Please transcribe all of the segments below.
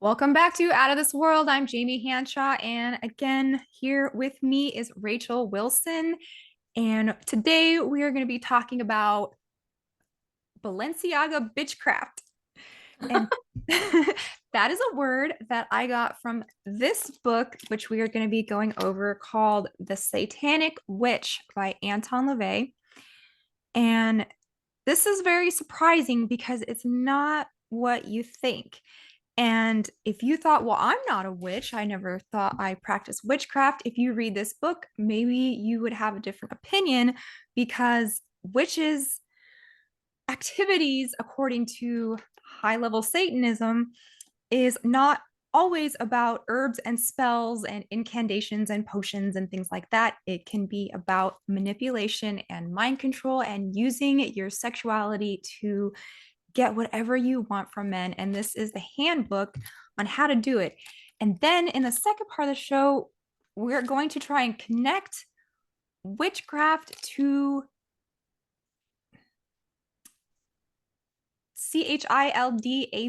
Welcome back to Out of This World. I'm Jamie Hanshaw, and again, here with me is Rachel Wilson. And today we are going to be talking about Balenciaga Bitchcraft. And that is a word that I got from this book, which we are going to be going over, called The Satanic Witch by Anton LaVey. And this is very surprising because it's not what you think. And if you thought, well, I'm not a witch, I never thought I practiced witchcraft, if you read this book, maybe you would have a different opinion because witches' activities, according to high level Satanism, is not always about herbs and spells and incantations and potions and things like that. It can be about manipulation and mind control and using your sexuality to get whatever you want from men. And this is the handbook on how to do it. And then in the second part of the show, we're going to try and connect witchcraft to ChildAbuse,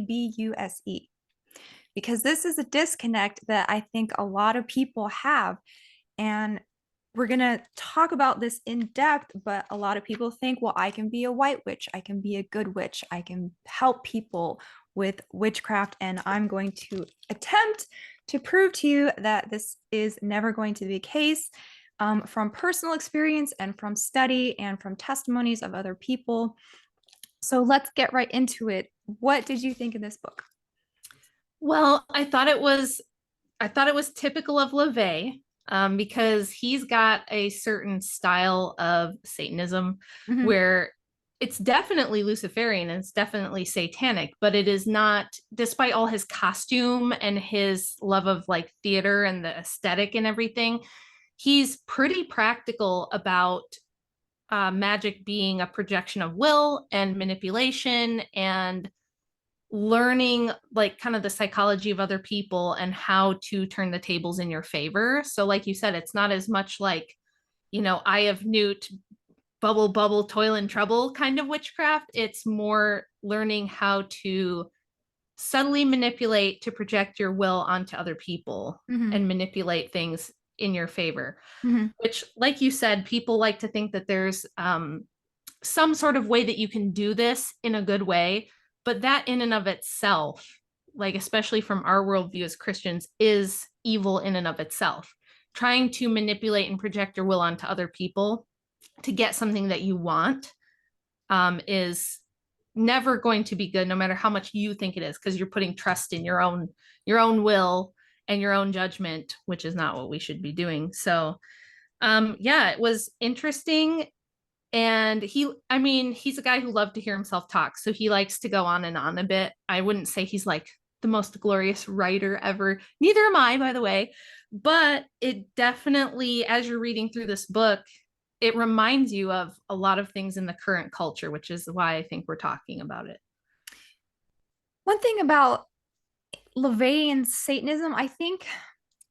because this is a disconnect that I think a lot of people have. And we're going to talk about this in depth, but a lot of people think, well, I can be a white witch. I can be a good witch. I can help people with witchcraft. And I'm going to attempt to prove to you that this is never going to be the case, from personal experience and from study and from testimonies of other people. So let's get right into it. What did you think of this book? Well, I thought it was typical of LaVey, because he's got a certain style of Satanism Mm-hmm. where it's definitely Luciferian and it's definitely satanic, but it is not, despite all his costume and his love of like theater and the aesthetic and everything, he's pretty practical about magic being a projection of will and manipulation and learning like kind of the psychology of other people and how to turn the tables in your favor. So like you said, it's not as much like, Eye of Newt, bubble, bubble, toil and trouble kind of witchcraft. It's more learning how to subtly manipulate to project your will onto other people Mm-hmm. and manipulate things in your favor, Mm-hmm. which, like you said, people like to think that there's some sort of way that you can do this in a good way, but that in and of itself, like especially from our worldview as Christians, is evil in and of itself. Trying to manipulate and project your will onto other people to get something that you want, is never going to be good, no matter how much you think it is, because you're putting trust in your own will and your own judgment, which is not what we should be doing. So yeah, it was interesting. And he's a guy who loved to hear himself talk, so he likes to go on and on a bit. I wouldn't say he's like the most glorious writer ever, neither am I, by the way, but it definitely, as you're reading through this book, it reminds you of a lot of things in the current culture, which is why I think we're talking about it. One thing about LaVey and Satanism, I think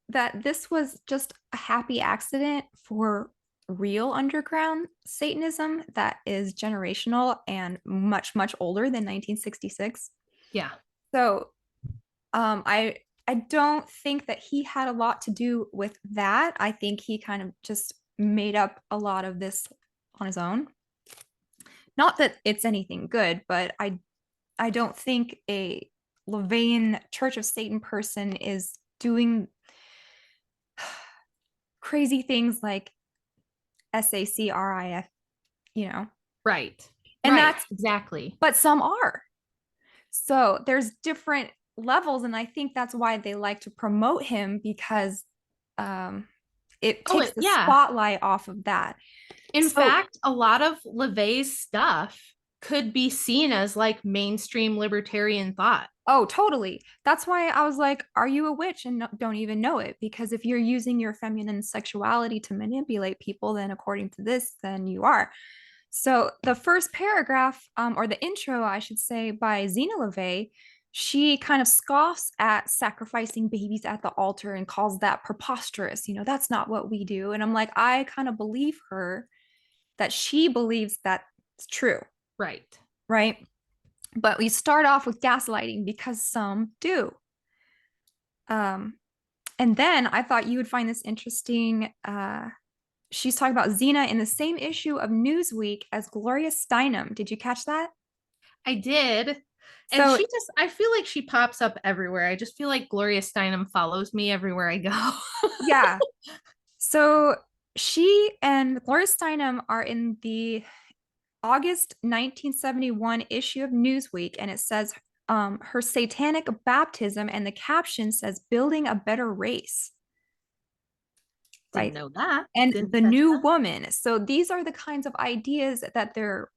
that this was just a happy accident for real underground Satanism that is generational and much, much older than 1966. Yeah. So I don't think that he had a lot to do with that. I think he kind of just made up a lot of this on his own. Not that it's anything good, but I don't think a Levian Church of Satan person is doing crazy things like SACRIF, you know. Right. And Right. that's, Exactly. but some are. So there's different levels, and I think that's why they like to promote him because it Oh, takes the yeah. spotlight off of that. In So, fact, a lot of LaVey's stuff could be seen as like mainstream libertarian thought. oh, totally. That's why I was like, are you a witch and don't even know it? Because if you're using your feminine sexuality to manipulate people, then according to this, then you are. So the first paragraph, or the intro, I should say, by Zena LaVey, she kind of scoffs at sacrificing babies at the altar and calls that preposterous. You know, that's not what we do. And I'm like, I kind of believe her that she believes that's true, Right. right? But we start off with gaslighting because some do. Um, and then I thought you would find this interesting. She's talking about Xena in the same issue of Newsweek as Gloria Steinem. Did you catch that? I did. And So, I feel like she pops up everywhere. I just feel like Gloria Steinem follows me everywhere I go. yeah. So she and Gloria Steinem are in the August 1971 issue of Newsweek, and it says her satanic baptism, and the caption says "Building a Better Race," Didn't right? know that. And Didn't the catch new that. woman. So these are the kinds of ideas that they're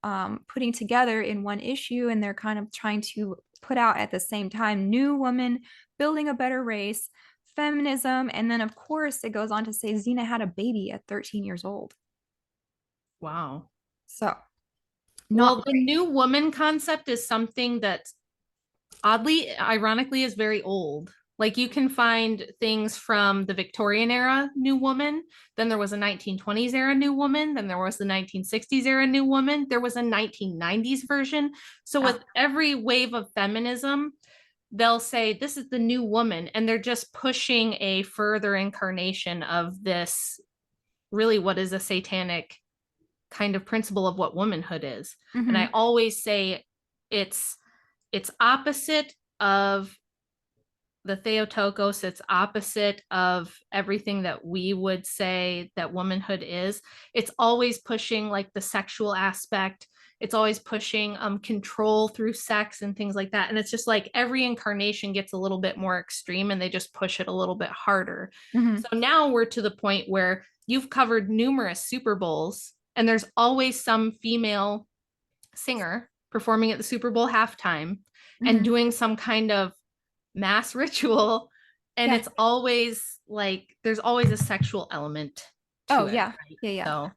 putting together in one issue, and they're kind of trying to put out at the same time: new woman, building a better race, feminism, and then of course it goes on to say Xena had a baby at 13 years old. Wow. So not Well, the great. new woman concept is something that oddly, ironically, is very old. Like you can find things from the Victorian era new woman, then there was a 1920s era new woman, then there was the 1960s era new woman, there was a 1990s version. So Yeah. with every wave of feminism, they'll say this is the new woman, and they're just pushing a further incarnation of this really what is a satanic kind of principle of what womanhood is. And I Mm-hmm. always say it's it's opposite of the Theotokos, it's opposite of everything that we would say that womanhood is. It's always pushing like the sexual aspect. It's always pushing control through sex and things like that. And it's just like every incarnation gets a little bit more extreme and they just push it a little bit harder. Mm-hmm. So now we're to the point where you've covered numerous Super Bowls and there's always some female singer performing at the Super Bowl halftime and Mm-hmm. doing some kind of mass ritual. And Yeah. it's always like there's always a sexual element Oh to it, yeah. right? Yeah, yeah. So,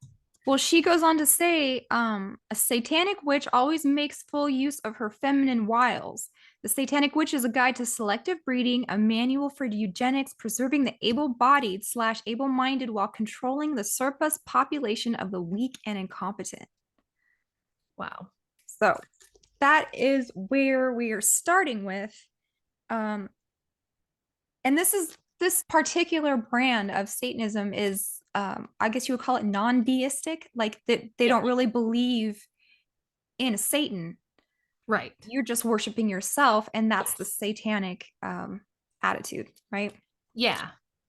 Well, she goes on to say, a satanic witch always makes full use of her feminine wiles. The Satanic Witch is a guide to selective breeding, a manual for eugenics, preserving the able-bodied slash able-minded while controlling the surplus population of the weak and incompetent. wow. So that is where we are starting with. Um, and this particular brand of Satanism is, I guess you would call it non-deistic, like that they Yeah, don't really believe in Satan. right. You're just worshiping yourself, and that's the satanic attitude, right? Yeah.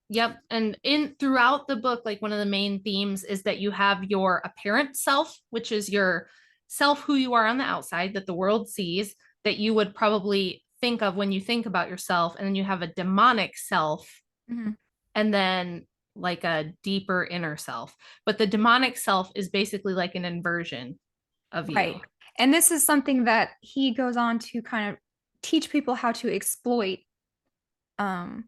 Yep. And in throughout the book, like one of the main themes is that you have your apparent self, which is your self who you are on the outside that the world sees, that you would probably think of when you think about yourself. And then you have a demonic self, Mhm. and then like a deeper inner self. But the demonic self is basically like an inversion of you. Right. And this is something that he goes on to kind of teach people how to exploit, um,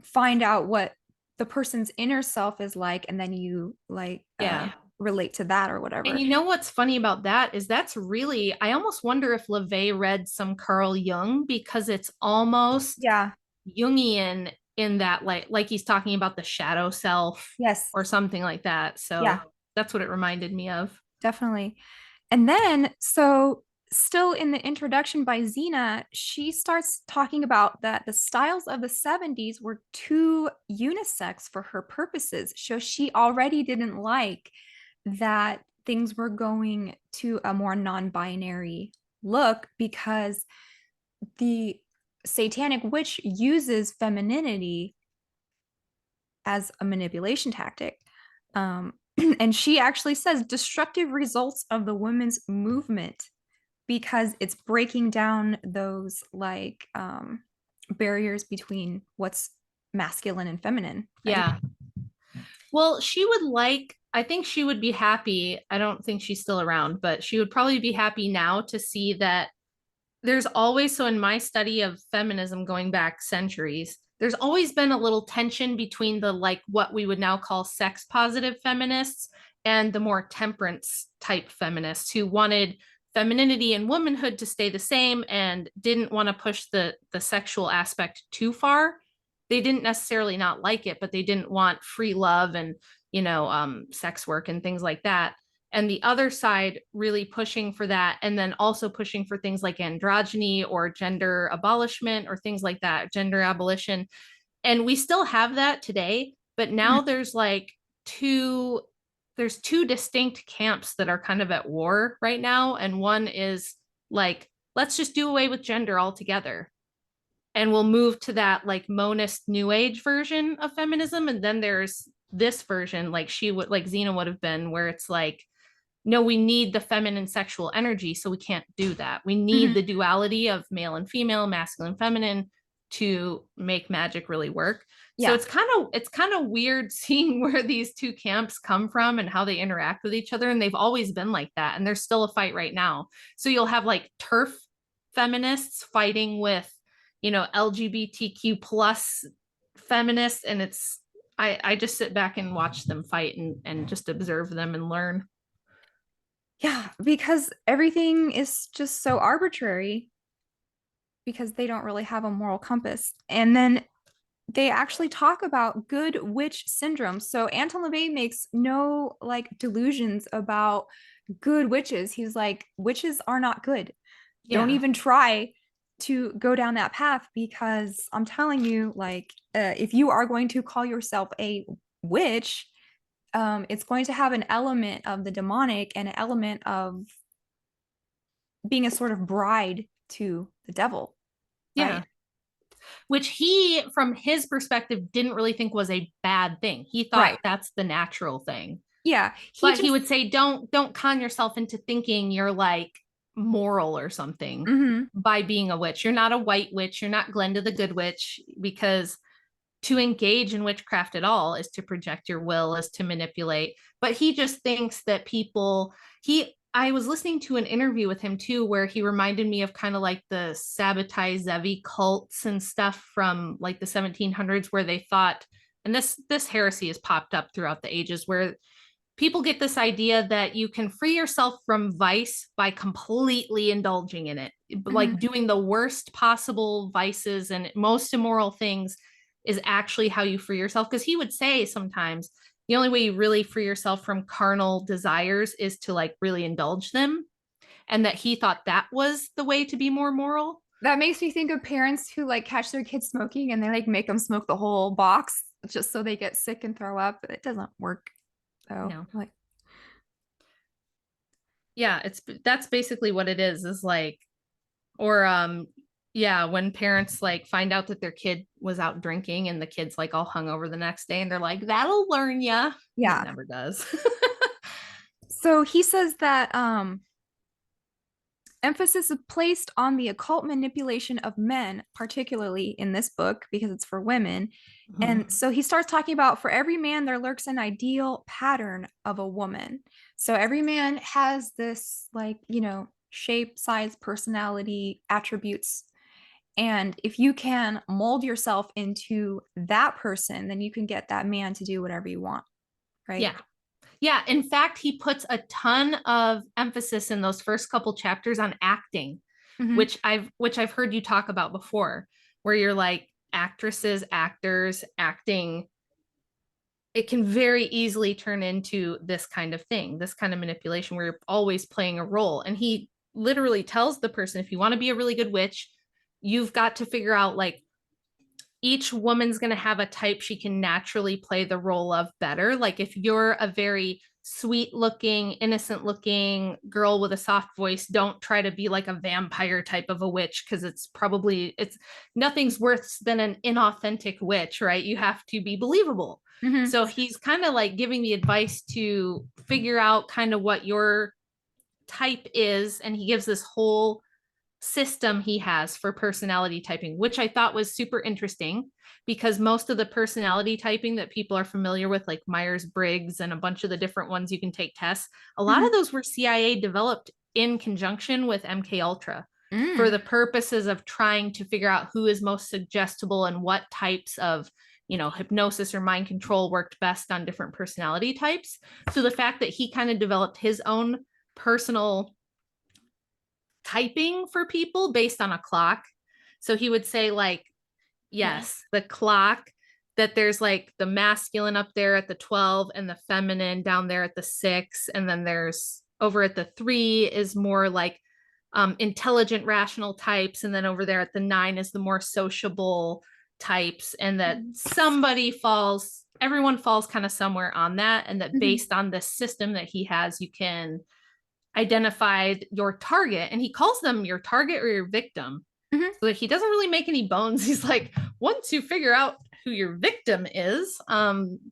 find out what the person's inner self is like, and then you like Yeah. relate to that or And whatever. you know what's funny about that is that's really, I almost wonder if LaVey read some Carl Jung because it's almost Yeah. Jungian in that like he's talking about the shadow self Yes. or something like that. So Yeah, that's what it reminded me of. definitely. And then, so still in the introduction by Xena, she starts talking about that the styles of the 70s were too unisex for her purposes. So she already didn't like that things were going to a more non binary look because the Satanic Witch uses femininity as a manipulation tactic. Um, and she actually says destructive results of the women's movement because it's breaking down those like barriers between what's masculine and feminine, right? Yeah. Well, she would like, I think she would be happy. I don't think she's still around, but she would probably be happy now to see that there's always, so in my study of feminism going back centuries, there's always been a little tension between the like what we would now call sex positive feminists and the more temperance type feminists who wanted femininity and womanhood to stay the same and didn't want to push the sexual aspect too far. They didn't necessarily not like it, but they didn't want free love and sex work and things like that. And the other side really pushing for that, and then also pushing for things like androgyny or gender abolishment or things like that, gender abolition. And we still have that today, but Mhm. now two there's two distinct camps that are kind of at war right now. And one is like, let's just do away with gender altogether. And we'll move to that like monist new age version of feminism. And then there's this version, like she would like Xena would have been, where it's like, no, we need the feminine sexual energy, so we can't do that. We need Mhm. the duality of male and female, masculine, feminine to make magic really work. So Yeah. it's kind of weird seeing where these two camps come from and how they interact with each other. And they've always been like that. And there's still a fight right now. So you'll have like turf feminists fighting with, LGBTQ plus feminists. And I just sit back and watch them fight and just observe them and learn. Yeah, because everything is just so arbitrary because they don't really have a moral compass. And then they actually talk about good witch syndrome. So Anton LaVey makes no like delusions about good witches. He's like, witches are not good. Don't Yeah. even try to go down that path because I'm telling you, like, if you are going to call yourself a witch, it's going to have an element of the demonic and an element of being a sort of bride to the devil, Yeah. right? Which he, from his perspective, didn't really think was a bad thing. He thought Right. that's the natural thing. Yeah. He But he just, would say, don't con yourself into thinking you're like moral or something mhm. by being a witch. You're not a white witch. You're not Glenda the Good Witch, because to engage in witchcraft at all is to project your will, is to manipulate. But he just thinks that I was listening to an interview with him too, where he reminded me of kind of like the Sabbatai Zevi cults and stuff from like the 1700s, where they thought, and this heresy has popped up throughout the ages, where people get this idea that you can free yourself from vice by completely indulging in it, Mhm. like doing the worst possible vices and most immoral things is actually how you free yourself. Because he would say sometimes the only way you really free yourself from carnal desires is to like really indulge them, and that he thought that was the way to be more moral. That makes me think of parents who like catch their kids smoking and they like make them smoke the whole box just so they get sick and throw up. It doesn't work. So, No. like, Yeah, that's basically what it is like. Or yeah, when parents like find out that their kid was out drinking and the kid's like all hungover the next day and they're like, that'll learn ya. And it yeah. never does. So he says that emphasis is placed on the occult manipulation of men, particularly in this book because it's for women. And Mhm. so he starts talking about for every man, there lurks an ideal pattern of a woman. So every man has this, like, shape, size, personality, attributes. And if you can mold yourself into that person, then you can get that man to do whatever you want, right? Yeah. Yeah. In fact, he puts a ton of emphasis in those first couple chapters on acting, Mm-hmm. which I've heard you talk about before, where you're like actresses, actors acting, it can very easily turn into this kind of thing, this kind of manipulation where you're always playing a role. And he literally tells the person, if you want to be a really good witch, you've got to figure out like each woman's going to have a type she can naturally play the role of better. Like if you're a very sweet looking, innocent looking girl with a soft voice, don't try to be like a vampire type of a witch, because it's nothing's worse than an inauthentic witch, right? You have to be believable. Mm-hmm. So he's kind of like giving the advice to figure out kind of what your type is. And he gives this whole system he has for personality typing, which I thought was super interesting, because most of the personality typing that people are familiar with, like Myers-Briggs and a bunch of the different ones you can take tests, a lot Mm-hmm. of those were CIA developed in conjunction with MK Ultra for Mm. the purposes of trying to figure out who is most suggestible and what types of hypnosis or mind control worked best on different personality types. So the fact that he kind of developed his own personal typing for people based on a clock. So he would say, like, Yeah. yes, the clock, that there's like the masculine up there at the 12 and the feminine down there at the 6. And then there's over at the 3 is more like intelligent, rational types. And then over there at the 9 is the more sociable, types, and that Mhm. everyone falls kind of somewhere on that, and that Mhm. based on this system that he has, you can identify your target, and he calls them your target or your victim. Mhm. So that he doesn't really make any bones. He's like, once you figure out who your victim is,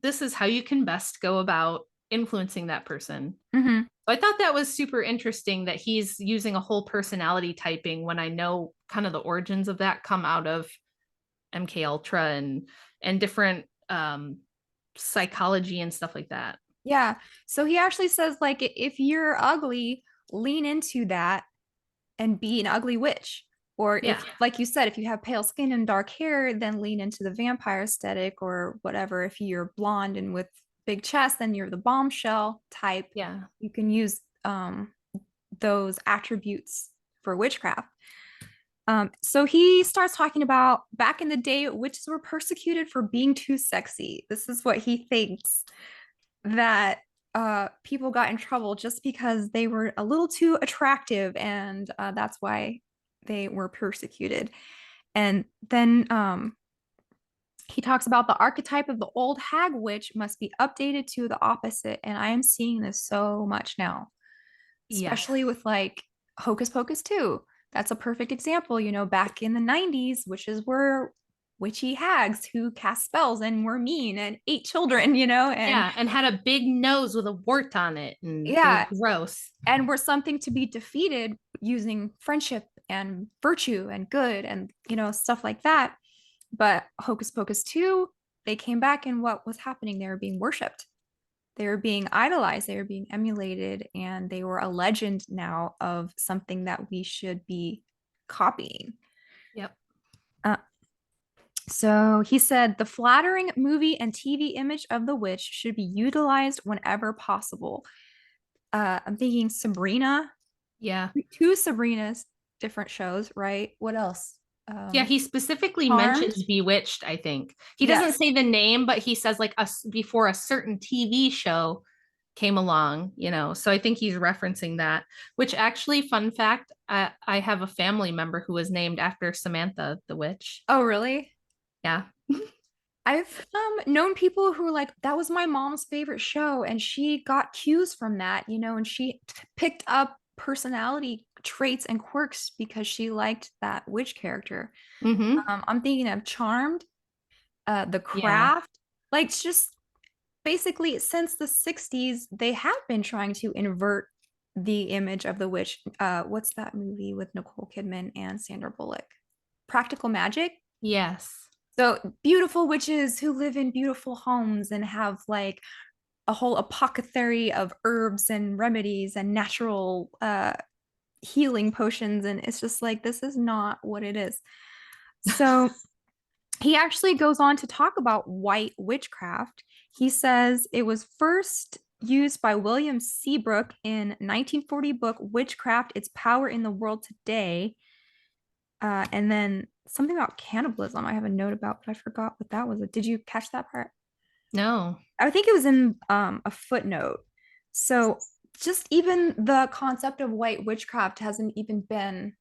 this is how you can best go about influencing that person. Mhm. So I thought that was super interesting that he's using a whole personality typing, when I know kind of the origins of that come out of MK Ultra and different psychology and stuff like that. Yeah. So he actually says, like, if you're ugly, lean into that and be an ugly witch. Or Yeah. if, like you said, if you have pale skin and dark hair, then lean into the vampire aesthetic or whatever. If you're blonde and with big chest, then you're the bombshell type. Yeah. You can use those attributes for witchcraft. So he starts talking about back in the day, witches were persecuted for being too sexy. This is what he thinks, that people got in trouble just because they were a little too attractive, and that's why they were persecuted. And then he talks about the archetype of the old hag witch must be updated to the opposite. And I am seeing this so much now, Yes. especially with like Hocus Pocus 2. That's a perfect example. Back in the 90s, witches were witchy hags who cast spells and were mean and ate children, and Yeah, and had a big nose with a wart on it, and it was yeah, gross. and were something to be defeated using friendship and virtue and good and stuff like that. But Hocus Pocus 2, they came back, and what was happening? They were being worshipped. They were being idolized, they were being emulated, and they were a legend now of something that we should be copying. Yep. Uh, so he said the flattering movie and TV image of the witch should be utilized whenever possible. I'm thinking Sabrina, Yeah. two Sabrinas, different shows, right? What else? Yeah, Um, he specifically Charmed. mentions Bewitched, I think. He doesn't Yes. say the name, but he says like before a certain TV show came along. So I think he's referencing that, which actually, fun fact, I have a family member who was named after Samantha the witch. Oh, really? Yeah. I've known people who were like, that was my mom's favorite show, and she got cues from that, and she picked up personality traits and quirks because she liked that witch character. Mm-hmm. I'm thinking of Charmed, The Yeah. Craft, like it's just basically since the 60s, they have been trying to invert the image of the witch. What's that movie with Nicole Kidman and Sandra Bullock? Practical Magic. Yes. So beautiful witches who live in beautiful homes and have like a whole apothecary of herbs and remedies and natural healing potions. And it's just like, this is not what it is. So he actually goes on to talk about white witchcraft. He says it was first used by William Seabrook in 1940 book Witchcraft, Its Power in the World Today. And then something about cannibalism I have a note about, but I forgot what that was. Did you catch that part? No. I think it was in a footnote. So just even the concept of white witchcraft hasn't even been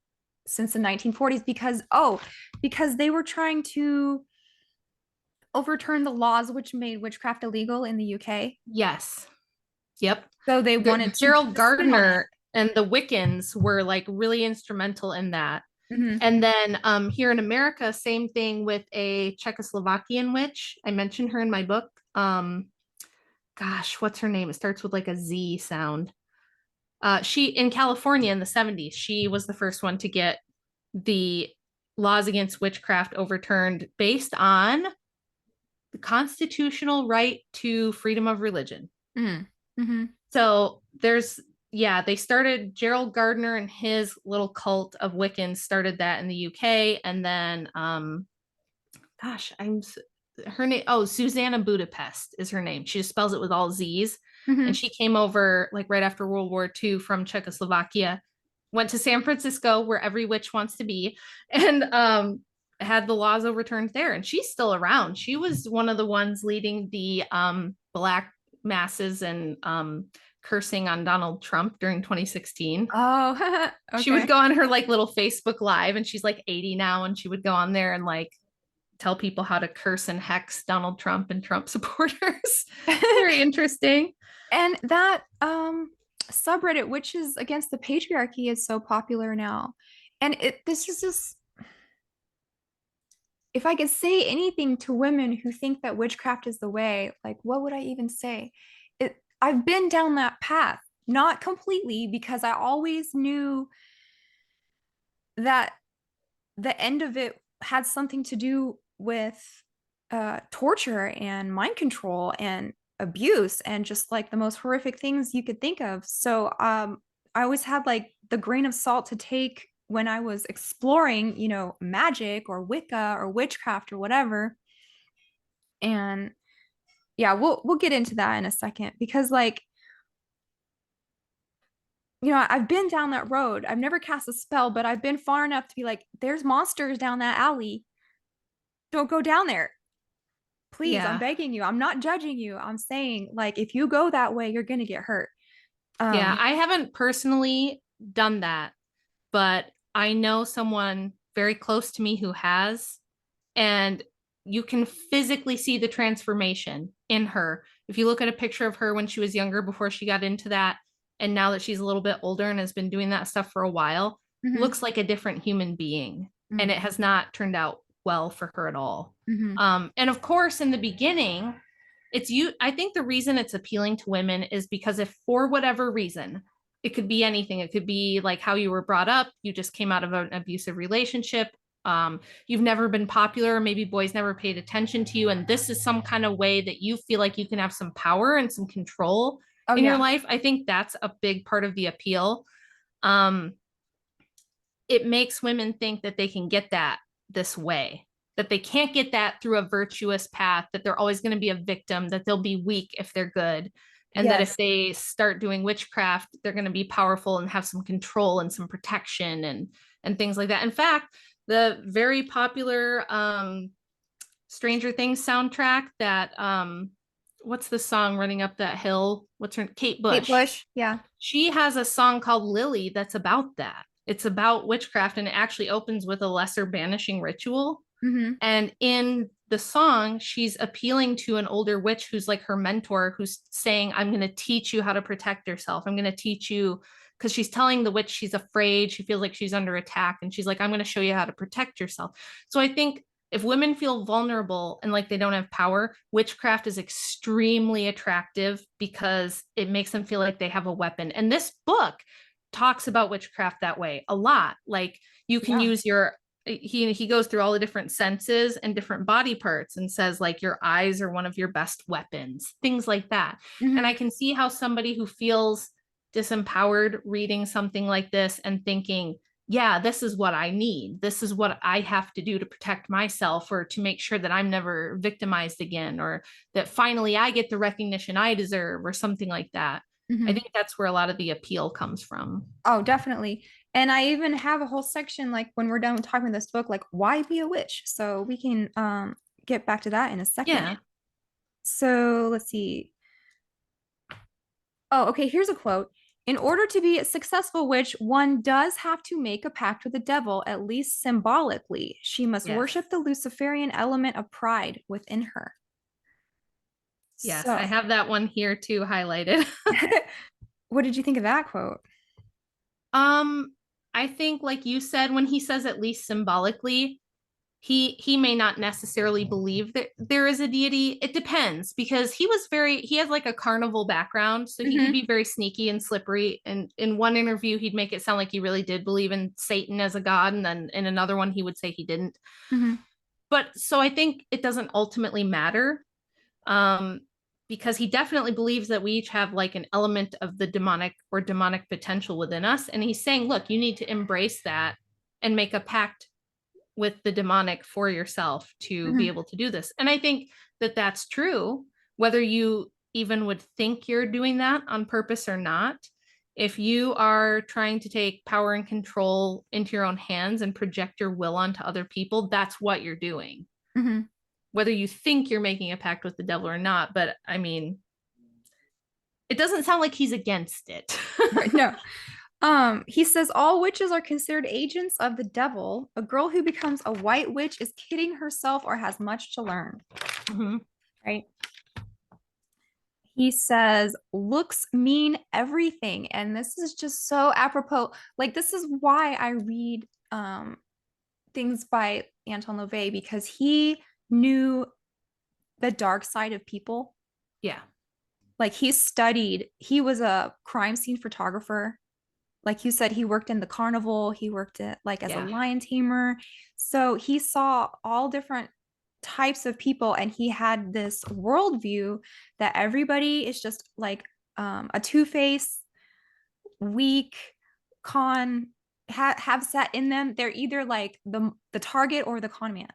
since the 1940s because they were trying to overturn the laws which made witchcraft illegal in the UK. Yes. Yep. So they wanted to put Gerald a spin on it. Gardner and the Wiccans were like really instrumental in that. Mhm. And then here in America, same thing with a Czechoslovakian witch. I mentioned her in my book. Gosh, what's her name? It starts with like a Z sound. She in California in the 70s, she was the first one to get the laws against witchcraft overturned based on the constitutional right to freedom of religion. Mhm. Mhm. So they started Gerald Gardner and his little cult of Wiccans started that in the UK. And then, gosh, her name. Oh, Susanna Budapest is her name. She just spells it with all Z's. And Mhm. she came over like right after World War II from Czechoslovakia, went to San Francisco, where every witch wants to be, and had the laws overturned there. And she's still around. She was one of the ones leading the black masses and cursing on Donald Trump during 2016. Oh, She would okay. go on her like little Facebook live, and she's like 80 now, and she would go on there and like tell people how to curse and hex Donald Trump and Trump supporters. Very interesting. And that subreddit, which is against the patriarchy, is so popular now. And this is just, if I could say anything to women who think that witchcraft is the way, like what would I even say? I've been down that path, not completely, because I always knew that the end of it had something to do with torture and mind control and abuse and just like the most horrific things you could think of. So I always had like the grain of salt to take when I was exploring, magic or Wicca or witchcraft or whatever. And yeah, we'll get into that in a second because like, I've been down that road. I've never cast a spell, but I've been far enough to be like, there's monsters down that alley. Don't go down there. Please, I'm Yeah. begging you. I'm not judging you. I'm saying, like, if you go that way, you're gonna get hurt. Yeah. Um, I haven't personally done that, but I know someone very close to me who has, and you can physically see the transformation in her. If you look at a picture of her when she was younger before she got into that, and now that she's a little bit older and has been doing that stuff for a while, mhm, looks like a different human being. And mm, it has not turned out well for her at all. mhm. And of course, in the beginning, it's you. I think the reason it's appealing to women is because if for whatever reason, it could be anything. It could be like how you were brought up. You just came out of an abusive relationship. You've never been popular. Maybe boys never paid attention to you. And this is some kind of way that you feel like you can have some power and some control Oh in your yeah, life. I think that's a big part of the appeal. Um, it makes women think that they can get that this way, that they can't get that through a virtuous path, that they're always going to be a victim, that they'll be weak if they're good. And that if yes, they start doing witchcraft, they're going to be powerful and have some control and some protection and things like that. In fact, the very popular Stranger Things soundtrack that what's the song running up that hill? What's her Kate Kate Bush. Bush. Yeah. She has a song called Lily that's about that. It's about witchcraft and it actually opens with a lesser banishing ritual. Hmm. And in the song, she's appealing to an older witch who's like her mentor, who's saying, I'm going to teach you how to protect yourself. I'm going to teach you, because she's telling the witch she's afraid. She feels like she's under attack. And she's like, I'm going to show you how to protect yourself. So I think if women feel vulnerable and like they don't have power, witchcraft is extremely attractive because it makes them feel like they have a weapon. And this book talks about witchcraft that way a lot. Like you can Yeah. use your he goes through all the different senses and different body parts and says like your eyes are one of your best weapons, things like that. And I Hmm. can see how somebody who feels disempowered reading something like this and thinking, yeah, this is what I need. This is what I have to do to protect myself or to make sure that I'm never victimized again, or that finally I get the recognition I deserve, or something like that. I Hmm. think that's where a lot of the appeal comes from. Oh, definitely. And I even have a whole section like when we're done with talking about this book, like why be a witch? So we can get back to that in a second. Yeah. So let's see. Oh, okay. Here's a quote. In order to be a successful witch, one does have to make a pact with the devil, at least symbolically. She must Yes. worship the Luciferian element of pride within her. Yes. I So, have that one here too highlighted. what did you think of that quote? um, I think like you said, when he says at least symbolically, he may not necessarily believe that there is a deity. It depends, because he has like a carnival background, so he could Hmm. be very sneaky and slippery. And in one interview he'd make it sound like he really did believe in Satan as a god, and then in another one he would say he didn't. Hmm. But so I think it doesn't ultimately matter, um because he definitely believes that we each have like an element of the demonic or demonic potential within us, and he's saying, look, you need to embrace that and make a pact with the demonic for yourself to be Hmm. able to do this. And I think that that's true, whether you even would think you're doing that on purpose or not. If you are trying to take power and control into your own hands and project your will onto other people, that's what you're doing. Hmm. Whether you think you're making a pact with the devil or not, but I mean, it doesn't sound like he's against it. Right. No. He says all witches are considered agents of the devil. A girl who becomes a white witch is kidding herself or has much to learn. Mm-hmm. Right. He says looks mean everything. And this is just so apropos. Like, this is why I read things by Anton LaVey, because he knew the dark side of people. Yeah. Like, he was a crime scene photographer. Like you said, he worked in the carnival, he worked at like as a Yeah. lion tamer. So he saw all different types of people, and he had this worldview that everybody is just like a two-face, weak con have set in them. They're either like the target or the con man,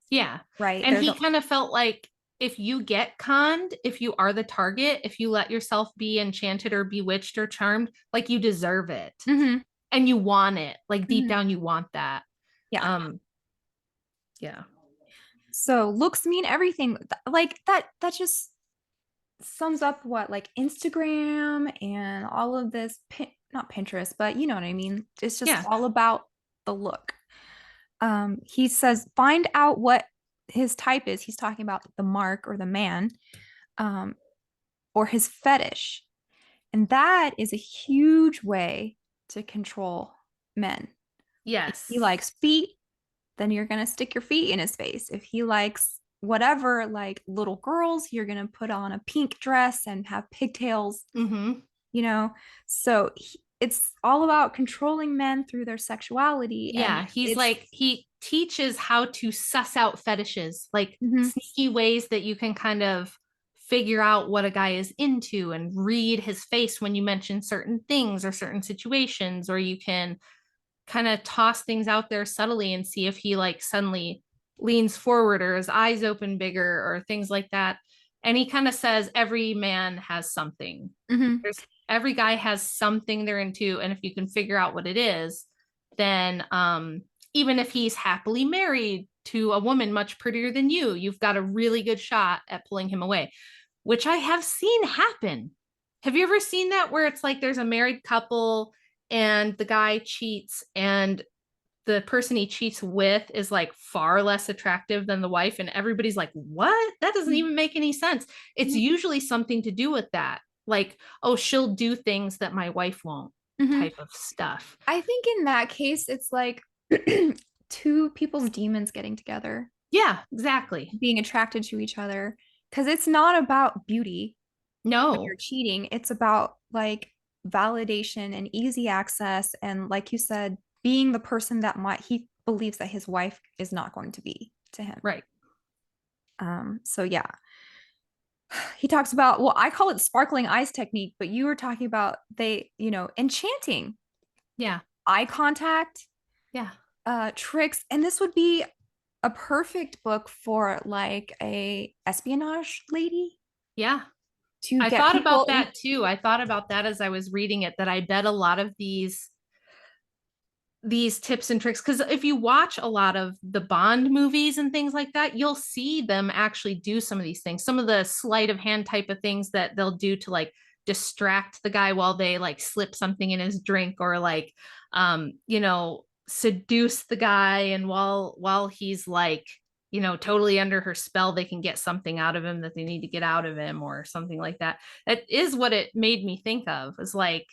Yeah. right? And They're he the kind of felt like if you get conned, if you are the target, if you let yourself be enchanted or bewitched or charmed, like you deserve it Mhm, and you want it. Like deep mhm. down, you want that. Yeah. Um, yeah. So looks mean everything. Like that just sums up what like Instagram and all of this not Pinterest, but you know what I mean. It's just Yeah. all about the look. He says find out what his type is. He's talking about the mark or the man, um, or his fetish. And that is a huge way to control men. If he Yes. likes feet, then you're going to stick your feet in his face. If he likes whatever, like little girls, you're going to put on a pink dress and have pigtails, Mm-hmm. you know? So it's all about controlling men through their sexuality. And Yeah. He's it's, like, he teaches how to suss out fetishes, like mhm, sneaky ways that you can kind of figure out what a guy is into and read his face when you mention certain things or certain situations, or you can kind of toss things out there subtly and see if he like suddenly leans forward or his eyes open bigger or things like that. And he kind of says every man has something. mhm, There's every guy has something they're into, and if you can figure out what it is, then even if he's happily married to a woman much prettier than you, you've got a really good shot at pulling him away, which I have seen happen. Have you ever seen that where it's like there's a married couple and the guy cheats and the person he cheats with is like far less attractive than the wife, and everybody's like, what? That doesn't mhm, even make any sense. It's usually something to do with that. Like, oh, she'll do things that my wife won't, mhm. type of stuff. I think in that case, it's like two people's demons getting together, Yeah, exactly. being attracted to each other. Because it's not about beauty when you're No, cheating, it's about like validation and easy access. And like you said, being the person that he believes that his wife is not going to be to him. right. So yeah, he talks about, well, I call it sparkling eyes technique, but you were talking about enchanting, Yeah, eye contact, yeah, tricks. And this would be a perfect book for like a espionage lady yeah. to I get thought people about in. that too. I thought about that as I was reading it, that I bet a lot of these tips and tricks, because if you watch a lot of the Bond movies and things like that, you'll see them actually do some of these things, some of the sleight of hand type of things that they'll do to like distract the guy while they like slip something in his drink, or like seduce the guy, and while he's like totally under her spell, they can get something out of him that they need to get out of him or something like that. That is what it made me think of, is like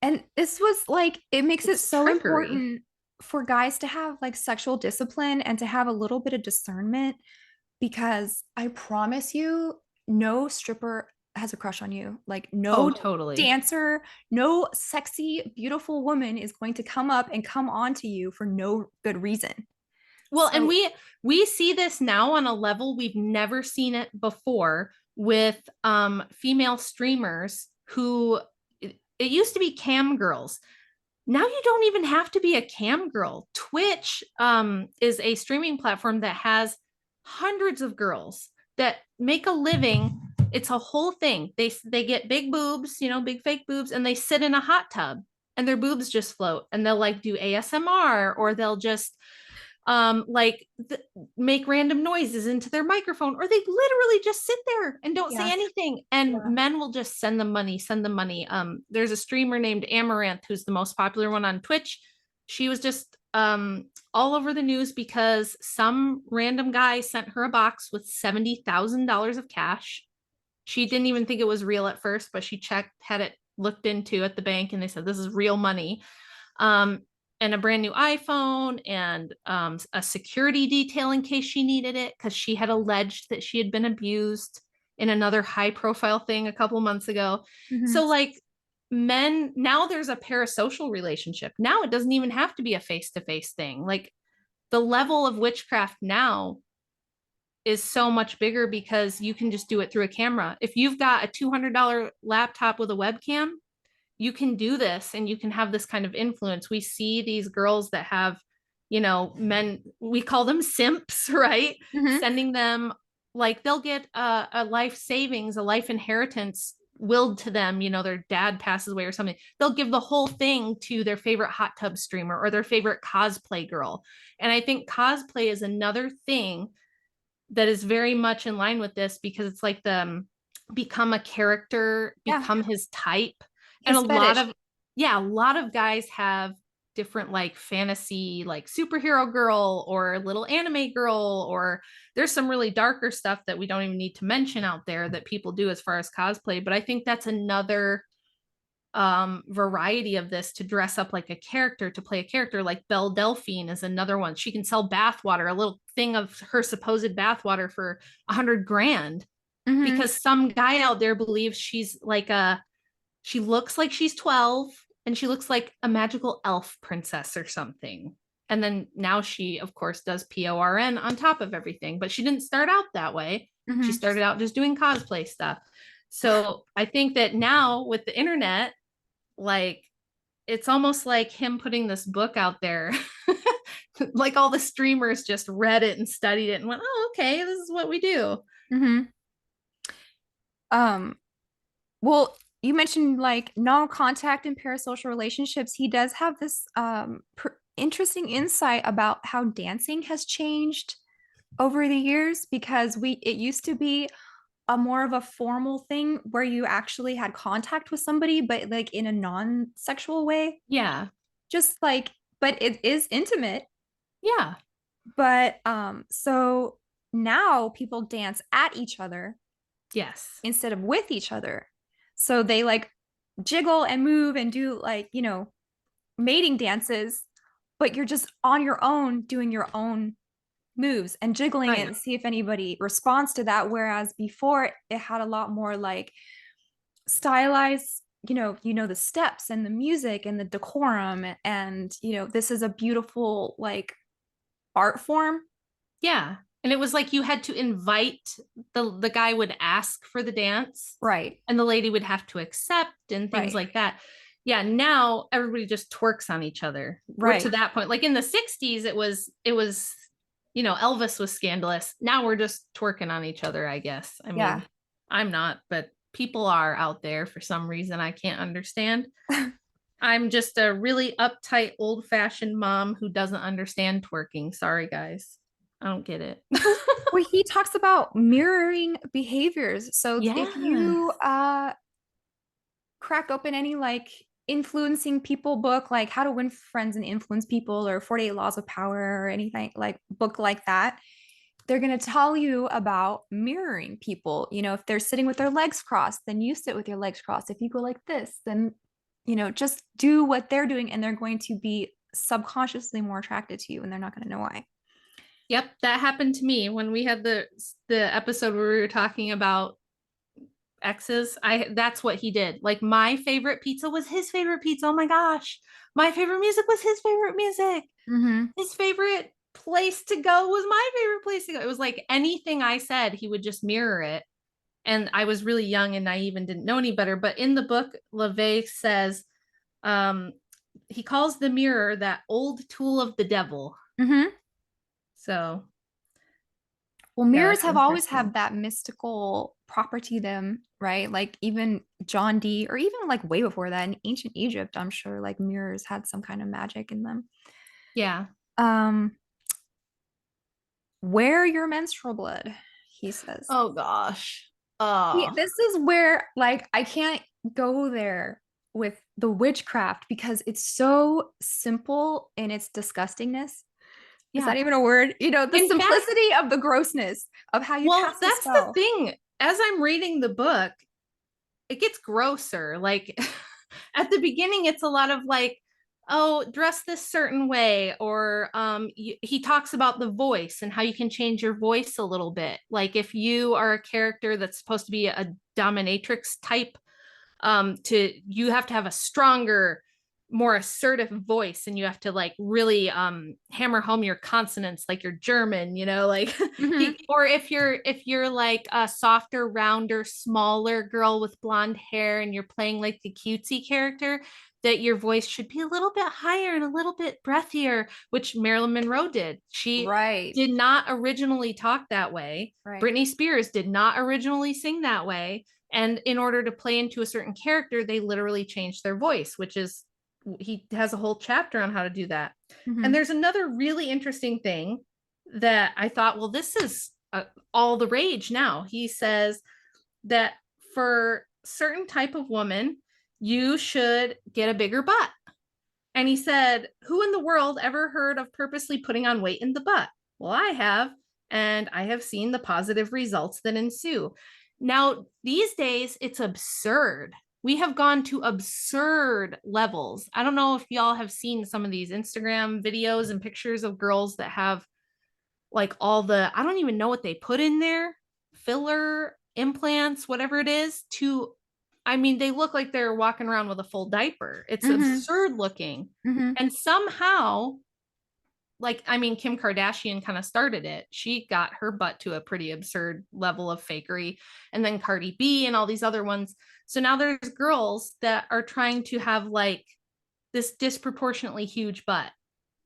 And this was like, it makes it it's so trickery. important for guys to have like sexual discipline and to have a little bit of discernment, because I promise you, no stripper has a crush on you. Like, Oh, no totally. dancer, no sexy, beautiful woman is going to come up and come on to you for no good reason. Well, and So, we see this now on a level we've never seen it before with female streamers who it used to be cam girls. Now you don't even have to be a cam girl. Twitch is a streaming platform that has hundreds of girls that make a living. It's a whole thing. They get big boobs, big fake boobs, and they sit in a hot tub and their boobs just float, and they'll like do ASMR, or they'll just like make random noises into their microphone, or they literally just sit there and don't say Yeah. anything. And Yeah. men will just send them money, send them money. There's a streamer named Amaranth who's the most popular one on Twitch. She was just all over the news because some random guy sent her a box with $70,000 of cash. She didn't even think it was real at first, but she checked, had it looked into at the bank, and they said this is real money. Um, and a brand new iPhone and a security detail in case she needed it, because she had alleged that she had been abused in another high profile thing a couple months ago. Mhm. So, like, men, now there's a parasocial relationship. Now it doesn't even have to be a face to face thing. Like, the level of witchcraft now is so much bigger because you can just do it through a camera. If you've got a $200 laptop with a webcam, you can do this and you can have this kind of influence. We see these girls that have, men, we call them simps, right? Mhm. Sending them, like, they'll get a life savings, a life inheritance willed to them. Their dad passes away or something. They'll give the whole thing to their favorite hot tub streamer or their favorite cosplay girl. And I think cosplay is another thing that is very much in line with this, because it's like the become a character, Yeah. become his type. And His fetish. a lot of guys have different, like, fantasy, like superhero girl or little anime girl, or there's some really darker stuff that we don't even need to mention out there that people do as far as cosplay. But I think that's another variety of this, to dress up like a character, to play a character. Like Belle Delphine is another one. She can sell bathwater, a little thing of her supposed bathwater for 100 grand, Mhm. because some guy out there believes she's like she looks like she's 12 and she looks like a magical elf princess or something. And then now she, of course, does PORN on top of everything, but she didn't start out that way. She Mhm. started out just doing cosplay stuff. So I think that now with the internet, like, it's almost like him putting this book out there. Like, all the streamers just read it and studied it and went, oh, okay, this is what we do. Mhm. Um, well, you mentioned like non-contact and parasocial relationships. He does have this interesting insight about how dancing has changed over the years, because we it used to be a more of a formal thing where you actually had contact with somebody, but like in a non-sexual way. Yeah. Just like, but it is intimate. Yeah. But so now people dance at each other Yes. instead of with each other. So they like jiggle and move and do like, mating dances, but you're just on your own doing your own moves and jiggling it Right. and see if anybody responds to that. Whereas before it had a lot more like stylized, the steps and the music and the decorum, and this is a beautiful like art form. Yeah. And it was like you had to invite, the guy would ask for the dance Right. and the lady would have to accept and things Right. like that. Yeah, now everybody just twerks on each other. We're to Right. that point. Like in the 60s, it was Elvis was scandalous. Now we're just twerking on each other, I guess. I Yeah. mean, I'm not, but people are out there for some reason I can't understand. I'm just a really uptight, old fashioned mom who doesn't understand twerking. Sorry, guys. I don't get it. Well, he talks about mirroring behaviors. So if you Yes. crack open any like influencing people book, like How to Win Friends and Influence People or 48 Laws of Power or anything like book like that, they're going to tell you about mirroring people. If they're sitting with their legs crossed, then you sit with your legs crossed. If you go like this, then, just do what they're doing, and they're going to be subconsciously more attracted to you, and they're not going to know why. Yep, that happened to me when we had the episode where we were talking about exes. That's what he did. Like, my favorite pizza was his favorite pizza. Oh my gosh. My favorite music was his favorite music. Mm-hmm. His favorite place to go was my favorite place to go. It was like anything I said, he would just mirror it. And I was really young and naive and didn't know any better. But in the book, LaVey says, um, he calls the mirror that old tool of the devil. Mm-hmm. So Well, yeah, mirrors that's have always interesting. had that mystical property to them, right? Like even John Dee, or even like way before that in ancient Egypt, I'm sure like mirrors had some kind of magic in them. Yeah. Um, wear your menstrual blood, he says. Oh gosh. Oh, This is where, like, I can't go there with the witchcraft because it's so simple in its disgustingness. Is yeah. that even a word? The In fact, simplicity of the grossness of how you well, cast a that's the spell. thing. As I'm reading the book, it gets grosser. Like at the beginning, it's a lot of like, oh, dress this certain way, or he talks about the voice and how you can change your voice a little bit. Like if you are a character that's supposed to be a dominatrix type, to you have to have a stronger, more assertive voice, and you have to like really hammer home your consonants like you're German, like Hmm. or if you're like a softer, rounder, smaller girl with blonde hair and you're playing like the cutesy character, that your voice should be a little bit higher and a little bit breathier, which Marilyn Monroe did. She Right. did not originally talk that way. Right. Britney Spears did not originally sing that way. And in order to play into a certain character, they literally changed their voice, which is, he has a whole chapter on how to do that. And Hmm. there's another really interesting thing that I thought, well, this is all the rage now. He says that for certain type of woman, you should get a bigger butt. And he said, who in the world ever heard of purposely putting on weight in the butt? Well, I have, and I have seen the positive results that ensue. Now, these days, it's absurd. We have gone to absurd levels. I don't know if y'all have seen some of these Instagram videos and pictures of girls that have like all the, I don't even know what they put in there, filler, implants, whatever it is, to, I mean, they look like they're walking around with a full diaper. It's Hmm. absurd looking. Hmm. And somehow, like, I mean, Kim Kardashian kind of started it. She got her butt to a pretty absurd level of fakery. And then Cardi B and all these other ones. So now there's girls that are trying to have like this disproportionately huge butt.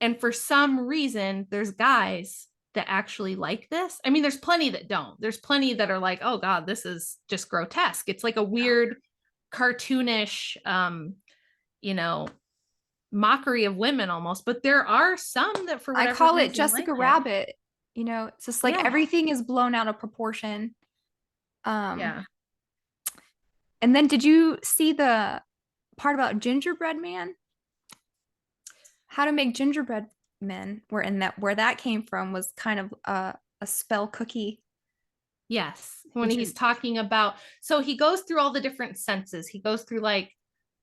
And for some reason, there's guys that actually like this. I mean, there's plenty that don't. There's plenty that are like, oh God, this is just grotesque. It's like a weird, cartoonish, you know, mockery of women almost. But there are some that for I whatever call it reason like Jessica it. Rabbit. It's just like Yeah. everything is blown out of proportion. Um, Yeah. and then did you see the part about gingerbread man? How to make gingerbread men where that came from was kind of a spell cookie. Yes. When Did he's you talking about, so he goes through all the different senses. He goes through like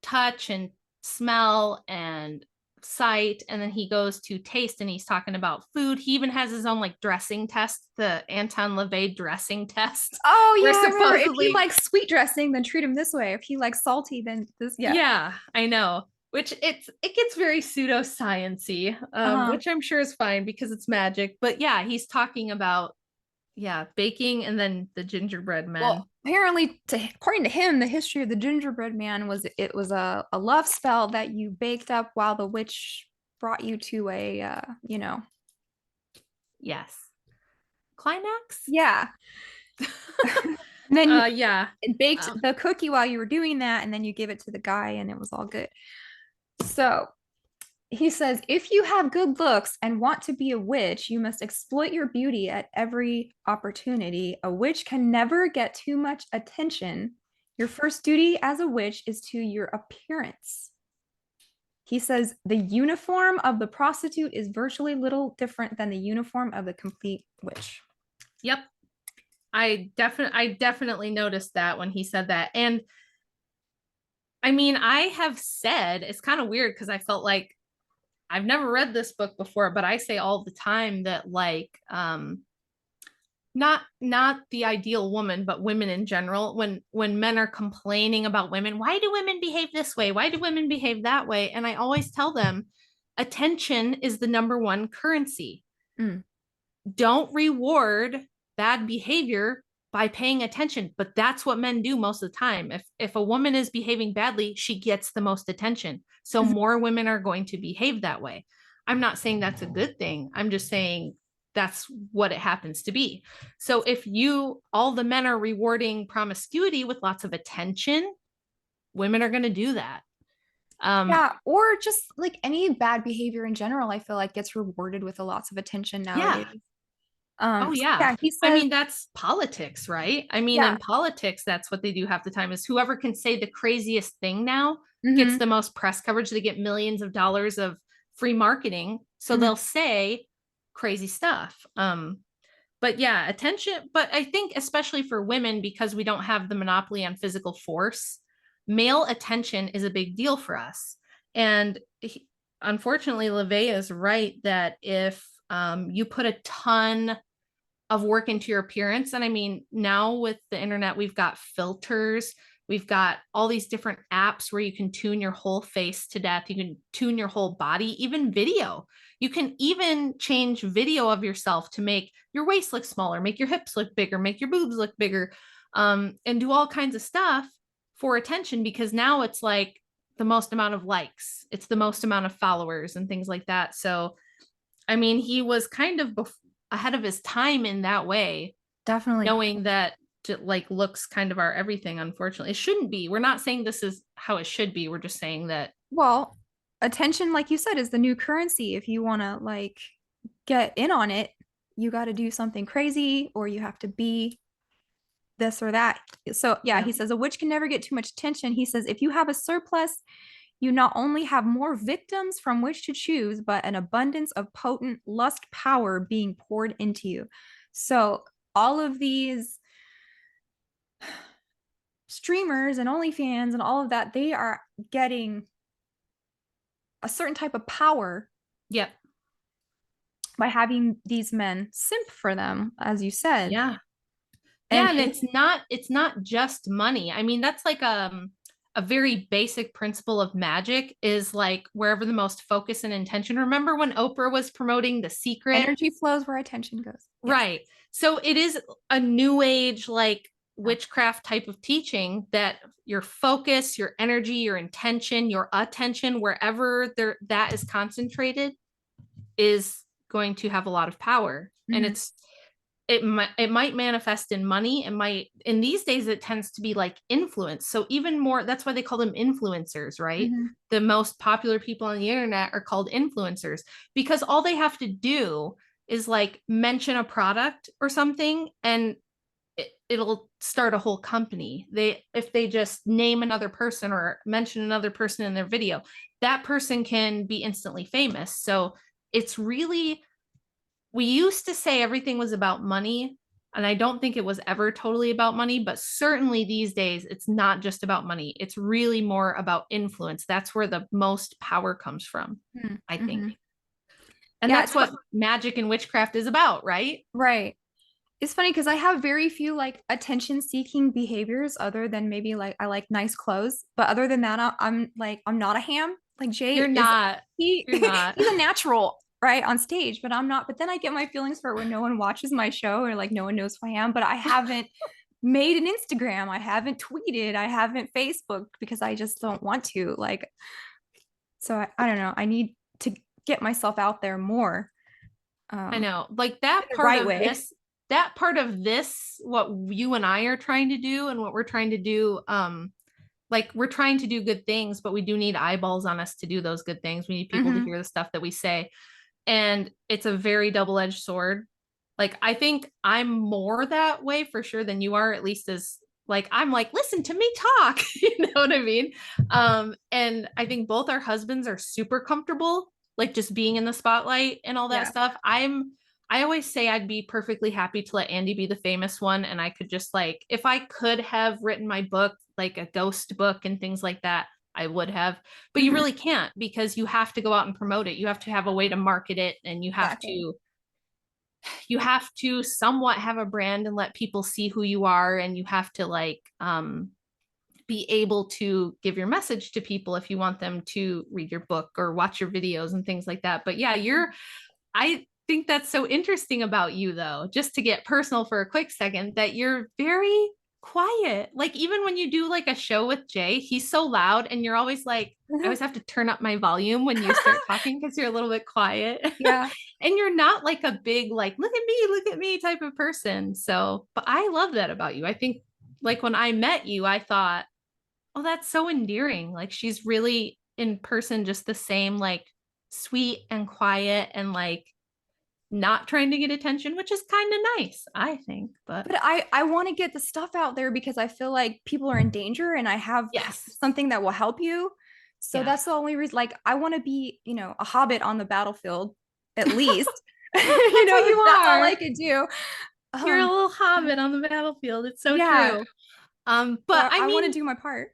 touch and smell and sight, and then he goes to taste and he's talking about food. He even has his own like dressing test, the Anton LaVey dressing test, Oh where yeah, I remember. If he supposedly, likes sweet dressing, then treat him this way. If he likes salty, then this. Yeah. yeah, I know. Which it gets very pseudosciency, Uh-huh. which I'm sure is fine because it's magic. But yeah, he's talking about, yeah, baking and then the gingerbread men. Well, apparently, according to him, the history of the gingerbread man was it was a love spell that you baked up while the witch brought you to Yes. Climax. yeah. And then Yeah. it baked Um, the cookie while you were doing that, and then you give it to the guy, and it was all good. So he says, if you have good looks and want to be a witch, you must exploit your beauty at every opportunity. A witch can never get too much attention. Your first duty as a witch is to your appearance. He says, the uniform of the prostitute is virtually little different than the uniform of the complete witch. yep. I definitely noticed that when he said that. And I mean, I have said, it's kind of weird because I felt like I've never read this book before, but I say all the time that like not the ideal woman, but women in general, when men are complaining about women, why do women behave this way? Why do women behave that way? And I always tell them attention is the number one currency. Mm. Don't reward bad behavior by paying attention, but that's what men do most of the time. If a woman is behaving badly, she gets the most attention, so Mhm. more women are going to behave that way. I'm not saying that's a good thing, I'm just saying that's what it happens to be. So if you, all the men are rewarding promiscuity with lots of attention, women are going to do that. um Yeah, or just like any bad behavior in general, I feel like gets rewarded with a lots of attention yeah, nowadays. Oh So yeah. yeah, he I says, mean, that's politics, right? I mean, yeah. in politics, that's what they do half the time is whoever can say the craziest thing now gets Hmm. the most press coverage. They get millions of dollars of free marketing. So Hmm. they'll say crazy stuff. But yeah, attention, but I think especially for women, because we don't have the monopoly on physical force, male attention is a big deal for us. And unfortunately, LeVay is right that if you put a ton of work into your appearance. And I mean, now with the internet, we've got filters, we've got all these different apps where you can tune your whole face to death. You can tune your whole body, even video. You can even change video of yourself to make your waist look smaller, make your hips look bigger, make your boobs look bigger, and do all kinds of stuff for attention because now it's like the most amount of likes, it's the most amount of followers and things like that. So, I mean, he was kind of ahead of his time in that way, Definitely. knowing that like looks kind of are everything. Unfortunately, it shouldn't be. We're not saying this is how it should be. We're just saying that. Well, attention, like you said, is the new currency. If you want to like get in on it, you got to do something crazy or you have to be this or that. So, yeah, Yeah. he says a witch can never get too much attention. He says if you have a surplus, you not only have more victims from which to choose, but an abundance of potent lust power being poured into you. So, all of these streamers and OnlyFans and all of that, they are getting a certain type of power Yep. by having these men simp for them, as you said. Yeah. Yeah, And and it's not just money. I mean, that's like a very basic principle of magic is like wherever the most focus and intention. Remember when Oprah was promoting The Secret? energy flows where attention goes. Yes. Right. So it is a new age, like Yeah. witchcraft type of teaching that your focus, your energy, your intention, your attention, wherever there that is concentrated, is going to have a lot of power. And Mm-hmm. it might manifest in money. It might in these days it tends to be like influence. So even more, that's why they call them influencers, right? Mm-hmm. The most popular people on the internet are called influencers because all they have to do is like mention a product or something and it'll start a whole company. They if they just name another person or mention another person in their video, that person can be instantly famous. So it's really we used to say everything was about money, and I don't think it was ever totally about money, but certainly these days it's not just about money. It's really more about influence. That's where the most power comes from, I think. Mm-hmm. And Yeah, that's what magic and witchcraft is about, right? right. It's funny because I have very few like attention seeking behaviors other than maybe like I like nice clothes. But other than that, I'm like, I'm not a ham. Like You're Jay is, not. he, You're not. he's a natural, right, on stage, but I'm not. But then I get my feelings for when no one watches my show or like no one knows who I am. But I haven't made an Instagram. I haven't tweeted. I haven't Facebooked because I just don't want to. Like, so I don't know. I need to get myself out there more I um, know. Like in the right way. that part of this, what you and I are trying to do and what we're trying to do, like we're trying to do good things, but we do need eyeballs on us to do those good things. We need people to Hmm. hear the stuff that we say. And it's a very double-edged sword. Like I think I'm more that way for sure than you are, at least as like I'm like, listen to me talk. You know what I mean? And I think both our husbands are super comfortable, like just being in the spotlight and all that Yeah. stuff. I always say I'd be perfectly happy to let Andy be the famous one. And I could just like, if I could have written my book, like a ghost book and things like that, I would have, but you Hmm. really can't because you have to go out and promote it. You have to have a way to market it and Exactly. you have to somewhat have a brand and let people see who you are and you have to like be able to give your message to people if you want them to read your book or watch your videos and things like that. But yeah, I think that's so interesting about you though, just to get personal for a quick second, that you're very quiet. Like even when you do like a show with Jay, he's so loud and you're always like, I always have to turn up my volume when you start talking because you're a little bit quiet. Yeah. And you're not like a big like look at me type of person. So, but I love that about you. I think like when I met you, I thought, "Oh, that's so endearing." Like she's really in person just the same like sweet and quiet and like not trying to get attention, which is kind of nice, I think. But But I want to get the stuff out there because I feel like people are in danger and I have yes, something that will help you. So yeah. that's the only reason. Like I want to be, a hobbit on the battlefield at least. That's what you That's all I are. could do. You're a Um, little hobbit on the battlefield. It's so yeah. true. So But I I want to mean, do my part.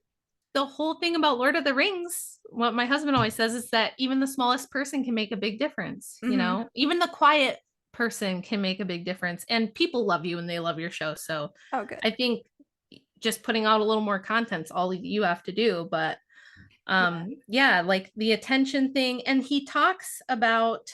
the whole thing about Lord of the Rings, what my husband always says is that even the smallest person can make a big difference, you Hmm. know? Even the quiet person can make a big difference. And people love you and they love your show. So Oh, good. I think just putting out a little more content's all you have to do. But Yeah. yeah, like the attention thing. And he talks about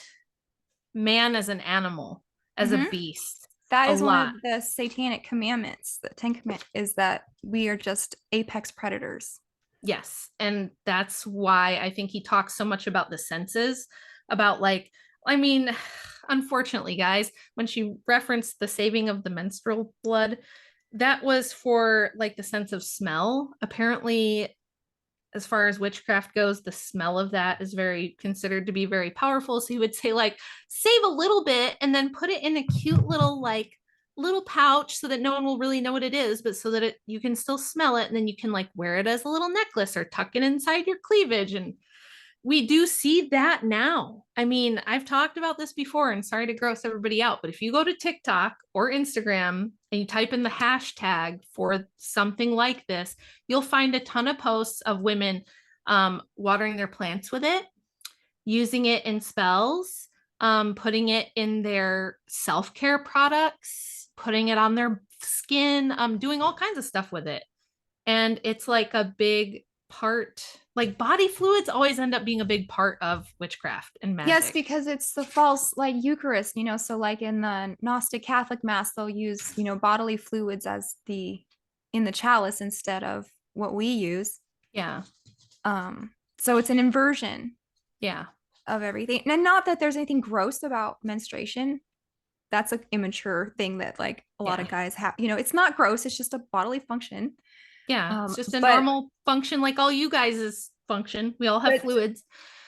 man as an animal, as a Hmm. beast That a is one lot. of the satanic commandments. The Ten Commandments is that we are just apex predators. Yes. And that's why I think he talks so much about the senses, about like, I mean, unfortunately, guys, when she referenced the saving of the menstrual blood, that was for like the sense of smell. Apparently, as far as witchcraft goes, the smell of that is very considered to be very powerful. So he would say, like, save a little bit and then put it in a cute little, like, little pouch so that no one will really know what it is, but so that you can still smell it. And then you can like wear it as a little necklace or tuck it inside your cleavage. And we do see that now. I mean, I've talked about this before and sorry to gross everybody out, but if you go to TikTok or Instagram and you type in the hashtag for something like this, you'll find a ton of posts of women watering their plants with it, using it in spells, putting it in their self care products, putting it on their skin, doing all kinds of stuff with it. And it's like a big part, like body fluids always end up being a big part of witchcraft and Yes, magic. because it's the false like Eucharist, so like in the Gnostic Catholic Mass, they'll use, bodily fluids as the in the chalice instead of what we use. Yeah. So it's an inversion Yeah. of everything. And not that there's anything gross about menstruation. That's an immature thing that like a lot Yeah. of guys have. It's not gross, it's just a bodily function. Yeah. It's just a But normal function like all you guys' function. We all have but fluids.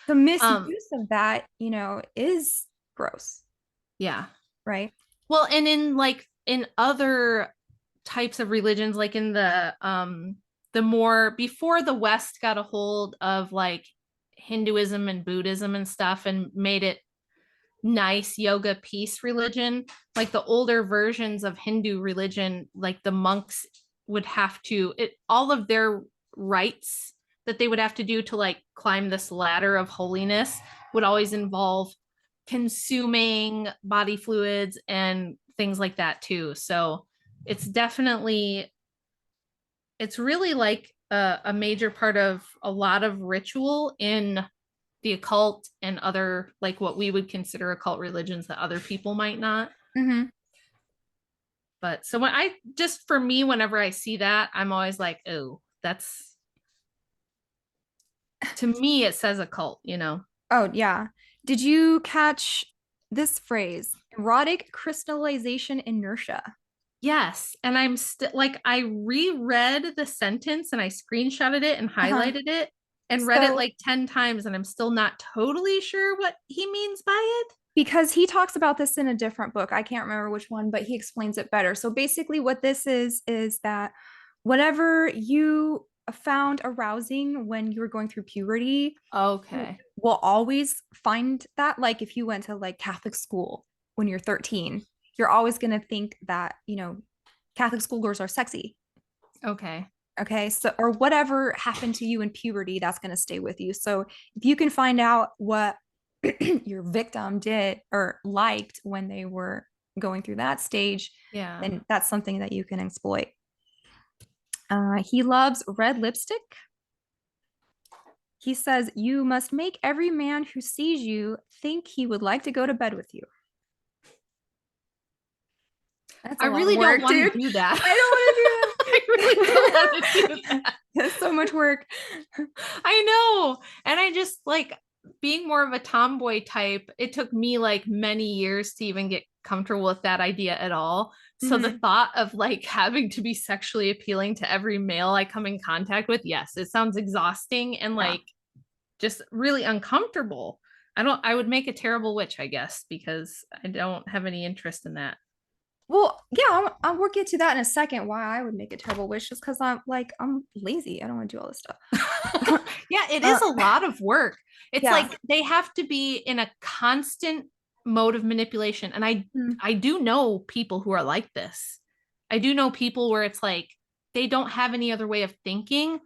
the Um, misuse of that, is gross, yeah. right? Well, and in like in other types of religions, like in the more before the West got a hold of like Hinduism and Buddhism and stuff and made it nice yoga peace religion, like the older versions of Hindu religion, like the monks would have to all of their rites that they would have to do to like climb this ladder of holiness would always involve consuming body fluids and things like that too. So it's definitely it's really like a major part of a lot of ritual in the occult and other like what we would consider occult religions that other people might not. Mm-hmm. But so when I just for me, whenever I see that, I'm always like, oh, that's to me, it says occult, you know? Oh, yeah. Did you catch this phrase? Erotic crystallization inertia. Yes. And I'm still like, I reread the sentence and I screenshotted it and Uh-huh. highlighted it and read it So, like 10 times. And I'm still not totally sure what he means by it. because he talks about this in a different book, I can't remember which one, but he explains it better. So, basically, what this is that whatever you found arousing when you were going through puberty, you Okay. will always find that. Like, if you went to like Catholic school when you're 13, you're always going to think that, Catholic schoolgirls are sexy. Okay. Okay. So, or whatever happened to you in puberty, that's going to stay with you. So, if you can find out what your victim did or liked when they were going through that stage, Yeah. then that's something that you can exploit. He loves red lipstick. He says, you must make every man who sees you think he would like to go to bed with you. That's I a lot of really don't work, want dude. to do that. I I really don't want to don't want to do do that. that. That's so much work. I know. And I just like being more of a tomboy type, it took me like many years to even get comfortable with that idea at all. So the Mhm. thought of like having to be sexually appealing to every male I come in contact with, yes, it sounds exhausting and Yeah. like just really uncomfortable. I would make a terrible witch, I guess, because I don't have any interest in that. Well, yeah, we'll get to that in a second. Why I would make a terrible wish is because I'm lazy. I don't want to do all this stuff. Yeah, it is uh, a lot of work. It's yeah. like they have to be in a constant mode of manipulation. And Mm, I do know people who are like this. I do know people where it's like they don't have any other way of thinking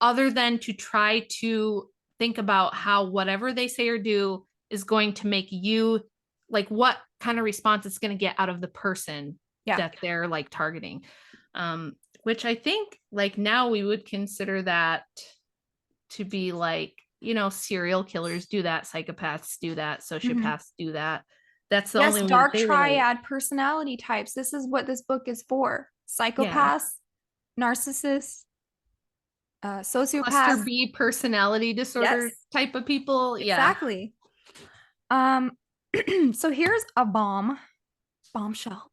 other than to try to think about how whatever they say or do is going to make you like what kind of response it's going to get out of the person yeah. that they're like targeting. Um, which I think like now we would consider that to be like, you know, serial killers do that, psychopaths do that, Mhm. sociopaths do that. That's the Yes, only way that dark they relate. triad personality types. This is what this book is for. Yeah. Psychopaths, narcissists, Cluster sociopaths. B personality disorder Yes, type of people. Yeah. exactly. Um, so here's a bombshell.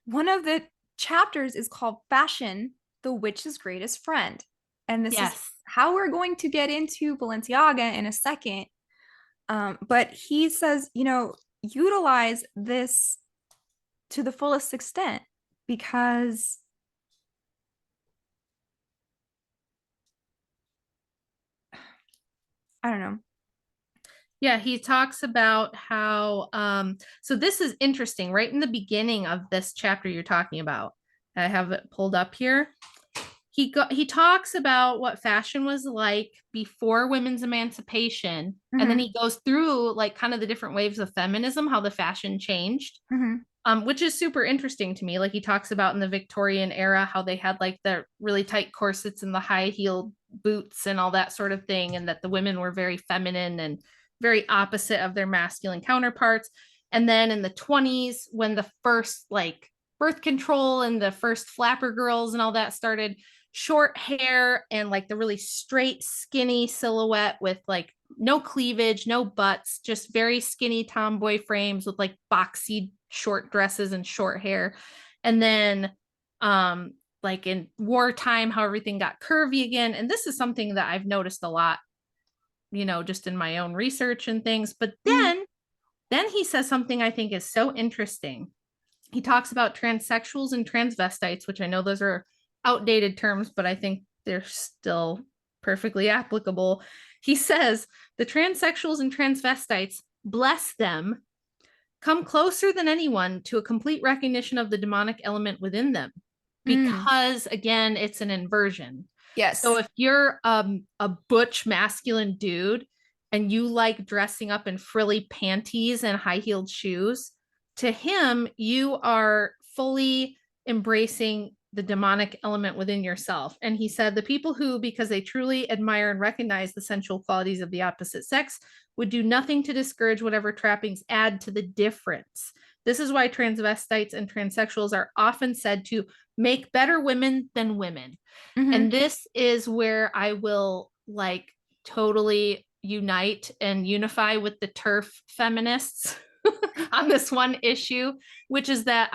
One of the chapters is called Fashion, the Witch's Greatest Friend. And this is Yes. how we're going to get into Balenciaga in a second. But he says, utilize this to the fullest extent because I don't know. Yeah, he talks about how so this is interesting right in the beginning of this chapter you're talking about. I have it pulled up here. He talks about what fashion was like before women's emancipation, and then Mm-hmm, he goes through like kind of the different waves of feminism, how the fashion changed, mm-hmm, which is super interesting to me. Like he talks about in the Victorian era how they had like the really tight corsets and the high heeled boots and all that sort of thing, and that the women were very feminine and very opposite of their masculine counterparts. And then in the 20s, when the first like birth control and the first flapper girls and all that started, short hair and like the really straight, skinny silhouette with like no cleavage, no butts, just very skinny tomboy frames with like boxy short dresses and short hair. And then like in wartime, how everything got curvy again. And this is something that I've noticed a lot, you know, just in my own research and things. But mm-hmm, then he says something I think is so interesting. He talks about transsexuals and transvestites, which I know those are outdated terms, but I think they're still perfectly applicable. He says the transsexuals and transvestites, bless them, come closer than anyone to a complete recognition of the demonic element within them mm, because, again, it's an inversion. So yes. if you're a butch masculine dude and you like dressing up in frilly panties and high heeled shoes, to him, you are fully embracing the demonic element within yourself. And he said the people who, because they truly admire and recognize the sensual qualities of the opposite sex, would do nothing to discourage whatever trappings add to the difference. This is why transvestites and transsexuals are often said to make better women than women. Mm-hmm, And this is where I will like totally unite and unify with the turf feminists on this one issue, which is that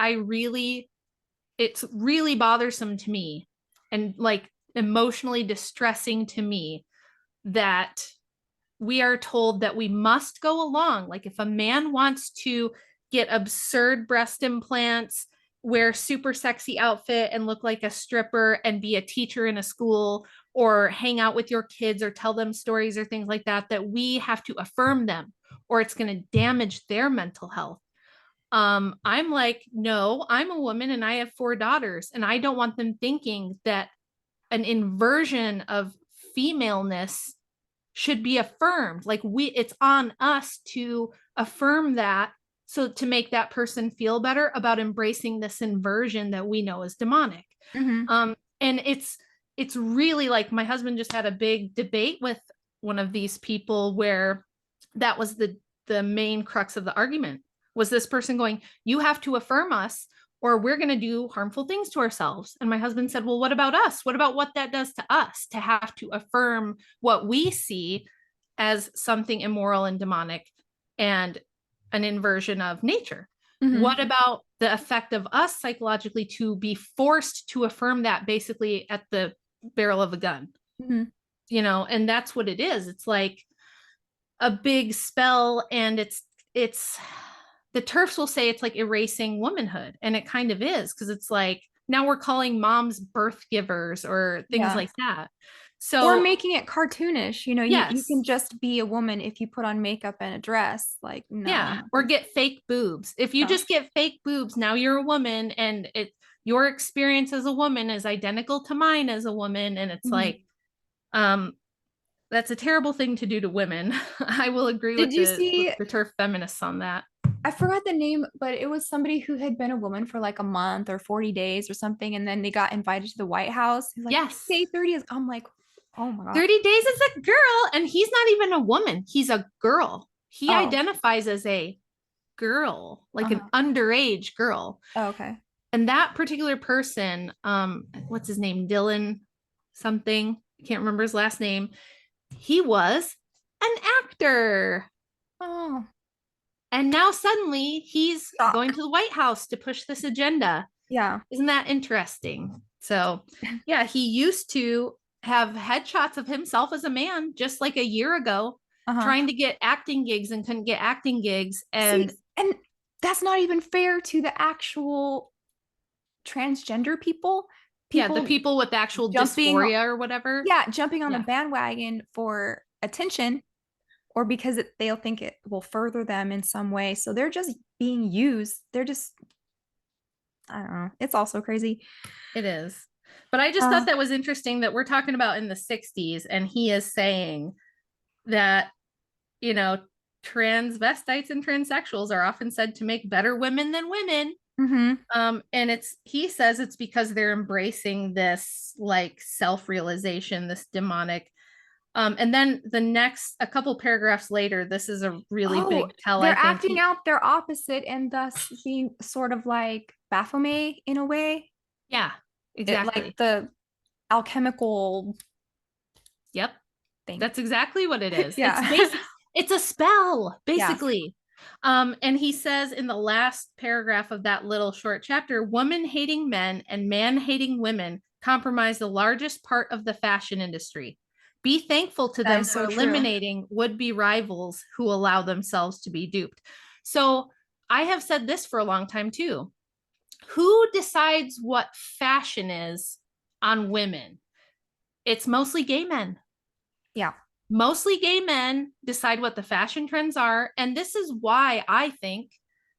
it's really bothersome to me and like emotionally distressing to me that we are told that we must go along. Like if a man wants to get absurd breast implants, wear super sexy outfit and look like a stripper and be a teacher in a school or hang out with your kids or tell them stories or things like that, that we have to affirm them or it's going to damage their mental health. I'm like, no, I'm a woman and I have 4 daughters, and I don't want them thinking that an inversion of femaleness should be affirmed. Like it's on us to affirm that, so to make that person feel better about embracing this inversion that we know is demonic. mm-hmm, And it's really like my husband just had a big debate with one of these people where that was the main crux of the argument, was this person going, you have to affirm us or we're going to do harmful things to ourselves. And my husband said, well, what about us? What about what that does to us to have to affirm what we see as something immoral and demonic and an inversion of nature? mm-hmm, What about the effect of us psychologically to be forced to affirm that basically at the barrel of a gun? mm-hmm. You know, and that's what it is. It's like a big spell, and it's the turfs will say it's like erasing womanhood, and it kind of is, because it's like now we're calling moms birth givers or things Yeah. like that. Or So making it cartoonish. You can yes, just be a woman if you put on makeup and a dress. Like, no, yeah, or get fake boobs. If you no. just get fake boobs, now you're a woman, and it your experience as a woman is identical to mine as a woman, and it's Mhm. like um that's a terrible thing to do to women. I will agree Did with you with see? the turf feminists on that. I forgot the name, but it was somebody who had been a woman for like a month or 40 days or something, and then they got invited to the White House. He's like, Yes. day 30 is. I'm like, oh my God. 30 days as a girl, and he's not even a woman. He's a girl. He Oh, identifies as a girl, like an uh-huh. underage girl. Oh, okay. And that particular person, what's his name? Dylan something. I can't remember his last name. He was an actor. Oh, And now suddenly he's going shock. to the White House to push this agenda. Yeah. Isn't that interesting? So, yeah, he used to have headshots of himself as a man just like a year ago, Uh-huh. trying to get acting gigs and couldn't get acting gigs. See, And and that's not even fair to the actual transgender people. yeah, the People people with actual jumping, dysphoria or whatever. yeah, jumping on the Yeah, bandwagon for attention or because they'll think it will further them in some way. So they're just being used. They're just, I don't know. It's also crazy. it is. But I just thought Uh, that was interesting that we're talking about in the 60s, and he is saying that, you know, transvestites and transsexuals are often said to make better women than women. mhm. And he says it's because they're embracing this like self-realization, this demonic. And then a couple paragraphs later, this is a really Oh, big tell, I they're think. acting out their opposite and thus being sort of like Baphomet in a way. Yeah, Like exactly. the alchemical Yep. thing. That's exactly what it is. Yeah. It's a spell, Yeah. basically. And he says in the last paragraph of that little short chapter, woman hating men and man hating women comprise the largest part of the fashion industry. Be thankful to That them is for so true. eliminating would-be rivals who allow themselves to be duped. So I have said this for a long time too. Who decides what fashion is on women? It's mostly gay men. Yeah. Mostly gay men decide what the fashion trends are. And this is why I think,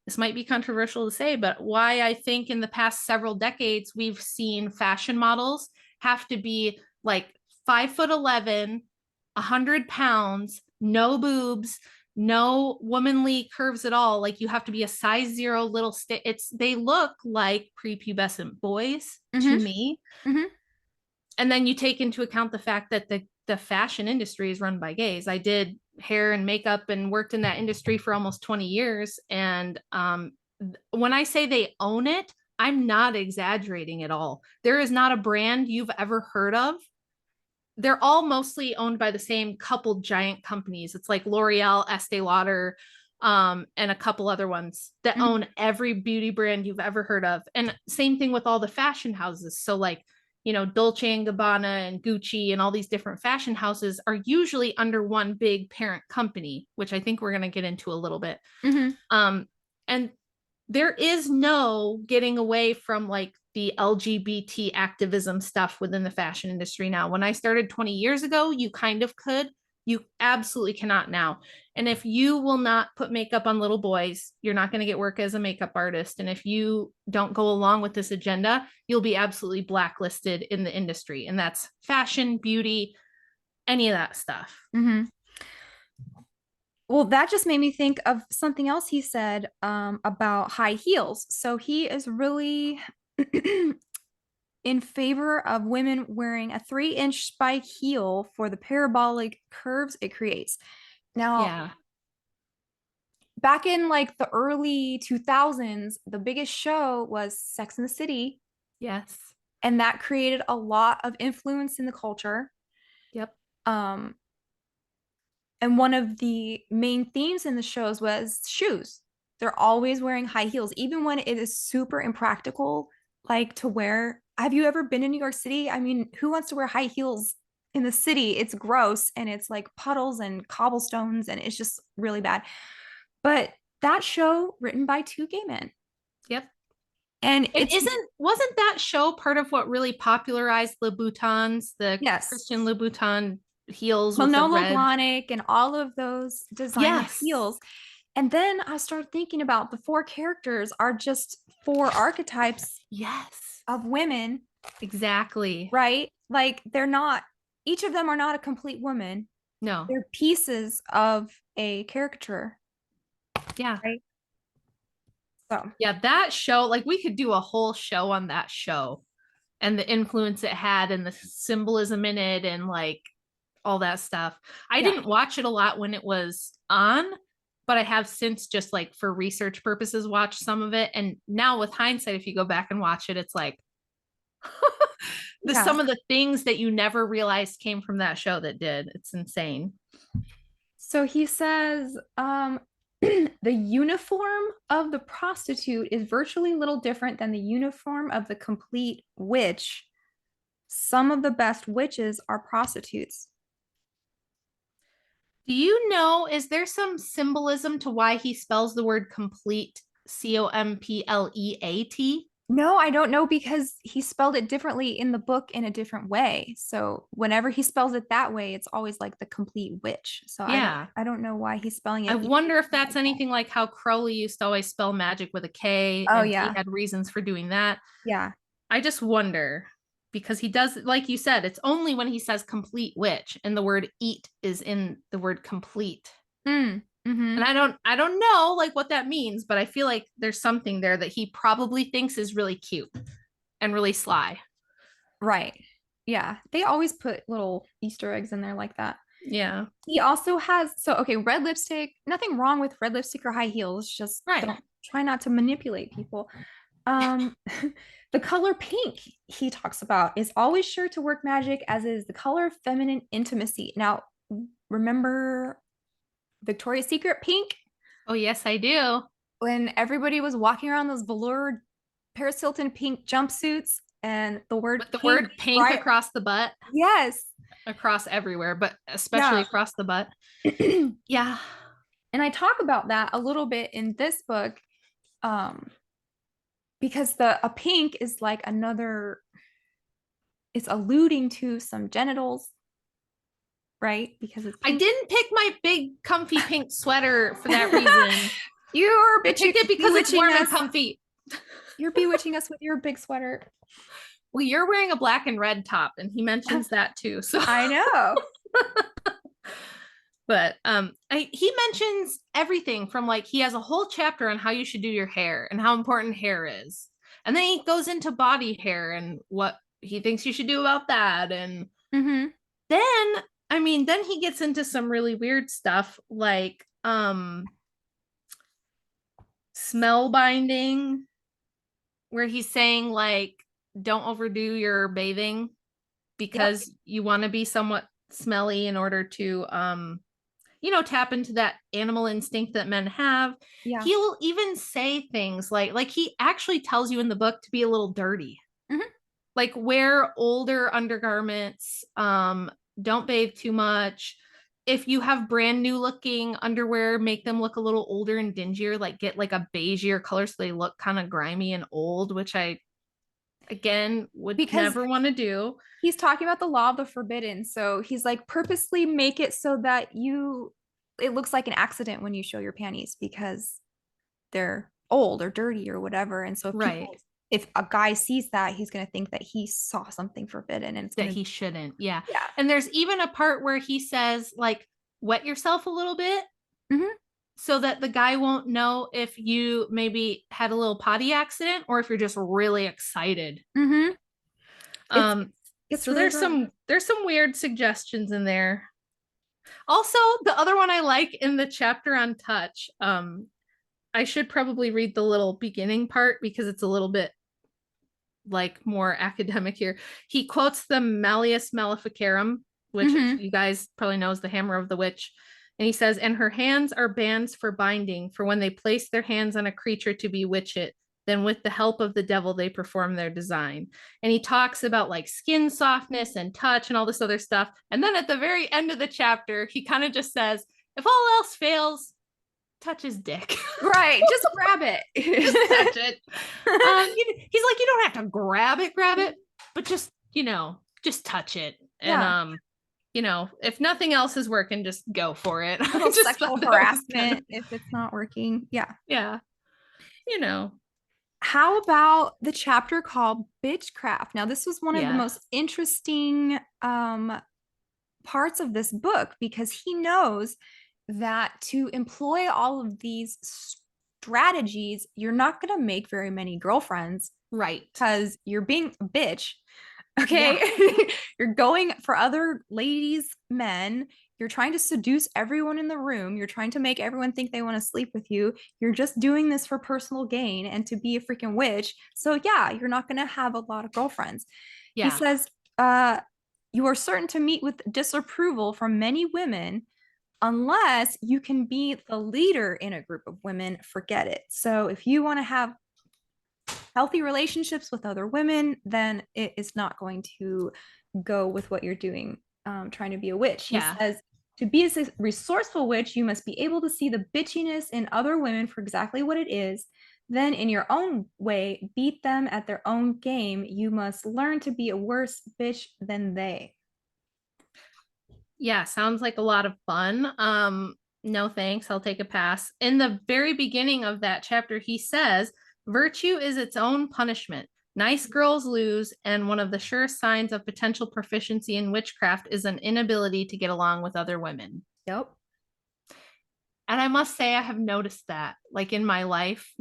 this might be controversial to say, but why I think in the past several decades, we've seen fashion models have to be like 5'11", 100 pounds, no boobs, no womanly curves at all. Like you have to be a size zero little stick. They look like prepubescent boys to Mm-hmm. me. Mm-hmm. And then you take into account the fact that the fashion industry is run by gays. I did hair and makeup and worked in that industry for almost 20 years. And when I say they own it, I'm not exaggerating at all. There is not a brand you've ever heard of. They're all mostly owned by the same couple giant companies. It's like L'Oreal, Estee Lauder, and a couple other ones that Mm-hmm. own every beauty brand you've ever heard of. And same thing with all the fashion houses. So like, you know, Dolce and Gabbana and Gucci and all these different fashion houses are usually under one big parent company, which I think we're going to get into a little bit. Mm-hmm. And there is no getting away from like the LGBT activism stuff within the fashion industry now. When I started 20 years ago, you kind of could. You absolutely cannot now. And if you will not put makeup on little boys, you're not going to get work as a makeup artist. And if you don't go along with this agenda, you'll be absolutely blacklisted in the industry. And that's fashion, beauty, any of that stuff. Mm-hmm. Well, that just made me think of something else he said about high heels. So he is really in favor of women wearing a 3-inch spike heel for the parabolic curves it creates. Now, Yeah. back in like the early 2000s, the biggest show was Sex and the City, Yes. and that created a lot of influence in the culture. Yep. Um, and one of the main themes in the shows was shoes. They're always wearing high heels, even when it is super impractical, like to wear. Have you ever been in New York City? I mean, who wants to wear high heels in the city, it's gross and it's like puddles and cobblestones and it's just really bad. But that show written by two gay men. Yep. And And it's wasn't that show part of what really popularized Louboutins, the yes, Christian Louboutin heels with the Manolo red? Blahnik and all of those designer Yes. heels. And then I started thinking about the four characters are just four archetypes Yes. of women, Exactly. right? Like they're not, each of them are not a complete woman. No. They're pieces of a caricature, Yeah. right? So, Yeah, that show, like we could do a whole show on that show and the influence it had and the symbolism in it and like all that stuff. I yeah. didn't watch it a lot when it was on, but I have since just like for research purposes watched some of it. And now with hindsight, if you go back and watch it, it's like the Yeah. some of the things that you never realized came from that show that did. It's insane. So he says, the uniform of the prostitute is virtually little different than the uniform of the complete witch. Some of the best witches are prostitutes. Do you know, is there some symbolism to why he spells the word complete Compleat? No, I don't know because he spelled it differently in the book in a different way. So whenever he spells it that way, it's always like the complete witch. So Yeah. I don't know why he's spelling I it. wonder if that's anything like how Crowley used to always spell magic with a K Oh and he yeah. had reasons for doing that. Yeah. I just wonder because he does, like you said, it's only when he says complete witch and the word eat is in the word complete. Mm. And Hmm. I don't know like what that means, but I feel like there's something there that he probably thinks is really cute and really sly. Right. Yeah. They always put little Easter eggs in there like that. Yeah. He also has, so okay, red lipstick, nothing wrong with red lipstick or high heels, just Right. don't try not to manipulate people. Um, the color pink he talks about is always sure to work magic, as is the color of feminine intimacy. Now, remember Victoria's Secret pink Oh, yes, I do. when everybody was walking around those velour Paris Hilton pink jumpsuits and the word With the pink, word pink right? across the butt, Yes. across everywhere, but especially Yeah. across the butt. And Yeah. I talk about that a little bit in this book, um, because the a pink is like another, it's alluding to some genitals, right? Because it's I pink. didn't pick my big comfy pink sweater for that reason. You're I picked it because it's bewitching warm and us. comfy. You're bewitching us with your big sweater. Well, you're wearing a black and red top, and he mentions that too. So, I know. but he mentions everything from like he has a whole chapter on how you should do your hair and how important hair is, and then he goes into body hair and what he thinks you should do about that, and Mm-hmm. then then he gets into some really weird stuff like smell binding where he's saying like don't overdo your bathing Yep. because you want to be somewhat smelly in order to tap into that animal instinct that men have. Yeah. He will even say things like he actually tells you in the book to be a little dirty. Mm-hmm. Like wear older undergarments, don't bathe too much. If you have brand new looking underwear, make them look a little older and dingier, like get like a beigeier color so they look kind of grimy and old, which I again would Because never want to do. he's talking about the law of the forbidden. So he's like purposely make it so that it looks like an accident when you show your panties because they're old or dirty or whatever. And so Right. if a guy sees that, he's going to think that he saw something forbidden and it's That going to, he shouldn't. Yeah. yeah. And there's even a part where he says, like, wet yourself a little bit Mm-hmm. so that the guy won't know if you maybe had a little potty accident or if you're just really excited. Mm-hmm. It's, Um, it's so really there's good. some weird suggestions in there. Also, the other one I like in the chapter on touch, I should probably read the little beginning part because it's a little bit like more academic here. He quotes the Malleus Maleficarum, which Mm-hmm. you guys probably know is the hammer of the witch. And he says, and her hands are bands for binding, for when they place their hands on a creature to bewitch it, Then with the help of the devil, they perform their design. And he talks about like skin softness and touch and all this other stuff. And then at the very end of the chapter, he kind of just says, if all else fails, touch his dick. Right. Just grab it. Just touch it. He's like, you don't have to grab it, but just touch it. And Yeah. if nothing else is working, just go for it. A little Just sexual thought that was harassment if it's not working. Yeah. yeah, you know, How about the chapter called Bitchcraft? Now, this was one of the yeah, most interesting parts of this book because he knows that to employ all of these strategies, you're not going to make very many girlfriends right. because you're being a bitch. Okay. Yeah, You're going for other ladies, men. You're trying to seduce everyone in the room. You're trying to make everyone think they want to sleep with you. You're just doing this for personal gain and to be a freaking witch. So, yeah, you're not going to have a lot of girlfriends. He yeah, says, you are certain to meet with disapproval from many women unless you can be the leader in a group of women. Forget it. So, if you want to have healthy relationships with other women, then it is not going to go with what you're doing, trying to be a witch. He yeah. says, to be a resourceful witch, you must be able to see the bitchiness in other women for exactly what it is. Then, in your own way, beat them at their own game. You must learn to be a worse bitch than they. Yeah, sounds like a lot of fun. No thanks, I'll take a pass. In the very beginning of that chapter, he says, virtue is its own punishment. Nice girls lose, and one of the surest signs of potential proficiency in witchcraft is an inability to get along with other women. Yep. And I must say, I have noticed that, like in my life,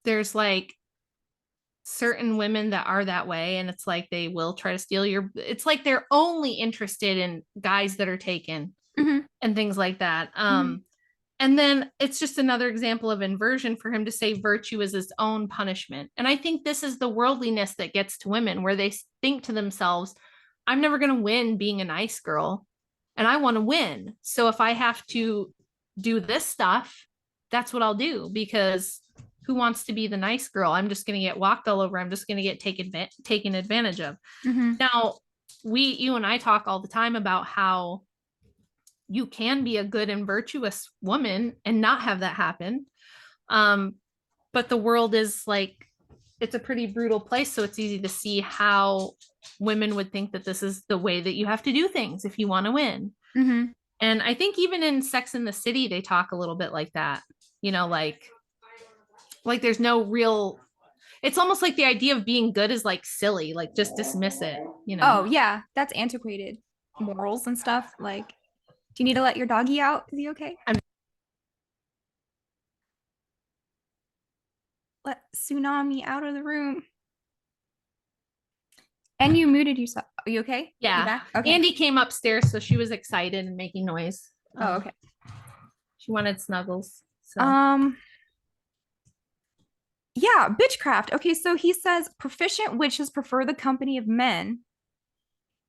there's like certain women that are that way, and it's like they will try to steal it's like they're only interested in guys that are taken Mm-hmm. and things like that. Mm-hmm. And then it's just another example of inversion for him to say virtue is its own punishment. And I think this is the worldliness that gets to women, where they think to themselves, I'm never going to win being a nice girl, and I want to win. So if I have to do this stuff, that's what I'll do, because who wants to be the nice girl? I'm just going to get walked all over. I'm just going to get taken advantage of. Mm-hmm. Now, you and I talk all the time about how you can be a good and virtuous woman and not have that happen. Um, but the world is like, it's a pretty brutal place. So it's easy to see how women would think that this is the way that you have to do things if you want to win. Mm-hmm. And I think even in Sex in the City, they talk a little bit like that, like there's no real, it's almost like the idea of being good is like silly, like just dismiss it. Oh, yeah, that's antiquated morals and stuff. Like, do you need to let your doggy out? Is he okay? I'm Let Tsunami out of the room. And you muted yourself. Are you okay? You Yeah. back? Okay. Andy came upstairs, so she was excited and making noise. Oh, okay. She wanted snuggles. So Um, yeah, bitchcraft. Okay, so he says proficient witches prefer the company of men.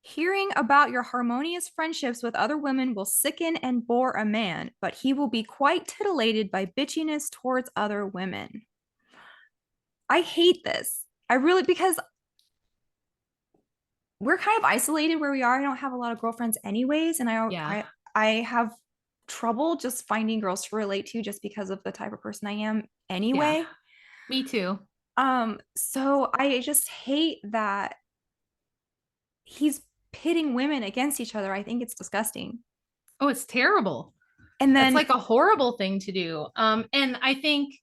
Hearing about your harmonious friendships with other women will sicken and bore a man, but he will be quite titillated by bitchiness towards other women. I hate this. I really, because we're kind of isolated where we are. I don't have a lot of girlfriends anyways, and yeah. I have trouble just finding girls to relate to just because of the type of person I am Yeah. anyway. Me too. So I just hate that he's pitting women against each other. I think it's disgusting. Oh, it's terrible. And That's then like a horrible thing to do. And I think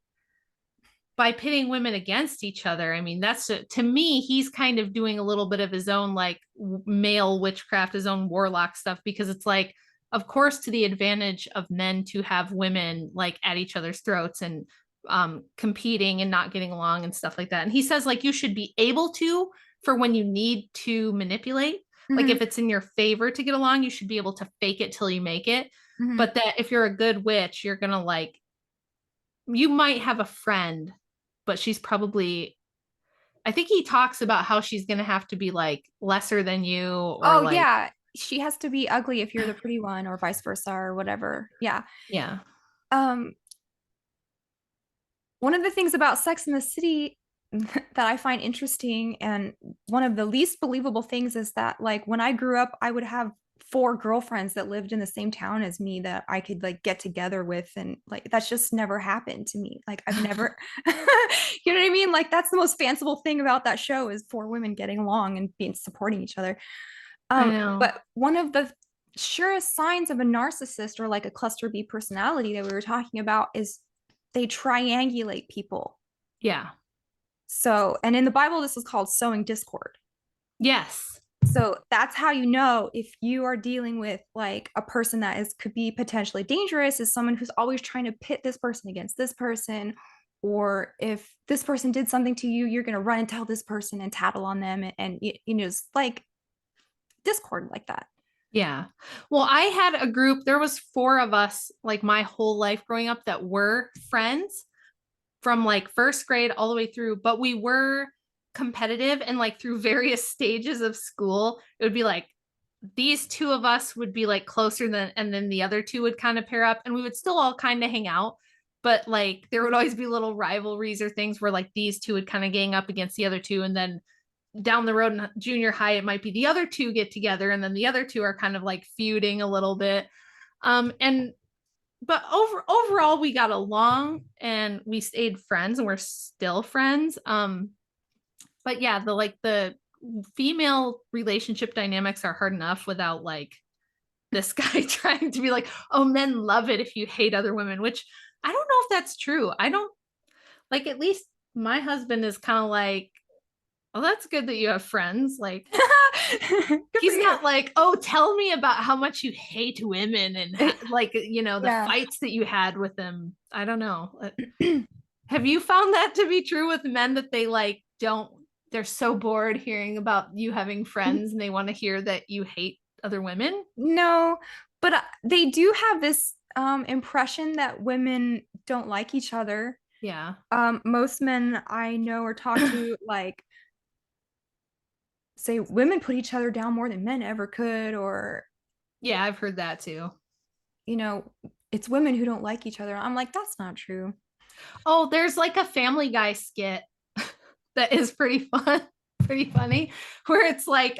by pitting women against each other, I mean, to me, he's kind of doing a little bit of his own like male witchcraft, his own warlock stuff, because it's like, of course, to the advantage of men to have women like at each other's throats and competing and not getting along and stuff like that. And he says, like, you should be able to, for when you need to manipulate. Like, mhm, if it's in your favor to get along, you should be able to fake it till you make it. mhm. But that if you're a good witch, you're going to like, you might have a friend, but she's probably, I think he talks about how she's going to have to be like lesser than you, or Oh like, yeah, she has to be ugly if you're the pretty one, or vice versa, or whatever. Yeah. yeah, Um, One of the things about Sex in the City that I find interesting, and one of the least believable things, is that like when I grew up, I would have four girlfriends that lived in the same town as me that I could like get together with, and like that's just never happened to me. Like I've never you know what I mean? Like that's the most fanciful thing about that show is four women getting along and being supporting each other. I know. But one of the surest signs of a narcissist or like a cluster B personality that we were talking about is they triangulate people. Yeah. So, and in the Bible, this is called sowing discord. Yes. So that's how you know if you are dealing with like a person that is could be potentially dangerous, is someone who's always trying to pit this person against this person, or if this person did something to you, you're going to run and tell this person and tattle on them, and you know, it's like discord like that. Yeah. Well, I had a group, there was four of us like my whole life growing up that were friends from like first grade all the way through, but we were competitive and like through various stages of school, it would be like these two of us would be like closer than, and then the other two would kind of pair up and we would still all kind of hang out. But like there would always be little rivalries or things where like these two would kind of gang up against the other two. And then down the road in junior high, it might be the other two get together and then the other two are kind of like feuding a little bit. And but overall we got along and we stayed friends and we're still friends. But yeah, the female relationship dynamics are hard enough without like this guy trying to be like, oh, men love it if you hate other women, which I don't know if that's true. I don't like, at least my husband is kind of like, oh, that's good that you have friends. Like, Good for he's you. not like, oh, tell me about how much you hate women and like, you know, the Yeah. fights that you had with them. I don't know. Have you found that to be true with men that they like don't, they're so bored hearing about you having friends and they want to hear that you hate other women? No, but they do have this impression that women don't like each other. Yeah. Most men I know or talk to like say women put each other down more than men ever could, or Yeah, I've heard that too. you know, it's women who don't like each other. I'm like, that's not true. Oh, there's like a Family Guy skit that is pretty fun, pretty funny, where it's like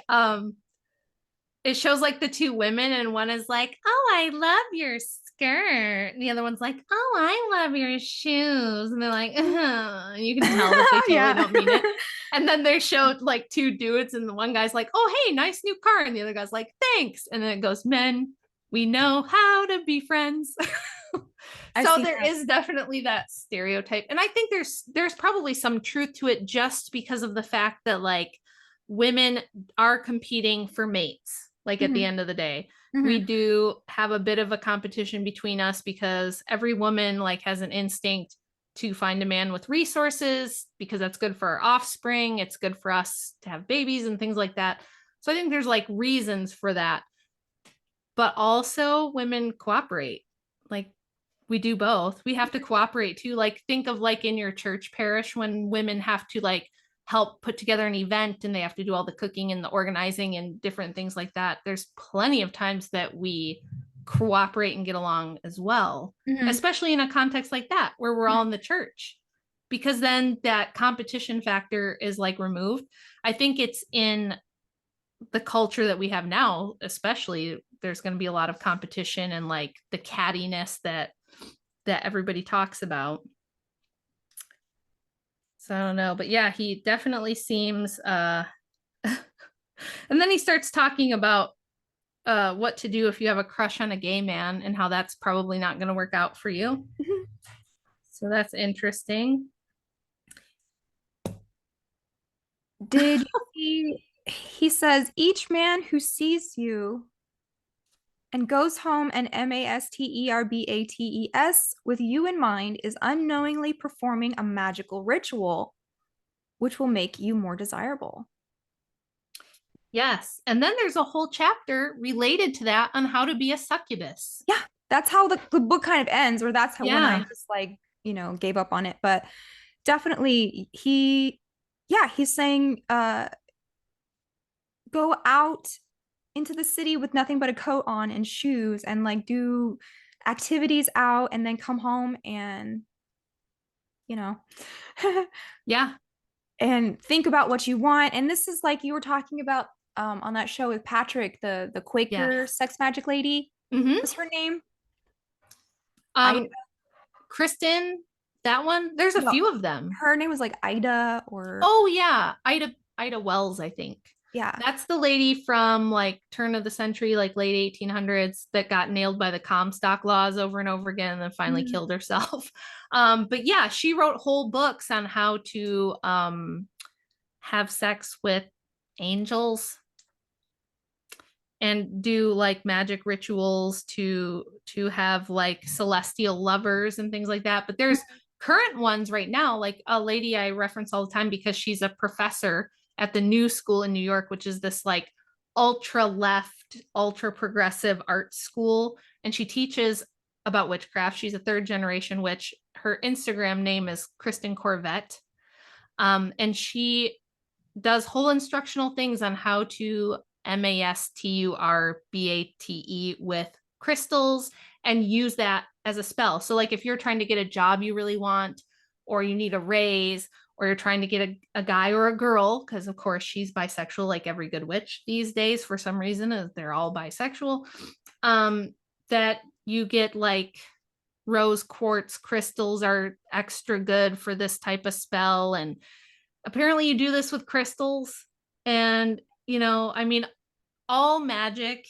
it shows like the two women and one is like, oh, I love your skirt, and the other one's like, oh, I love your shoes, and they're like, and you can tell that they totally Yeah. don't mean it. And then they showed like two dudes and the one guy's like, oh, hey, nice new car, and the other guy's like, thanks, and then it goes, men, we know how to be friends. I've So seen there that. is definitely that stereotype, and I think there's probably some truth to it just because of the fact that like women are competing for mates, like at the Hmm. end of the day we Hmm. do have a bit of a competition between us because every woman like has an instinct to find a man with resources because that's good for our offspring, it's good for us to have babies and things like that. So I think there's like reasons for that, but also women cooperate. Like we do both. We have to cooperate too. Like think of like in your church parish when women have to like help put together an event and they have to do all the cooking and the organizing and different things like that. There's plenty of times that we cooperate and get along as well, Hmm. especially in a context like that where we're all in the church. Because then that competition factor is like removed. I think it's in the culture that we have now, especially there's going to be a lot of competition and like the cattiness that everybody talks about. So I don't know, but yeah, he definitely seems and then he starts talking about what to do if you have a crush on a gay man and how that's probably not going to work out for you. So that's interesting. Did you see? He says each man who sees you and goes home and masterbates with you in mind is unknowingly performing a magical ritual which will make you more desirable. Yes. And then there's a whole chapter related to that on how to be a succubus. Yeah, that's how the book kind of ends, or that's how when I Yeah. just like, you know, gave up on it. But definitely yeah, he's saying go out into the city with nothing but a coat on and shoes and like do activities out and then come home and you know. Yeah. And think about what you want. And this is like you were talking about on that show with Patrick, the Quaker Yes. sex magic lady. Mm-hmm. What was her name? I Um, Kristen, that one. There's a no, few of them. her name was like Ida or Oh yeah, Ida Wells, I think. yeah. That's the lady from like turn of the century, like late 1800s, that got nailed by the Comstock laws over and over again, and then finally Mhm. killed herself. But yeah, she wrote whole books on how to have sex with angels and do like magic rituals to have like celestial lovers and things like that. But there's current ones right now, like a lady I reference all the time because she's a professor at the New School in New York, which is this like ultra left, ultra progressive art school, and she teaches about witchcraft. She's a third generation witch. Her Instagram name is Kristen Corvette. And she does whole instructional things on how to mastubate with crystals and use that as a spell. So, like if you're trying to get a job you really want, or you need a raise, or you're trying to get a guy or a girl, because of course she's bisexual, like every good witch these days, for some reason, they're all bisexual, that you get like rose quartz crystals are extra good for this type of spell. And apparently you do this with crystals. And I mean, all magic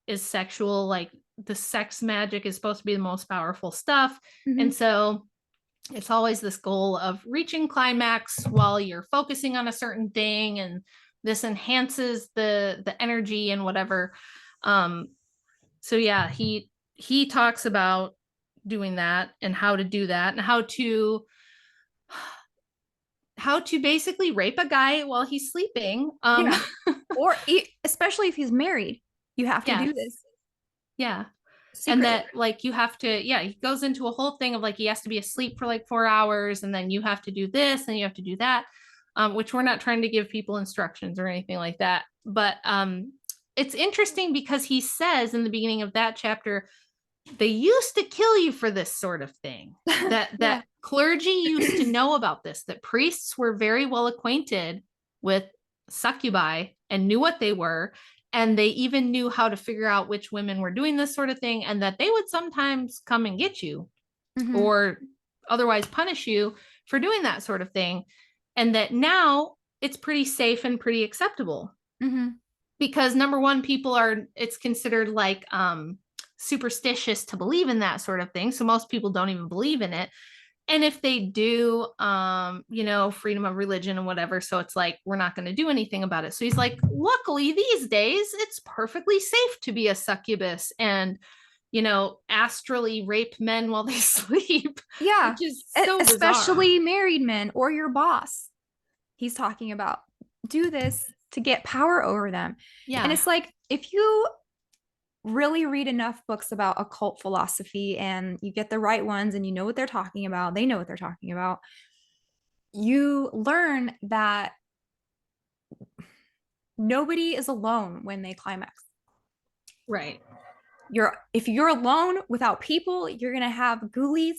is sexual. Like the sex magic is supposed to be the most powerful stuff. And Mhm. so it's always this goal of reaching climax while you're focusing on a certain thing, and this enhances the energy and whatever. um so yeah, he talks about doing that and how to do that and how to basically rape a guy while he's sleeping. Yeah. Or especially if he's married, you have to Yeah. do this Yeah. And secretly. that like you have to, yeah, he goes into a whole thing of like he has to be asleep for like 4 hours, and then you have to do this and you have to do that. Which we're not trying to give people instructions or anything like that. But it's interesting because he says in the beginning of that chapter, they used to kill you for this sort of thing. That Yeah. clergy used to know about this, that priests were very well acquainted with succubi and knew what they were, and they even knew how to figure out which women were doing this sort of thing, and that they would sometimes come and get you Hmm. or otherwise punish you for doing that sort of thing. And that now it's pretty safe and pretty acceptable Hmm. because number one, people are, it's considered like superstitious to believe in that sort of thing, so most people don't even believe in it. And if they do, freedom of religion and whatever, so it's like we're not going to do anything about it. So he's like, luckily these days it's perfectly safe to be a succubus and astrally rape men while they sleep, Yeah. which is so bizarre. Especially married men or your boss. He's talking about do this to get power over them. And Yeah. it's like if you really read enough books about occult philosophy and you get the right ones and you know what they're talking about, they know what they're talking about, you learn that nobody is alone when they climax. Right. If you're alone without people, you're gonna have ghoulies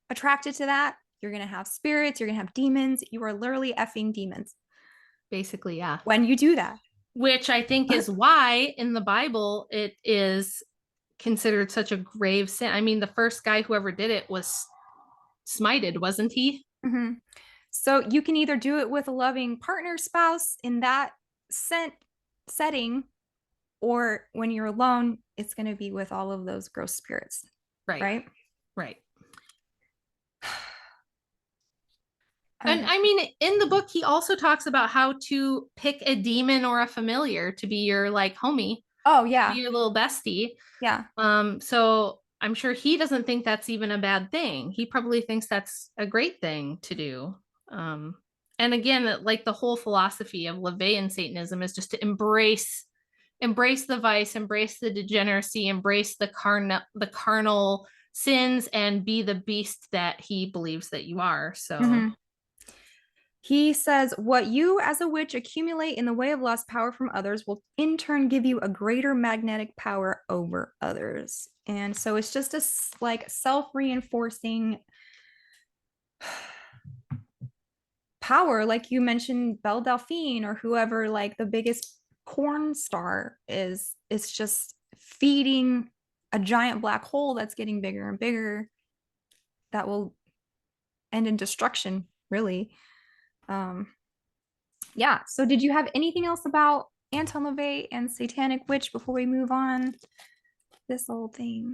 attracted to that. You're gonna have spirits, you're gonna have demons. You are literally effing demons Basically, yeah. when you do that. Which I think is why in the Bible it is considered such a grave sin. I mean, the first guy who ever did it was smited, wasn't he? Mm-hmm. So you can either do it with a loving partner, spouse in that setting, or when you're alone, it's going to be with all of those gross spirits, Right. right? Right. I And don't I mean, in the book, he also talks about how to pick a demon or a familiar to be your like homie, Oh be yeah, your little bestie. yeah. So I'm sure he doesn't think that's even a bad thing. He probably thinks that's a great thing to do. Um, and again, like the whole philosophy of LaVeyan Satanism is just to embrace the vice, embrace the degeneracy, embrace the carnal sins, and be the beast that he believes that you are. So Mm-hmm. He says, what you as a witch accumulate in the way of lust power from others will in turn give you a greater magnetic power over others. And so it's just a like self reinforcing power, like you mentioned, Belle Delphine or whoever, like the biggest porn star is. It's just feeding a giant black hole that's getting bigger and bigger that will end in destruction, really. Um, yeah. So, did you have anything else about Anton LaVey and Satanic Witch before we move on this whole thing?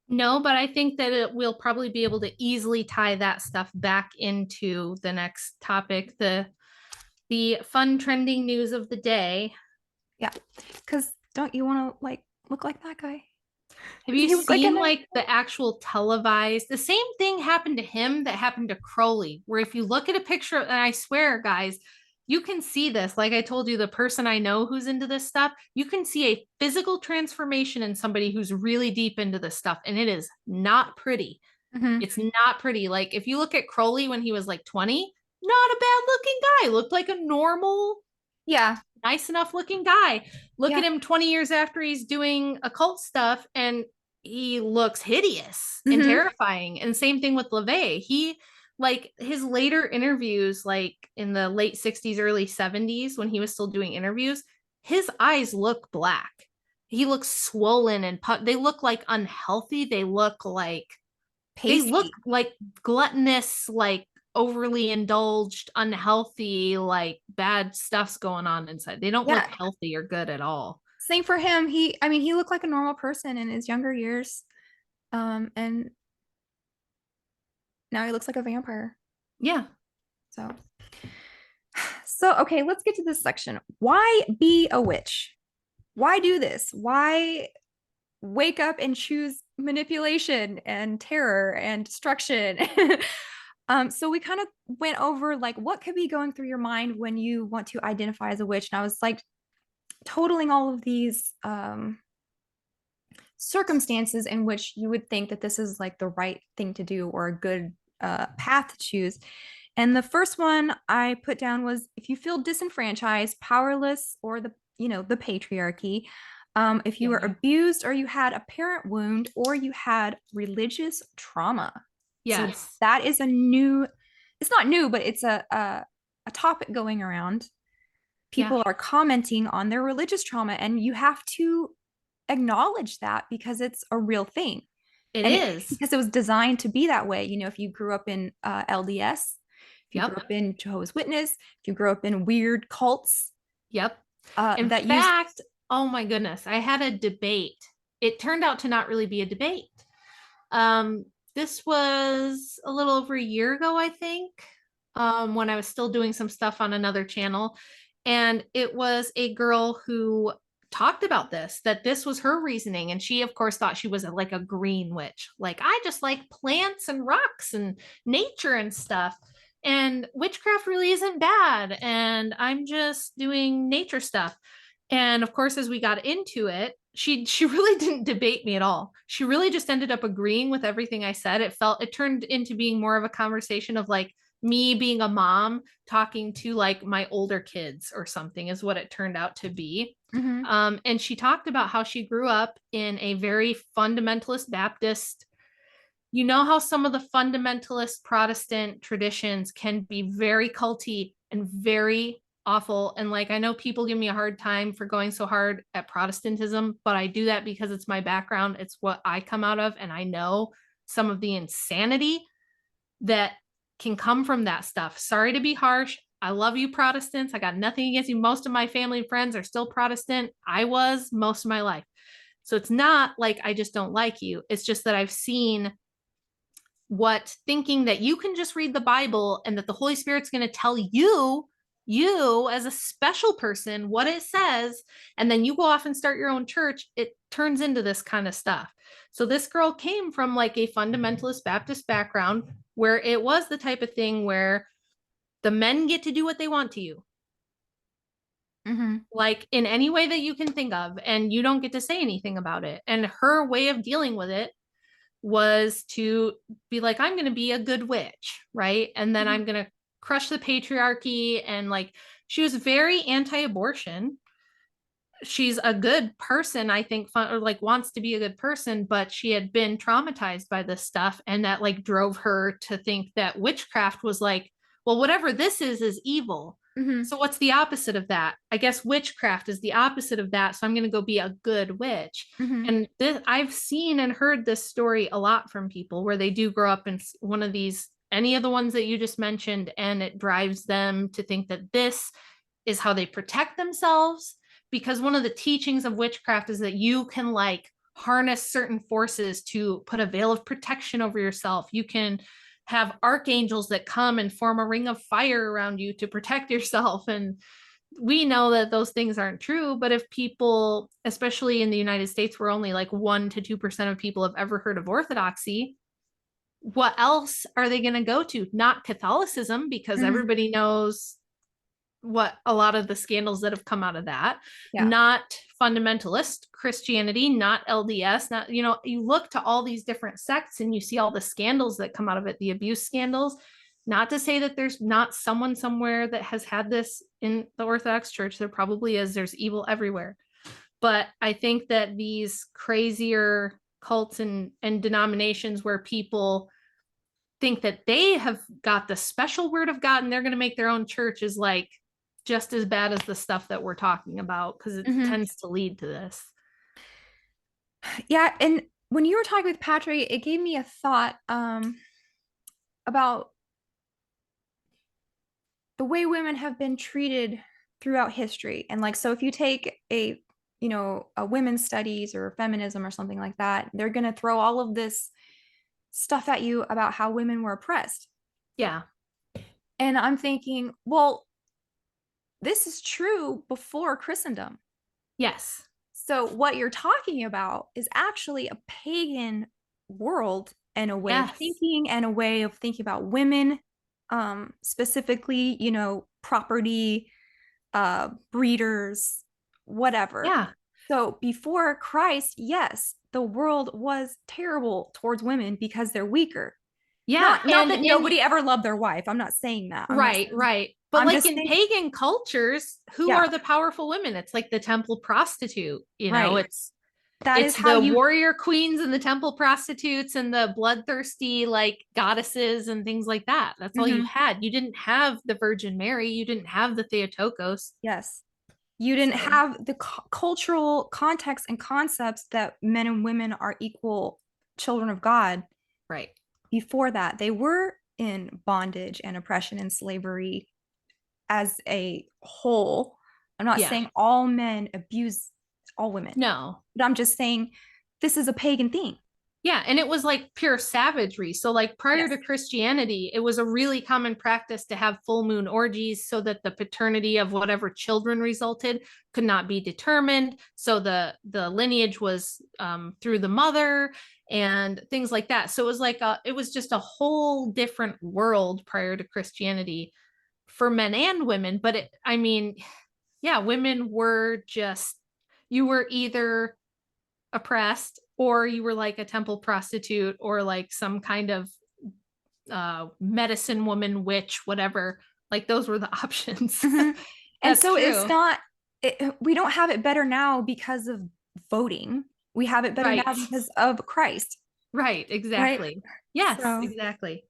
No, but I think that it will probably be able to easily tie that stuff back into the next topic, the fun trending news of the day. Yeah, because don't you want to like look like that guy? Have Doesn't you he look like a seen nice like the actual televised? The same thing happened to him that happened to Crowley, where if you look at a picture, and I swear, guys, you can see this. Like I told you, the person I know who's into this stuff, you can see a physical transformation in somebody who's really deep into this stuff, and it is not pretty. Mm-hmm. It's not pretty. Like if you look at Crowley when he was like 20, not a bad looking guy. Looked like a normal, Yeah, nice enough looking guy. Look at yeah. him 20 years after he's doing occult stuff and he looks hideous and Mm-hmm. terrifying. And same thing with LaVey. He like his later interviews, like in the late 60s, early 70s, when he was still doing interviews, his eyes look black. He looks swollen and they look like unhealthy. They look Pasty. like gluttonous, like overly indulged, unhealthy, like bad stuff's going on inside. They don't look Yeah. healthy or good at all. Same for him. I mean, he looked like a normal person in his younger years. And now he looks like a vampire. Yeah. So, so okay, let's get to this section. Why be a witch? Why do this? Why wake up and choose manipulation and terror and destruction? So we kind of went over like what could be going through your mind when you want to identify as a witch. And I was like totaling all of these circumstances in which you would think that this is like the right thing to do or a good path to choose. And the first one I put down was if you feel disenfranchised, powerless, or the patriarchy, if you were Yeah. abused or you had a parent wound or you had religious trauma. So Yes. that is a new, it's not new, but it's a topic going around. Yeah. People are commenting on their religious trauma, and you have to acknowledge that because it's a real thing. It And is. because it was designed to be that way. If you grew up in LDS, if you grew Yep. up in Jehovah's Witness, if you grew up in weird cults Yep. In that used. fact, oh my goodness, I had a debate. It turned out to not really be a debate. Um, this was a little over a year ago, I think, when I was still doing some stuff on another channel. And it was a girl who talked about this, that this was her reasoning. And she, of course, thought she was like a green witch. Like, I just like plants and rocks and nature and stuff. And witchcraft really isn't bad. And I'm just doing nature stuff. And of course, as we got into it, she really didn't debate me at all. She really just ended up agreeing with everything I said. It turned into being more of a conversation of like me being a mom talking to like my older kids or something is what it turned out to be. Mm-hmm, And she talked about how she grew up in a very fundamentalist Baptist. You know how some of the fundamentalist Protestant traditions can be very culty and very awful. And like, I know people give me a hard time for going so hard at Protestantism, but I do that because it's my background. It's what I come out of. And I know some of the insanity that can come from that stuff. Sorry to be harsh. I love you, Protestants. I got nothing against you. Most of my family and friends are still Protestant. I was most of my life. So it's not like I just don't like you. It's just that I've seen what thinking that you can just read the Bible and that the Holy Spirit's going to tell you as a special person what it says, and then you go off and start your own church, it turns into this kind of stuff. So this girl came from like a fundamentalist Baptist background where it was the type of thing where the men get to do what they want to you, mm-hmm, like in any way that you can think of, and you don't get to say anything about it. And her way of dealing with it was to be like, I'm going to be a good witch, right? And then mm-hmm. I'm going to crush the patriarchy. And like, she was very anti abortion. she's a good person, I think, or like wants to be a good person, but she had been traumatized by this stuff. And that like drove her to think that witchcraft was like, well, whatever this is evil. Mm-hmm. So what's the opposite of that? I guess witchcraft is the opposite of that. So I'm going to go be a good witch. Mm-hmm. And I've seen and heard this story a lot from people where they do grow up in one of these, any of the ones that you just mentioned, and it drives them to think that this is how they protect themselves, because one of the teachings of witchcraft is that you can like harness certain forces to put a veil of protection over yourself. You can have archangels that come and form a ring of fire around you to protect yourself. And we know that those things aren't true, but if people, especially in the United States, where only like 1 to 2% of people have ever heard of orthodoxy, what else are they going to go to? Not Catholicism, because Mm-hmm. everybody knows what a lot of the scandals that have come out of that. Yeah. Not fundamentalist Christianity, not LDS, not, you know, you look to all these different sects and you see all the scandals that come out of it, the abuse scandals. Not to say that there's not someone somewhere that has had this in the Orthodox Church. There probably is. There's evil everywhere. But I think that these crazier cults and denominations where people think that they have got the special word of God and they're going to make their own church is like just as bad as the stuff that we're talking about, because it Mm-hmm. tends to lead to this. Yeah. And when you were talking with Patrick, it gave me a thought about the way women have been treated throughout history. And like, so if you take a women's studies or feminism or something like that, they're going to throw all of this stuff at you about how women were oppressed. Yeah. And I'm thinking, well, this is true before Christendom. Yes. So what you're talking about is actually a pagan world and a way of Yes. thinking and a way of thinking about women, specifically, property, breeders, whatever. Yeah. So before Christ, yes, the world was terrible towards women because they're weaker. Yeah. Not And that in nobody ever loved their wife. I'm not saying that. I'm not right, saying, right. But I'm like just in saying, pagan cultures, who yeah, are the powerful women? It's like the temple prostitute, you know, right. That is it's how the you warrior queens and the temple prostitutes and the bloodthirsty like goddesses and things like that. That's all you mhm, had. You didn't have the Virgin Mary, you didn't have the Theotokos. yes. You didn't So, have the cultural context and concepts that men and women are equal children of God. right. Before that, they were in bondage and oppression and slavery as a whole. I'm not Yeah. saying all men abuse all women, No. but I'm just saying this is a pagan thing. Yeah, and it was like pure savagery. So like prior Yes. to Christianity, it was a really common practice to have full moon orgies so that the paternity of whatever children resulted could not be determined. So the lineage was through the mother and things like that. So it was like it was just a whole different world prior to Christianity for men and women. But I mean, yeah, women were just, you were either oppressed or you were like a temple prostitute or like some kind of medicine woman, witch, whatever. Like those were the options. Mhm. And That's so it's true. not, we don't have it better now because of voting. We have it better now Right. because of Christ, Right. right? Exactly. Yes, So, exactly.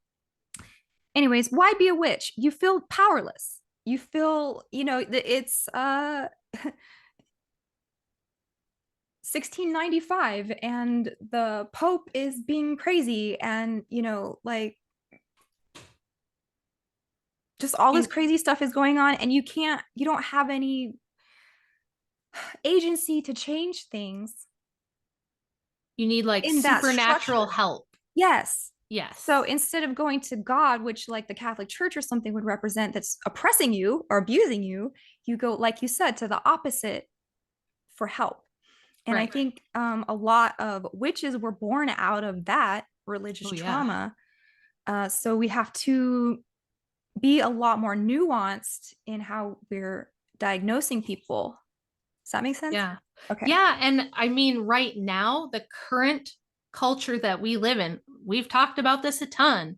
anyways, why be a witch? You feel powerless. You feel, it's 1695 and the Pope is being crazy and, like just all this You crazy stuff is going on and you don't have any agency to change things you need like in that supernatural structure. help. Yes. Yes. So instead of going to God, which like the Catholic Church or something would represent that's oppressing you or abusing you, you go, like you said, to the opposite for help. And I Right. think a lot of witches were born out of that religious Oh yeah. trauma. So we have to be a lot more nuanced in how we're diagnosing people. Does that make sense? Yeah. Okay. Yeah. And I mean, right now, the current culture that we live in, we've talked about this a ton,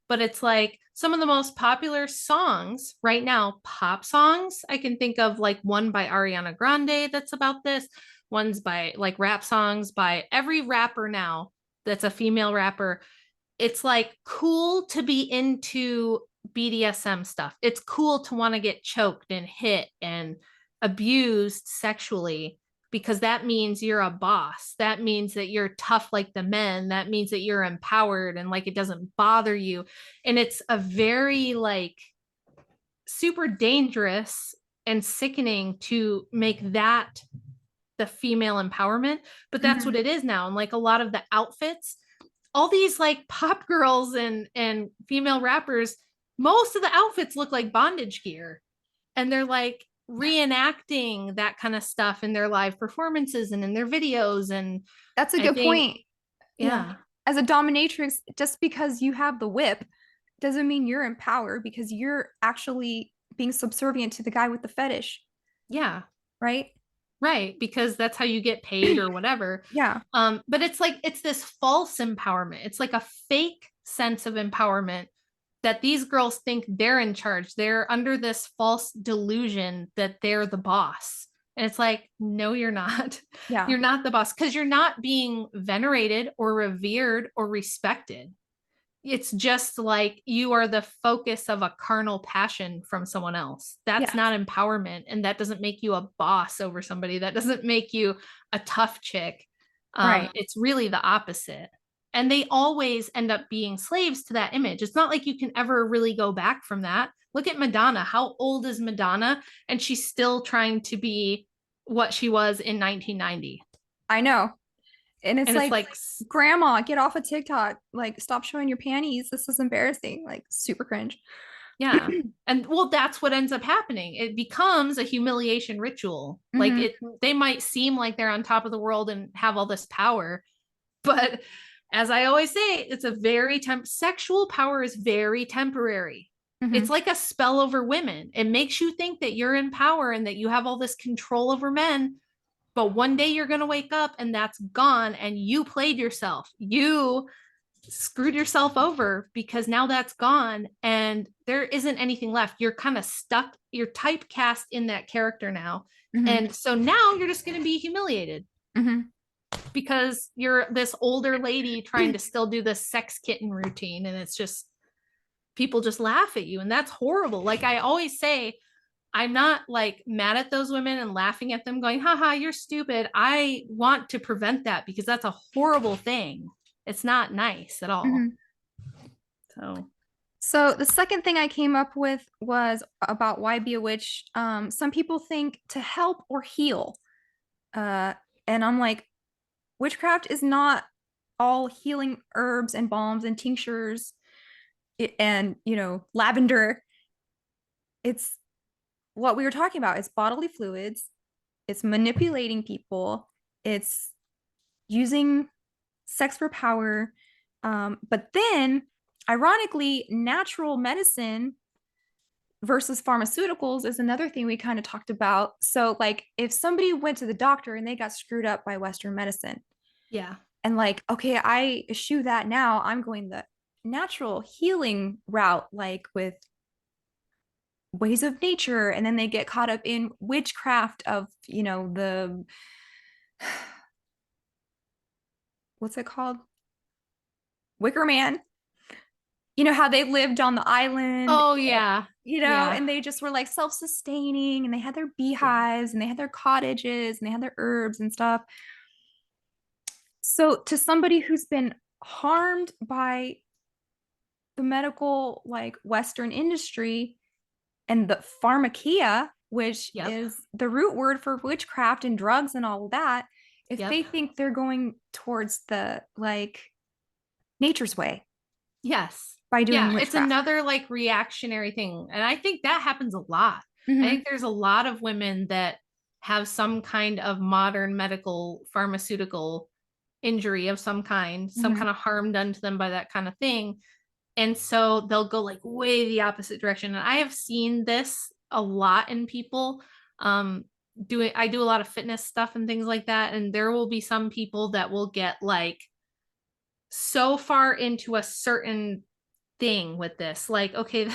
but it's like some of the most popular songs right now, pop songs. I can think of like one by Ariana Grande that's about this, one's by like rap songs by every rapper now that's a female rapper. It's like cool to be into BDSM stuff. It's cool to want to get choked and hit and abused sexually because that means you're a boss. That means that you're tough like the men. That means that you're empowered and like it doesn't bother you. And it's a very like super dangerous and sickening to make that the female empowerment, but that's what Mhm. it is now. And like a lot of the outfits, all these like pop girls and female rappers, most of the outfits look like bondage gear, and they're like reenacting that kind of stuff in their live performances and in their videos. And That's a I good think, point. Yeah. yeah, As a dominatrix, just because you have the whip doesn't mean you're in power because you're actually being subservient to the guy with the fetish, yeah, right? right, because that's how you get paid or whatever. Yeah. But it's like it's this false empowerment. It's like a fake sense of empowerment that these girls think they're in charge. They're under this false delusion that they're the boss. And it's like, no, you're not. Yeah. You're not the boss because you're not being venerated or revered or respected. It's just like you are the focus of a carnal passion from someone else. That's Yes. not empowerment. And that doesn't make you a boss over somebody. That doesn't make you a tough chick. Right. It's really the opposite. And they always end up being slaves to that image. It's not like you can ever really go back from that. Look at Madonna. How old is Madonna? And she's still trying to be what she was in 1990. I know. And it's And it's like, like, grandma, get off of TikTok. Like, stop showing your panties. This is embarrassing. Like, super cringe. yeah. And well, that's what ends up happening. It becomes a humiliation ritual. Like Hmm. it they might seem like they're on top of the world and have all this power, but as I always say, it's a very sexual power is very temporary. It's Hmm. like a spell over women. It makes you think that you're in power and that you have all this control over men, but one day you're going to wake up and that's gone and you played yourself. You screwed yourself over because now that's gone and there isn't anything left. You're kind of stuck, you're typecast in that character now. Hmm. And so now you're just going to be humiliated Hmm. because you're this older lady trying to still do this sex kitten routine. And it's just, people just laugh at you. And that's horrible. Like I always say, I'm not like mad at those women and laughing at them going, haha, you're stupid. I want to prevent that because that's a horrible thing. It's not nice at all. Hmm. So So the second thing I came up with was about why be a witch. Some people think to help or heal. Uh, and I'm like, witchcraft is not all healing herbs and balms and tinctures and, lavender. It's what we were talking about. It's bodily fluids. It's manipulating people. It's using sex for power. But then, ironically, natural medicine versus pharmaceuticals is another thing we kind of talked about. So, like, if somebody went to the doctor and they got screwed up by Western medicine, yeah. and like, okay, I eschew that now, I'm going the natural healing route, like with ways of nature, and then they get caught up in witchcraft of, the what's it called? Wicker Man. How they lived on the island, Oh yeah. Yeah. and they just were like self-sustaining and they had their Yeah. beehives and they had their cottages and they had their herbs and stuff. So to somebody who's been harmed by the medical like Western industry and the pharmakia, which Yep. is the root word for witchcraft and drugs and all of that, if Yep. they think they're going towards the like nature's way Yes. by doing Yeah, it's witchcraft. another like reactionary thing. And I think that happens a lot. I Mm-hmm. think there's a lot of women that have some kind of modern medical pharmaceutical injury of some kind, some Mm-hmm. kind of harm done to them by that kind of thing. And so they'll go like way the opposite direction. And I have seen this a lot in people. Doing I do a lot of fitness stuff and things like that. And there will be some people that will get like so far into a certain thing with this. Like, okay,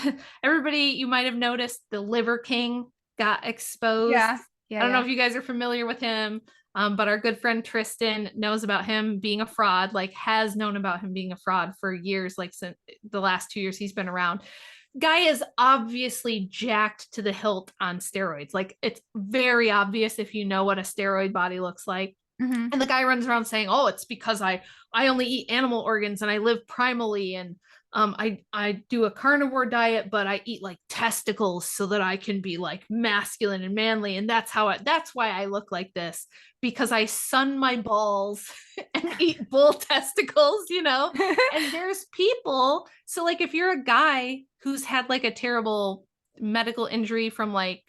everybody, you might have noticed the Liver King got exposed. Yeah. Yeah. I don't know Yeah. if you guys are familiar with him, but our good friend Tristan knows about him being a fraud, like has known about him being a fraud for years, like since the last 2 years he's been around. Guy is obviously jacked to the hilt on steroids. Like it's very obvious if you know what a steroid body looks like. Hmm. And the guy runs around saying, "Oh, it's because I only eat animal organs and I live primally and I do a carnivore diet, but I eat like testicles so that I can be like masculine and manly, and that's why I look like this, because I sun my balls and eat bull testicles, you know." And there's people, so like if you're a guy who's had like a terrible medical injury from like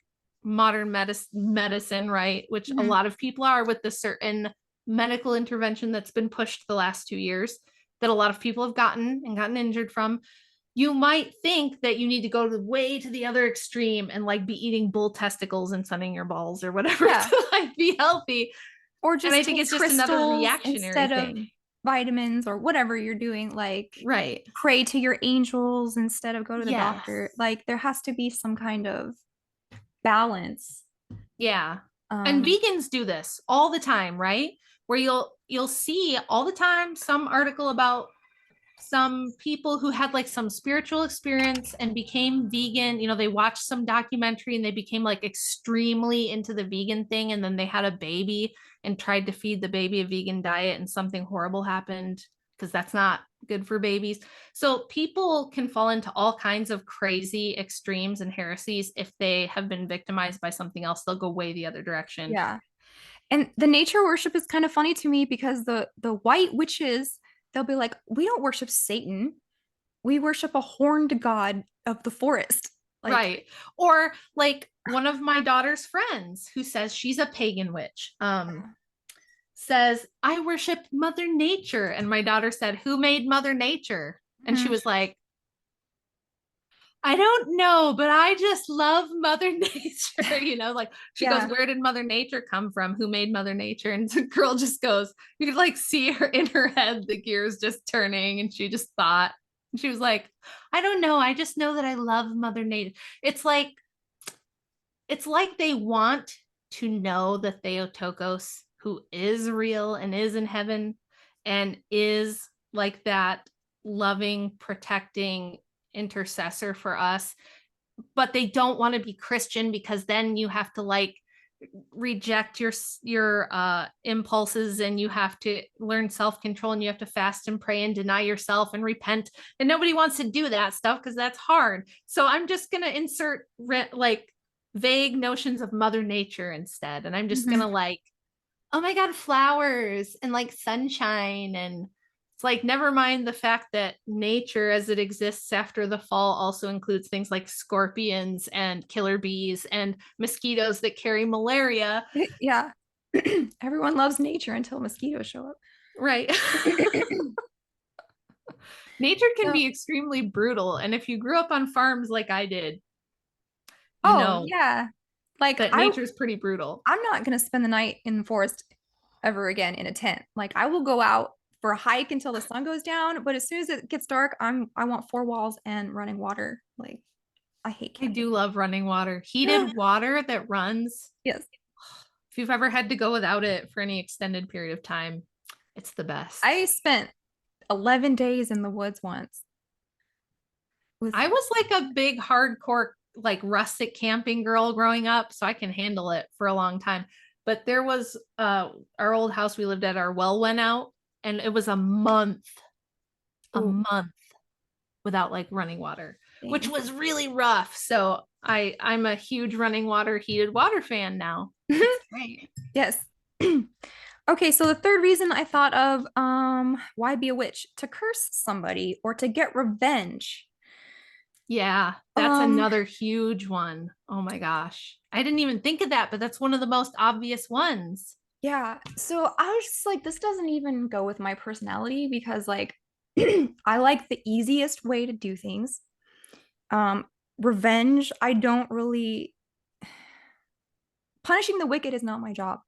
modern medicine, right, which a Hmm. lot of people are with the certain medical intervention that's been pushed the last 2 years that a lot of people have gotten injured from, you might think that you need to go way to the other extreme and like be eating bull testicles and sunning your balls or whatever Yeah. to like be healthy. Or And just I think take it's just another crystals reactionary instead of thing. vitamins or whatever you're doing. Like Right. pray to your angels instead of go to the Yes. doctor. Like there has to be some kind of balance. Yeah. And Um, vegans do this all the time, right? Where you'll see all the time some article about some people who had like some spiritual experience and became vegan. You know, they watched some documentary and they became like extremely into the vegan thing. And then they had a baby and tried to feed the baby a vegan diet, and something horrible happened because that's not good for babies. So people can fall into all kinds of crazy extremes and heresies if they have been victimized by something else. They'll go way the other direction. yeah. And the nature worship is kind of funny to me because the white witches, they'll be like, we don't worship Satan. We worship a horned god of the forest. Like, Right. Or like one of my daughter's friends who says she's a pagan witch, says, "I worship Mother Nature." And my daughter said, "Who made Mother Nature?" And she mhm, was like, "I don't know, but I just love Mother Nature." You know, like she goes, yeah. "Where did Mother Nature come from? Who made Mother Nature?" And the girl just goes, you could like see her in her head, the gears just turning. And she just thought, and she was like, "I don't know. I just know that I love Mother Nature." It's like, it's like they want to know the Theotokos who is real and is in heaven and is like that loving, protecting intercessor for us, but they don't want to be Christian because then you have to like reject your impulses, and you have to learn self-control, and you have to fast and pray and deny yourself and repent, and nobody wants to do that stuff because that's hard. So I'm just going to insert like vague notions of Mother Nature instead, and I'm just going Mhm. to like, oh my god, flowers and like sunshine. And it's like, never mind the fact that nature as it exists after the fall also includes things like scorpions and killer bees and mosquitoes that carry malaria. Yeah. Everyone loves nature until mosquitoes show up. Right. Nature can So, be extremely brutal, and if you grew up on farms like I did, you oh know yeah. Like that nature is pretty brutal. I'm not gonna spend the night in the forest ever again in a tent. Like I will go out for a hike until the sun goes down, but as soon as it gets dark, I want four walls and running water. Like I hate I camping. do love running water. Heated water that runs. Yes. If you've ever had to go without it for any extended period of time, it's the I best. spent 11 days in the woods once with I was like a big hardcore like rustic camping girl growing up, so I can handle it for a long time. But there was our old house we lived at, our well went out, and it was a ooh, month without like running water, which dang. was really rough. So I'm a huge running water, heated water fan now. It's great. Yes. Okay, so the third reason I thought of why be a witch? To curse somebody or to get revenge. Yeah, that's Um another huge one. Oh my gosh. I didn't even think of that, but that's one of the most obvious ones. yeah, so I was just like this doesn't even go with my personality because like I like the easiest way to do things. Um Revenge, I don't really punishing the wicked is not my job,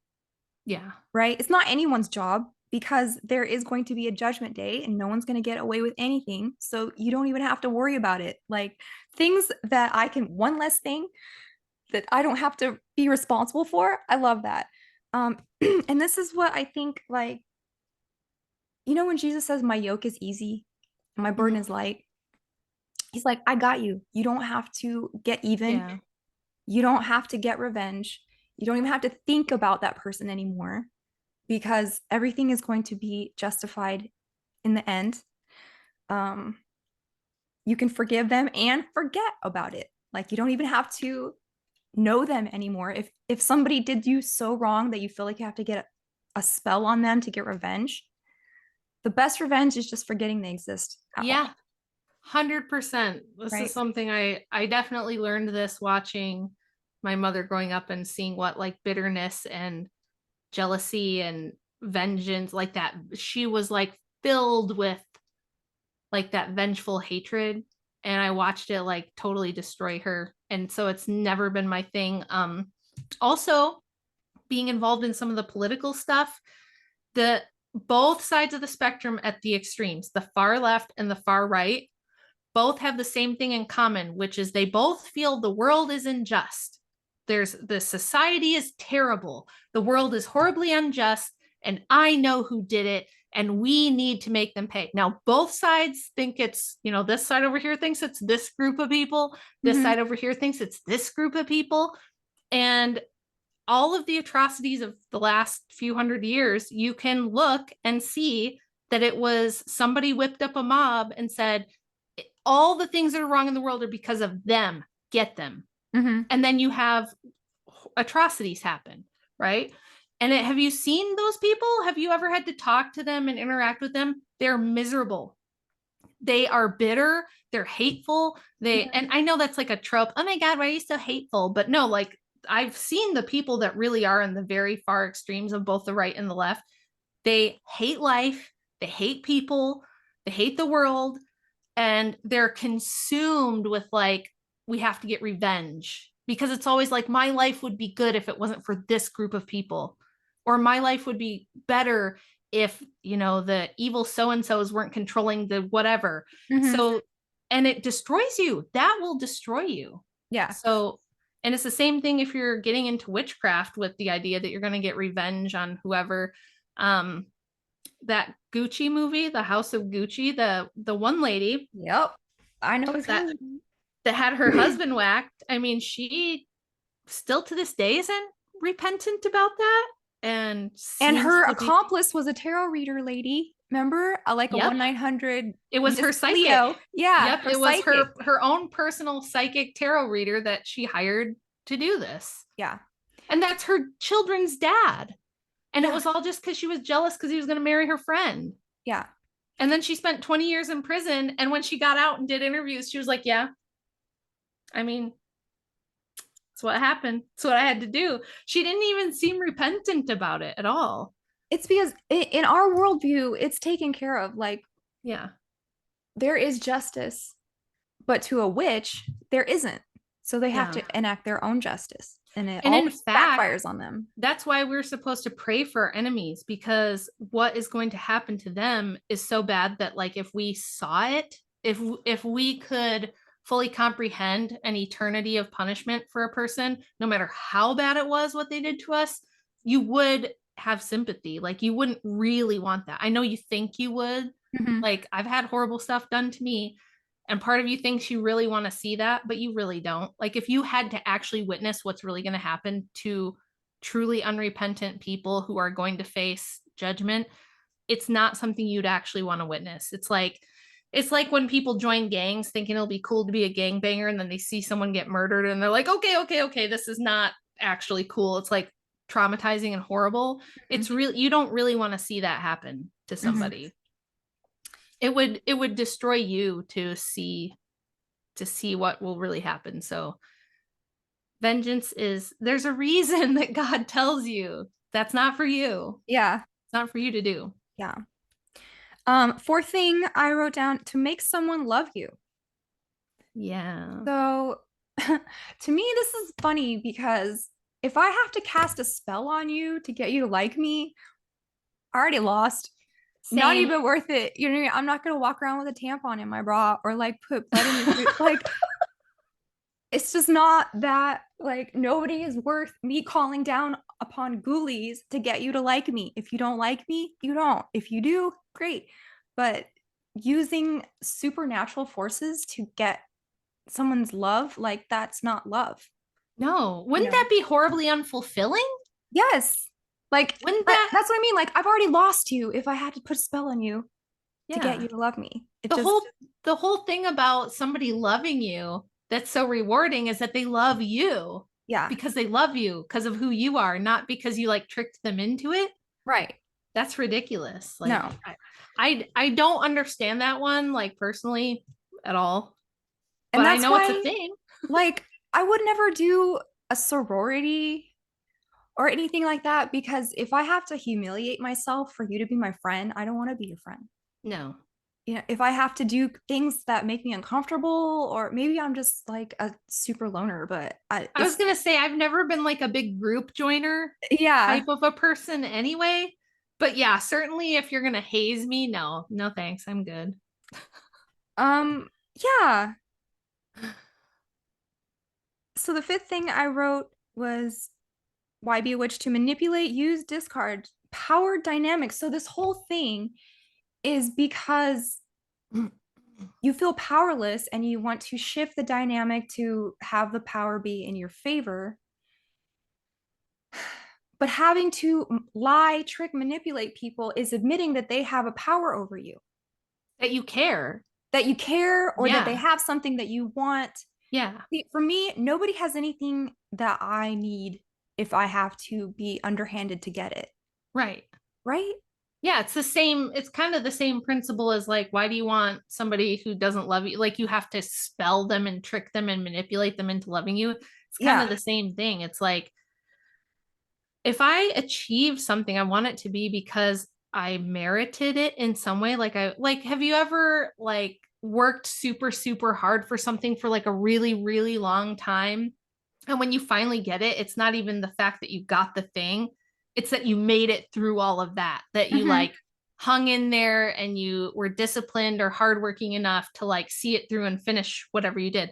Yeah. right? It's not anyone's job because there is going to be a judgment day and no one's going to get away with anything. So you don't even have to worry about it. Like things that I can, one less thing that I don't have to be responsible for. I love that. And this is what I think, like, when Jesus says, my yoke is easy, my burden Mhm. is light, he's like, I got you. You don't have to get even. Yeah. You don't have to get revenge. You don't even have to think about that person anymore because everything is going to be justified in the end. Um, you can forgive them and forget about it. Like you don't even have to know them anymore. If somebody did you so wrong that you feel like you have to get a spell on them to get revenge, the best revenge is just forgetting they exist at Yeah. all. 100%. This is Right. something I definitely learned this watching my mother growing up and seeing what like bitterness and jealousy and vengeance like that. She was like filled with like that vengeful hatred, and I watched it like totally destroy her. And so it's never been my thing. Also being involved in some of the political stuff, the both sides of the spectrum at the extremes, the far left and the far right, both have the same thing in common, which is they both feel the world is unjust. There's the society is terrible. The world is horribly unjust, and I know who did it, and we need to make them pay. Now, both sides think it's, this side over here thinks it's this group of people. This Mm-hmm. side over here thinks it's this group of people. And all of the atrocities of the last few hundred years, you can look and see that it was somebody whipped up a mob and said, all the things that are wrong in the world are because of them. Get them. Mm-hmm. And then you have atrocities happen, right? And have you seen those people? Have you ever had to talk to them and interact with them? They're miserable. They are bitter. They're hateful. And I know that's like a trope. Oh my God, why are you so hateful? But no, like I've seen the people that really are in the very far extremes of both the right and the left. They hate life. They hate people. They hate the world, and they're consumed with like, we have to get revenge, because it's always like my life would be good if it wasn't for this group of people, or my life would be better if the evil so and so's weren't controlling the whatever. Mm-hmm. So, and it destroys you. That will destroy you. Yeah. So, and it's the same thing if you're getting into witchcraft with the idea that you're going to get revenge on whoever. um that Gucci movie, The House of Gucci, the one lady Yep. I know that exactly. that had her husband whacked. I mean, she still to this day isn't repentant about that, and And seems her to be. accomplice was a tarot reader lady. Remember? Like a Yep, 1-900 it was her Miss psychic. Cleo. Yeah, Yep, her it was psychic. her own personal psychic tarot reader that she hired to do this, Yeah. and that's her children's dad. And it Yeah. was all just because she was jealous because he was going to marry her friend. Yeah. And then she spent 20 years in prison. And when she got out and did interviews, she was like, yeah, I mean, that's what happened. That's what I had to do. She didn't even seem repentant about it at all. It's because in our worldview, it's taken care of. Like Yeah. there is justice, but to a witch, there isn't. So they have Yeah. to enact their own justice, and it And in always fact, backfires on them. that's why we're supposed to pray for our enemies, because what is going to happen to them is so bad that like if we saw it, if we could fully comprehend an eternity of punishment for a person, no matter how bad it was what they did to us, you would have sympathy. Like you wouldn't really want that. I know you think you would. Mm-hmm. Like I've had horrible stuff done to me, and part of you thinks you really want to see that, but you really don't. Like if you had to actually witness what's really going to happen to truly unrepentant people who are going to face judgment, it's not something you'd actually want to witness. It's like when people join gangs thinking it'll be cool to be a gangbanger, and then they see someone get murdered and they're like, okay, okay, okay, this is not actually cool. It's like traumatizing and horrible. It's really, you don't really want to see that happen to Mm-hmm. somebody. It would destroy you to see what will really happen. So vengeance is, there's a reason that God tells you that's not for you. Yeah. It's not for you to do. Yeah. Fourth thing I wrote down, to make someone love you. Yeah. So to me, this is funny because if I have to cast a spell on you to get you to like me, I already lost. Not Same. even worth it. You know, what I mean? I'm not gonna walk around with a tampon in my bra or like put blood in your food. Like, it's just not that. Like, nobody is worth me calling down upon ghoulies to get you to like me. If you don't like me, you don't. If you do, great. But using supernatural forces to get someone's love, like that's not love, No. you Wouldn't know? that be horribly unfulfilling? Yes. Like, Wouldn't that? that's what I mean. Like, I've already lost you if I had to put a spell on you to get Yeah. you to love me. It The just, whole the whole thing about somebody loving you that's so rewarding is that they love you yeah, because they love you because of who you are, not because you like tricked them into it. right. That's ridiculous. Like No. I don't understand that one like personally at all, And but I that's know it's a why, thing. like, I would never do a sorority or anything like that because if I have to humiliate myself for you to be my friend, I don't want to be your friend. No. You know, if I have to do things that make me uncomfortable, or maybe I'm just like a super loner, but I was it's, gonna say I've never been like a big group joiner yeah. type of a person anyway. But yeah, certainly if you're gonna haze me, no, no thanks. I'm good. Yeah. So the fifth thing I wrote was why be a witch? To manipulate, use, discard, power dynamics. So this whole thing is because you feel powerless and you want to shift the dynamic to have the power be in your favor. But having to lie, trick, manipulate people is admitting that they have a power over you, That you care. that you care, or that they Yeah. have something that you want. Yeah. See, for me, nobody has anything that I need if I have to be underhanded to get it, Right. right? Yeah, it's the same. It's kind of the same principle as like, why do you want somebody who doesn't love you? Like, you have to spell them and trick them and manipulate them into loving you. It's kind of Yeah. the same thing. It's like, if I achieve something, I want it to be because I merited it in some way. Like, have you ever like worked super, super hard for something for like a really, really long time? And when you finally get it, it's not even the fact that you got the thing, it's that you made it through all of that, that you Mm-hmm. like hung in there and you were disciplined or hardworking enough to like see it through and finish whatever you did.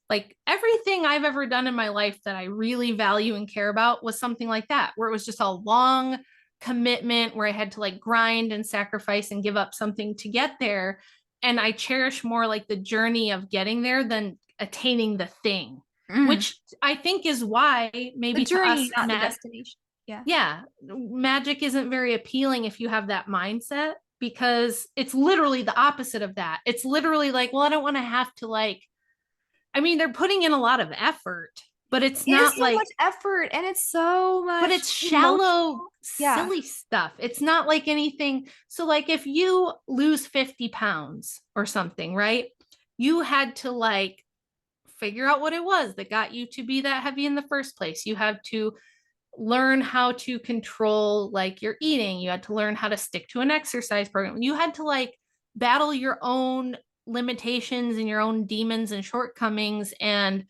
Like everything I've ever done in my life that I really value and care about was something like that, where it was just a long commitment where I had to like grind and sacrifice and give up something to get there. And I cherish more like the journey of getting there than attaining the thing, Mm. which I think is why The maybe to journey, us, not the destination. Yeah. yeah, magic isn't very appealing if you have that mindset because it's literally the opposite of that. It's literally like, well, I don't want to have to like, I mean, they're putting in a lot of effort, but it's It is not so like, much effort and it's so but much it's shallow, emotional. Yeah. silly stuff. It's not like anything. So, like, if you lose 50 pounds or something, right? You had to like figure out what it was that got you to be that heavy in the first place. You have to learn how to control like your eating. You had to learn how to stick to an exercise program. You had to like battle your own limitations and your own demons and shortcomings and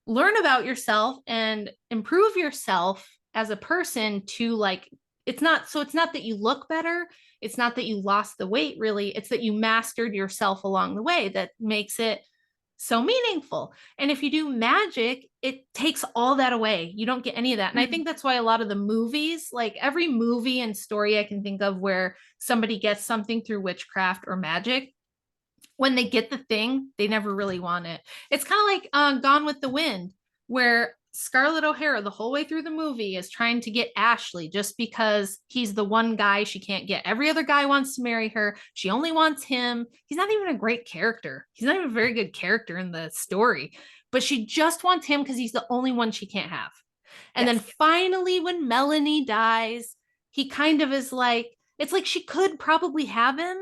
learn about yourself and improve yourself as a person to like, it's not that you look better, it's not that you lost the weight really, it's that you mastered yourself along the way that makes it so meaningful. And if you do magic, it takes all that away. You don't get any of that. And I Mm. think that's why a lot of the movies, like every movie and story I can think of where somebody gets something through witchcraft or magic, when they get the thing, they never really want it. It's kind of like Gone with the Wind, where Scarlett O'Hara, the whole way through the movie, is trying to get Ashley just because he's the one guy she can't get. Every other guy wants to marry her. She only wants him. He's not even a great character. He's not even a very good character in the story, but she just wants him because he's the only one she can't have. And then Yes. finally, when Melanie dies, he kind of is like, it's like she could probably have him,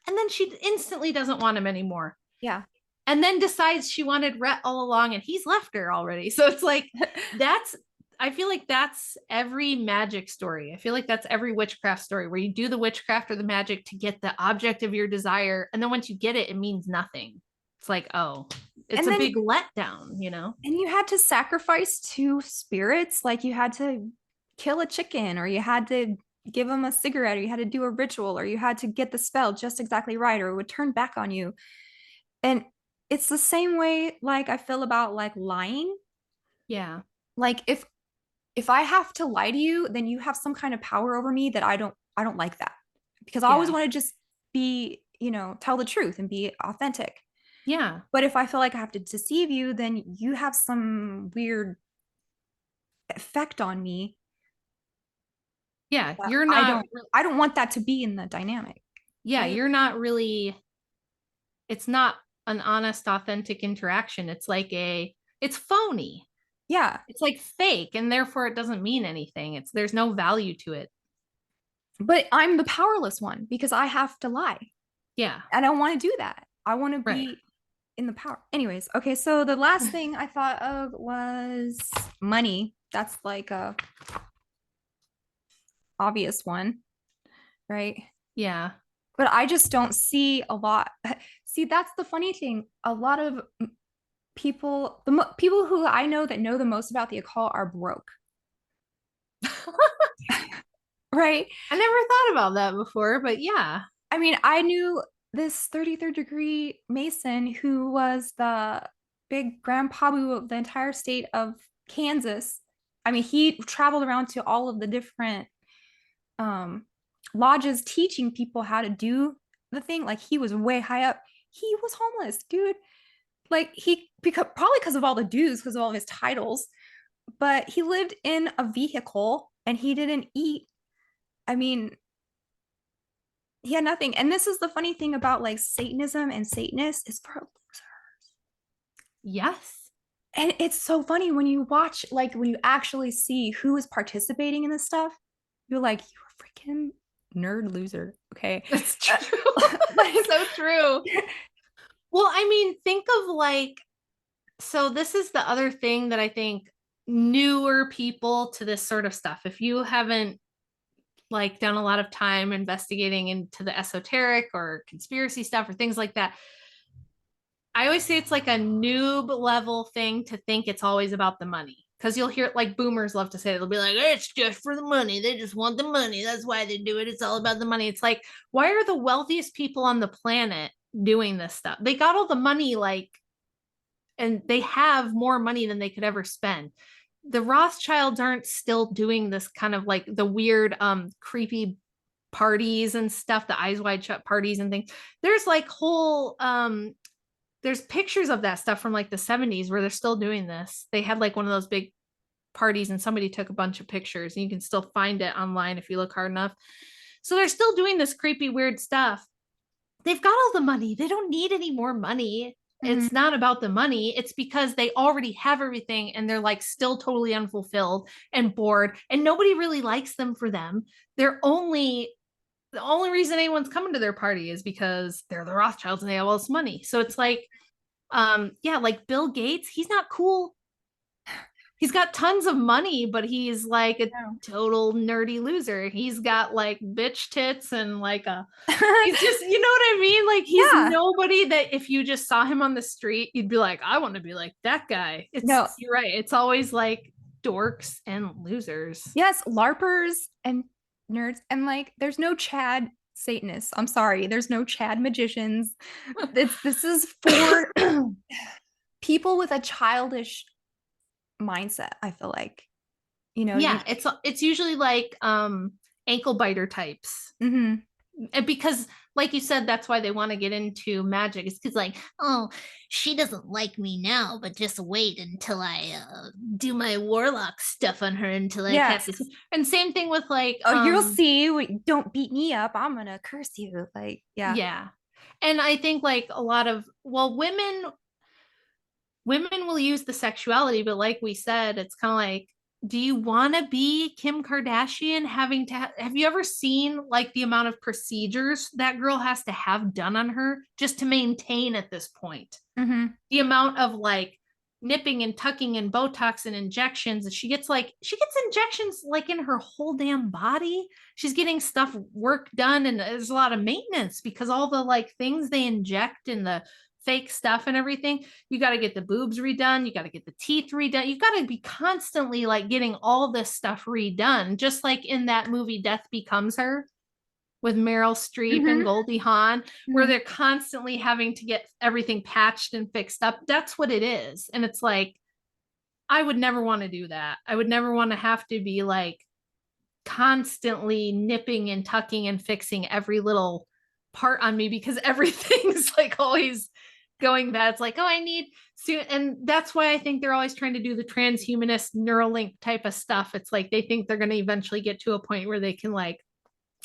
and then she instantly doesn't want him anymore. Yeah. And then decides she wanted Rhett all along and he's left her already. So it's like, that's, I feel like that's every magic story. I feel like that's every witchcraft story where you do the witchcraft or the magic to get the object of your desire. And then once you get it, it means nothing. It's like, oh, it's And a then big letdown, you know? and you had to sacrifice two spirits, like you had to kill a chicken or you had to give them a cigarette, or you had to do a ritual, or you had to get the spell just exactly right, or it would turn back on you. And it's the same way like I feel about like lying. Yeah. Like if I have to lie to you, then you have some kind of power over me that I don't like that. Because I always Yeah. want to just be, tell the truth and be authentic. Yeah. But if I feel like I have to deceive you, then you have some weird effect on me Yeah. that You're I not don't I don't want that to be in the dynamic. yeah, Right? you're not really, it's not an honest, authentic interaction. It's phony. Yeah. It's like fake, and therefore it doesn't mean anything. There's no value to it. But I'm the powerless one because I have to lie. Yeah. I don't want to do that. I want to Right. be in the power. Anyways, okay, so the last thing I thought of was money. That's like a obvious one, right? Yeah. But I just don't see a lot. See, that's the funny thing. A lot of people, people who I know that know the most about the occult are broke, right? I never thought about that before, but yeah. I mean, I knew this 33rd degree Mason who was the big grandpa of the entire state of Kansas. I mean, he traveled around to all of the different um, lodges teaching people how to do the thing. Like, he was way high up. He was homeless, dude. Like, because probably because of all the dues, because of all of his titles, but he lived in a vehicle and he didn't eat. I mean, he had nothing. And this is the funny thing about like Satanism and Satanists is for losers. Yes. And it's so funny when you watch, like when you actually see who is participating in this stuff, you're like, you're a freaking nerd loser. Okay. That's true. That's so true. Well, I mean, think of like, so this is the other thing that I think newer people to this sort of stuff. If you haven't like done a lot of time investigating into the esoteric or conspiracy stuff or things like that, I always say it's like a noob level thing to think it's always about the money. Because you'll hear like boomers love to say, they'll be like, it's just for the money. They just want the money. That's why they do it. It's all about the money. It's like, why are the wealthiest people on the planet doing this stuff? They got all the money, like, and they have more money than they could ever spend. The Rothschilds aren't still doing this kind of like the weird, creepy parties and stuff, the eyes wide shut parties and things. There's like whole there's pictures of that stuff from like the 70s where they're still doing this. They had like one of those big parties and somebody took a bunch of pictures and you can still find it online if you look hard enough. So they're still doing this creepy, weird stuff. They've got all the money. They don't need any more money. Mhm. It's not about the money. It's because they already have everything and they're like still totally unfulfilled and bored and nobody really likes them for them. They're only the only reason anyone's coming to their party is because they're the Rothschilds and they have all this money. So it's like, yeah, like Bill Gates, he's not cool. He's got tons of money, but he's like a No. total nerdy loser. He's got like bitch tits and like a, he's just, you know what I mean? Like he's Yeah. nobody that if you just saw him on the street, you'd be like, I want to be like that guy. No. You're right. It's always like dorks and losers. Yes, LARPers and nerds. And like, there's no Chad Satanists. I'm sorry. There's no Chad magicians. This is for people with a childish mindset, I feel like. You Yeah, it's usually like ankle biter types. mhm. And because like you said, that's why they want to get into magic. It's because like, oh, she doesn't like me now, but just wait until I do my warlock stuff on her until I have Yes. this. And same thing with like, Oh, you'll see. Don't beat me up. I'm gonna curse you. Like, yeah. yeah. And I think like a lot of, well, women will use the sexuality, but like we said, it's kind of like, do you want to be Kim Kardashian having to have you ever seen like the amount of procedures that girl has to have done on her just to maintain at this point? Hmm. The amount of like nipping and tucking and Botox and injections. She gets injections like in her whole damn body. She's getting stuff work done and there's a lot of maintenance because all the like things they inject in the fake stuff and everything, you got to get the boobs redone, you got to get the teeth redone, you got to be constantly like getting all this stuff redone, just like in that movie Death Becomes Her with Meryl Streep and Mm-hmm. Goldie Hawn, where Mm-hmm. they're constantly having to get everything patched and fixed up. That's what it is. And it's like, I would never want to do that. I would never want to have to be like constantly nipping and tucking and fixing every little part on me because everything's like always going bad. It's like, oh, I need soon. And that's why I think they're always trying to do the transhumanist Neuralink type of stuff. It's like they think they're going to eventually get to a point where they can like,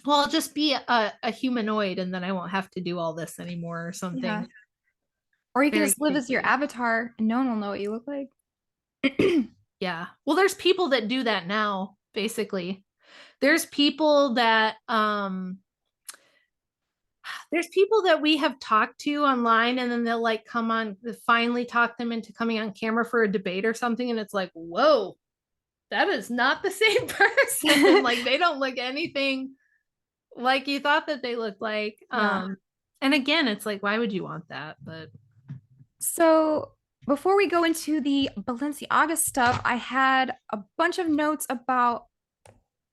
well, I'll just be a humanoid and then I won't have to do all this anymore or Yeah. something Or you can very just live as your creepy. avatar and no one will know what you look like. Yeah. Well, there's people that do that now, basically. There's people that there's people that we have talked to online and then they'll like come on, finally talk them into coming on camera for a debate or something, and it's like, whoa, that is not the same person. Like they don't look anything like you thought that they looked like. Yeah. And again, it's like, why would you want that? But So before we go into the Balenciaga stuff, I had a bunch of notes about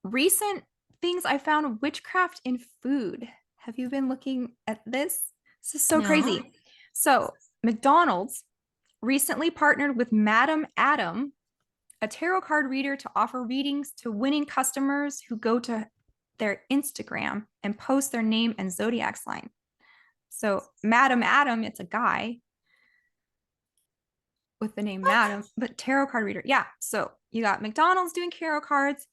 recent things I found witchcraft in food. Have you been looking at this? This is so no. crazy. So, McDonald's recently partnered with Madam Adam, a tarot card reader, to offer readings to winning customers who go to their Instagram and post their name and zodiac sign. So, Madam Adam, it's a guy with the name What? Madam, but tarot card reader. Yeah. So, you got McDonald's doing tarot cards.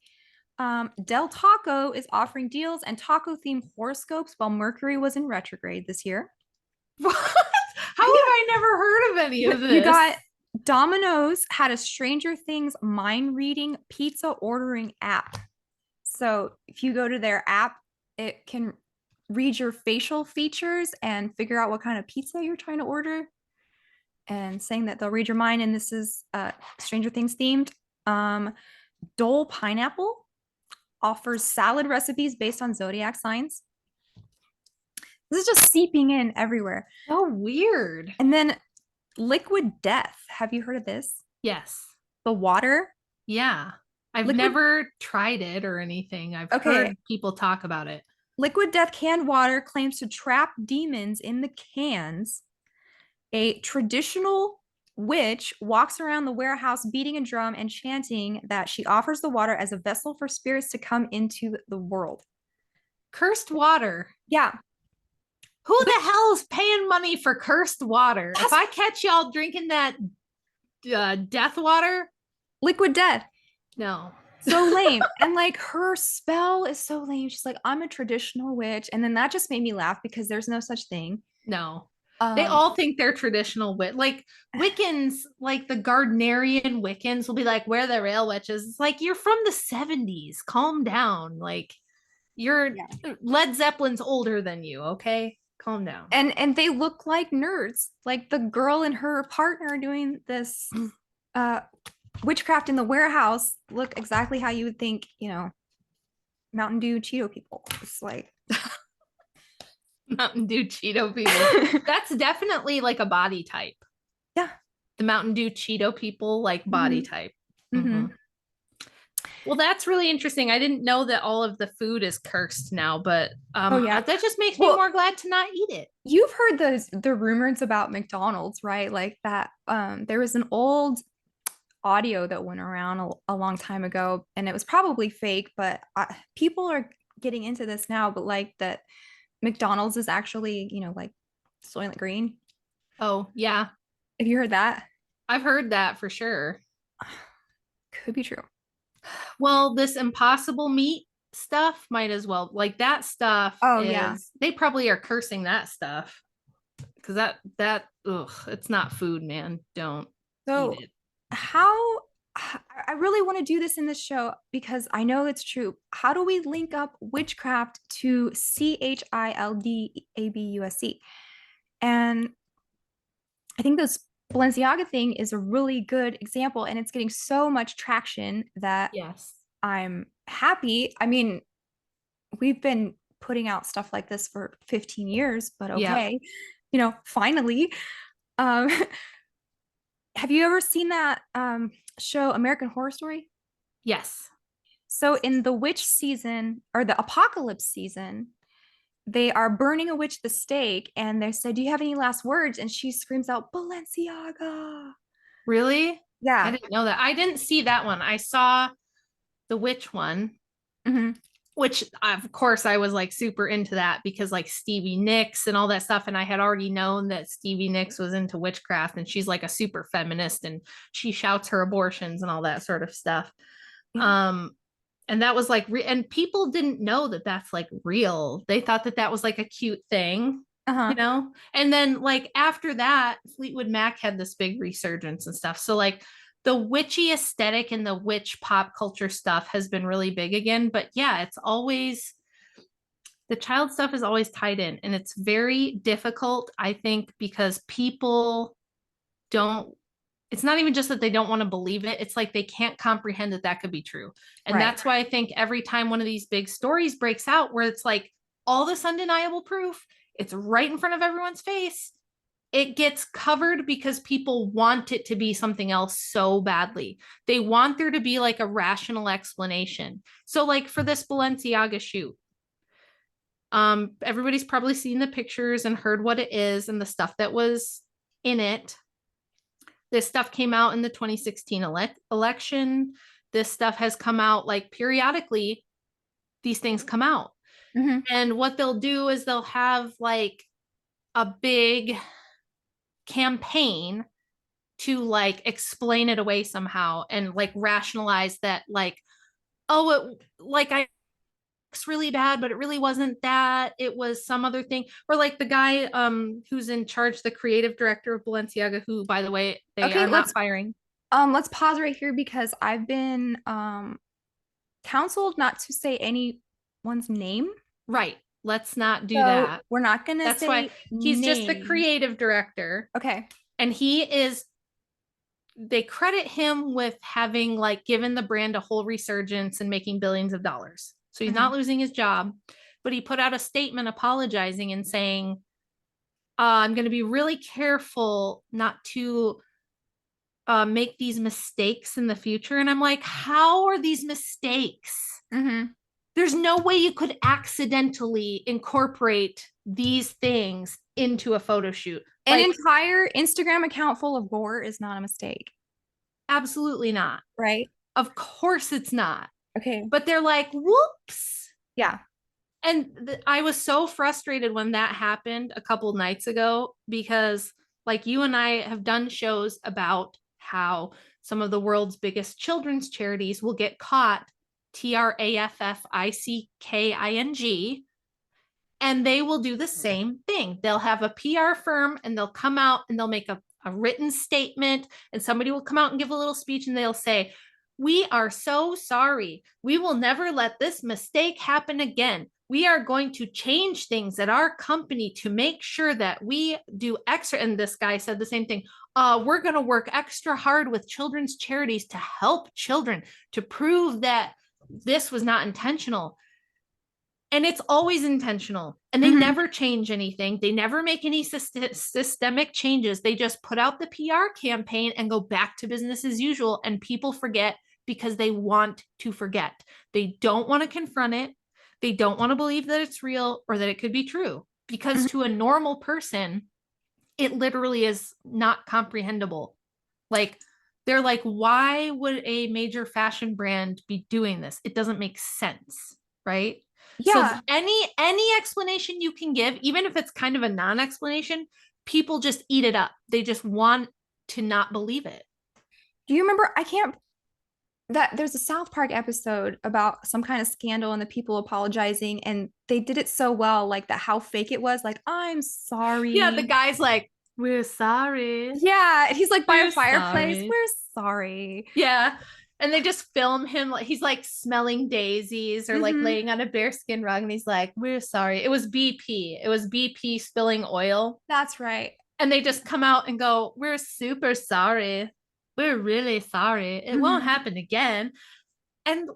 Del Taco is offering deals and taco themed horoscopes while Mercury was in retrograde this year. What? How have I never heard of any of You this? got Domino's had a Stranger Things mind reading pizza ordering app. So if you go to their app, it can read your facial features and figure out what kind of pizza you're trying to order, and saying that they'll read your mind. And this is Stranger Things themed. Dole Pineapple offers salad recipes based on zodiac signs. This is just seeping in everywhere. So weird. And then Liquid Death. Have you heard of this? Yes. The water. Yeah. I've Liquid. never tried it or anything. I've Okay. heard people talk about it. Liquid Death canned water claims to trap demons in the cans. A traditional witch walks around the warehouse beating a drum and chanting that she offers the water as a vessel for spirits to come into the world. Cursed water. Yeah. Who the hell is paying money for cursed water? If I catch y'all drinking that death water, Liquid Death. no. So lame. And like her spell is so lame. She's like, I'm a traditional witch. And then that just made me laugh because there's no such thing. No. They Um, all think they're traditional wit. Like Wiccans, like the Gardnerian Wiccans will be like, we're the real witches. It's like, you're from the 70s. Calm down. Like, you're yeah. Led Zeppelin's older than you, okay? Calm down. And they look like nerds. Like the girl and her partner doing this uh witchcraft in the warehouse look exactly how you would think, Mountain Dew Cheeto people. It's like Mountain Dew Cheeto people. That's definitely like a body type. yeah. The Mountain Dew Cheeto people, like body Mhm. type. Mhm. Well, that's really interesting. I didn't know that all of the food is cursed now, but Oh yeah. that just makes me Well, more glad to not eat it. you've heard the rumors about McDonald's, right? Like that there was an old audio that went around a long time ago, and it was probably fake, but people are getting into this now, but like that McDonald's is actually, like Soylent Green. Oh, yeah. Have you heard that? I've heard that for sure. Could be true. Well, this impossible meat stuff might as well. Like that stuff Oh yeah. is they probably are cursing that stuff because that ugh, it's not food, man. Don't eat So it. how I really want to do this in this show because I know it's true. How do we link up witchcraft to CHILDABUSC? And I think this Balenciaga thing is a really good example, and it's getting so much traction that Yes. I'm happy. I mean, we've been putting out stuff like this for 15 years, but Yep. okay. finally. Um, have you ever seen that show American Horror Story? Yes. So in the witch season or the apocalypse season, they are burning a witch at the stake, and they said, "Do you have any last words?" And she screams out, "Balenciaga!" Really? I Yeah. didn't know that. I didn't see that one. I saw the witch one, Hmm. which of course I was like super into that because like Stevie Nicks and all that stuff. And I had already known that Stevie Nicks was into witchcraft and she's like a super feminist and she shouts her abortions and all that sort of stuff. Yeah. Um, and that was like, and people didn't know that that's like real. They thought that that was like a cute thing, Uh-huh. And then like after that, Fleetwood Mac had this big resurgence and stuff. So like the witchy aesthetic and the witch pop culture stuff has been really big again. But yeah, it's always the child stuff is always tied in, and it's very difficult, I think, because people don't it's not even just that they don't want to believe it. It's like they can't comprehend that that could be true. And Right. that's why I think every time one of these big stories breaks out where it's like all this undeniable proof, it's right in front of everyone's face, it gets covered because people want it to be something else so badly. They want there to be like a rational explanation. So like for this Balenciaga shoot, everybody's probably seen the pictures and heard what it is and the stuff that was in it. This stuff came out in the 2016 election. This stuff has come out like periodically, these things come out. Hmm. And what they'll do is they'll have like a big campaign to like explain it away somehow and like rationalize that like, oh, it like I looks really bad, but it really wasn't that. It was some other thing. Or like the guy who's in charge, the creative director of Balenciaga, who by the way, they Okay, are let's not firing. let's pause right here because I've been counseled not to say anyone's name. Right. Let's not do So that. we're not gonna That's why say he's just the names. creative director. Okay. And he is, they credit him with having like given the brand a whole resurgence and making billions of dollars. So he's not Hmm. losing his job, but he put out a statement apologizing and saying, I'm going to be really careful not to make these mistakes in the future. And I'm like, how are these mistakes? Hmm. There's no way you could accidentally incorporate these things into a photo shoot. An Like, entire Instagram account full of gore is not a mistake, absolutely not. right? Of course it's not. Okay. But they're like, whoops. Yeah. And I was so frustrated when that happened a couple nights ago because, like, you and I have done shows about how some of the world's biggest children's charities will get caught, TRAFFICKING, and they will do the same thing. They'll have a PR firm and they'll come out and they'll make a written statement, and somebody will come out and give a little speech and they'll say, we are so sorry. We will never let this mistake happen again. We are going to change things at our company to make sure that we do extra. And this guy said the same thing. We're going to work extra hard with children's charities to help children to prove that this was not intentional. And it's always intentional, and they Hmm. never change anything. They never make any systemic changes. They just put out the PR campaign and go back to business as usual, and people forget because they want to forget. They don't want to confront it. They don't want to believe that it's real or that it could be true, because to a normal person it literally is not comprehensible. Like, they're like, why would a major fashion brand be doing this? It doesn't make sense, right? So Yeah. any explanation you can give, even if it's kind of a non-explanation, people just eat it up. They just want to not believe it. Do you remember? I can't. That there's a South Park episode about some kind of scandal and the people apologizing, and they did it so well, like that how fake it was. Like, I'm Yeah, the sorry. guy's like, we're sorry. Yeah, and he's like by a We're fireplace. sorry. We're sorry. Yeah. And they just film him like he's like smelling daisies or like Hmm. laying on a bearskin rug and he's like, we're sorry. It was BP. It was BP spilling oil. That's right. And they just come out and go, we're super sorry. We're really sorry. It won't Hmm. happen again. And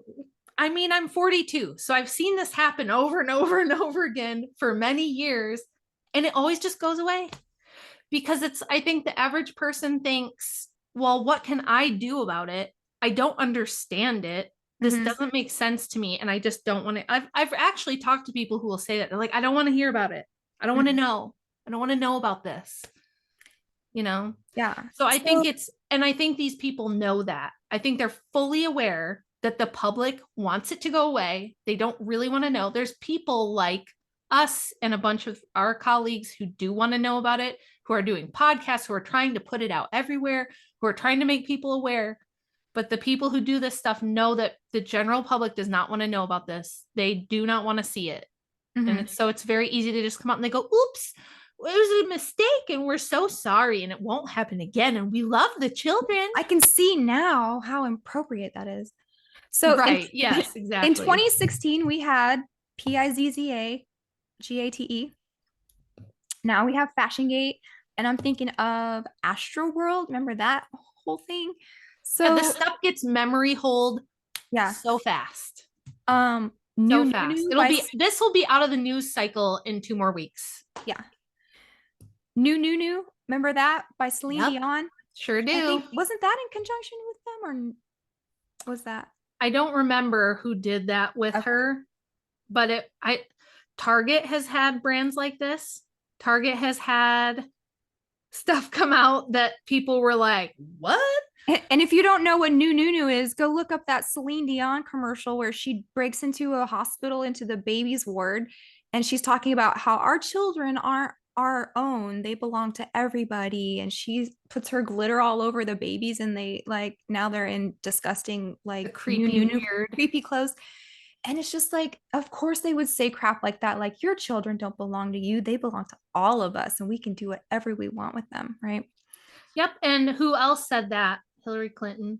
I mean, I'm 42. So I've seen this happen over and over and over again for many years. And it always just goes away. because I think the average person thinks, well, what can I do about it? I don't understand it. This Mm-hmm. doesn't make sense to me. And I just don't want to. I've actually talked to people who will say that. They're like, I don't want to hear about it. I don't want to Mm-hmm. know. I don't want to know about this, you know? Yeah. So I think So, and I think these people know that. I think they're fully aware that the public wants it to go away. They don't really want to know. There's people like us and a bunch of our colleagues who do want to know about it, who are doing podcasts, who are trying to put it out everywhere, who are trying to make people aware. But the people who do this stuff know that the general public does not want to know about this. They do not want to see it. And mhm. it's very easy to just come out and they go, oops, it was a mistake and we're so sorry and it won't happen again. And we love the children. I can see now how appropriate that is. So Right. Yes, in exactly. 2016, we had PIZZAGATE. Now we have Fashion Gate, and I'm thinking of Astro World. Remember that whole thing? Yeah, this So stuff gets memory hold yeah, so fast. New So New fast. New by This will be out of the news cycle in 2 more weeks. yeah, New. Remember that by Celine Yep. Dion? Sure I do. think wasn't that in conjunction with them, or was that I don't remember who did that with okay? her, but I Target has had brands like this. Target has had stuff come out that people were like, "What?" And if you don't know what New is, go look up that Celine Dion commercial where she breaks into a hospital into the baby's ward, and she's talking about how our children aren't our own; they belong to everybody. And she puts her glitter all over the babies, and they like now they're in disgusting The like creepy New weird. creepy clothes. And it's just like, of course they would say crap like that. Like your children don't belong to you; they belong to all of us, and we can do whatever we want with them, right? Yep. And who else said that? Hillary Clinton.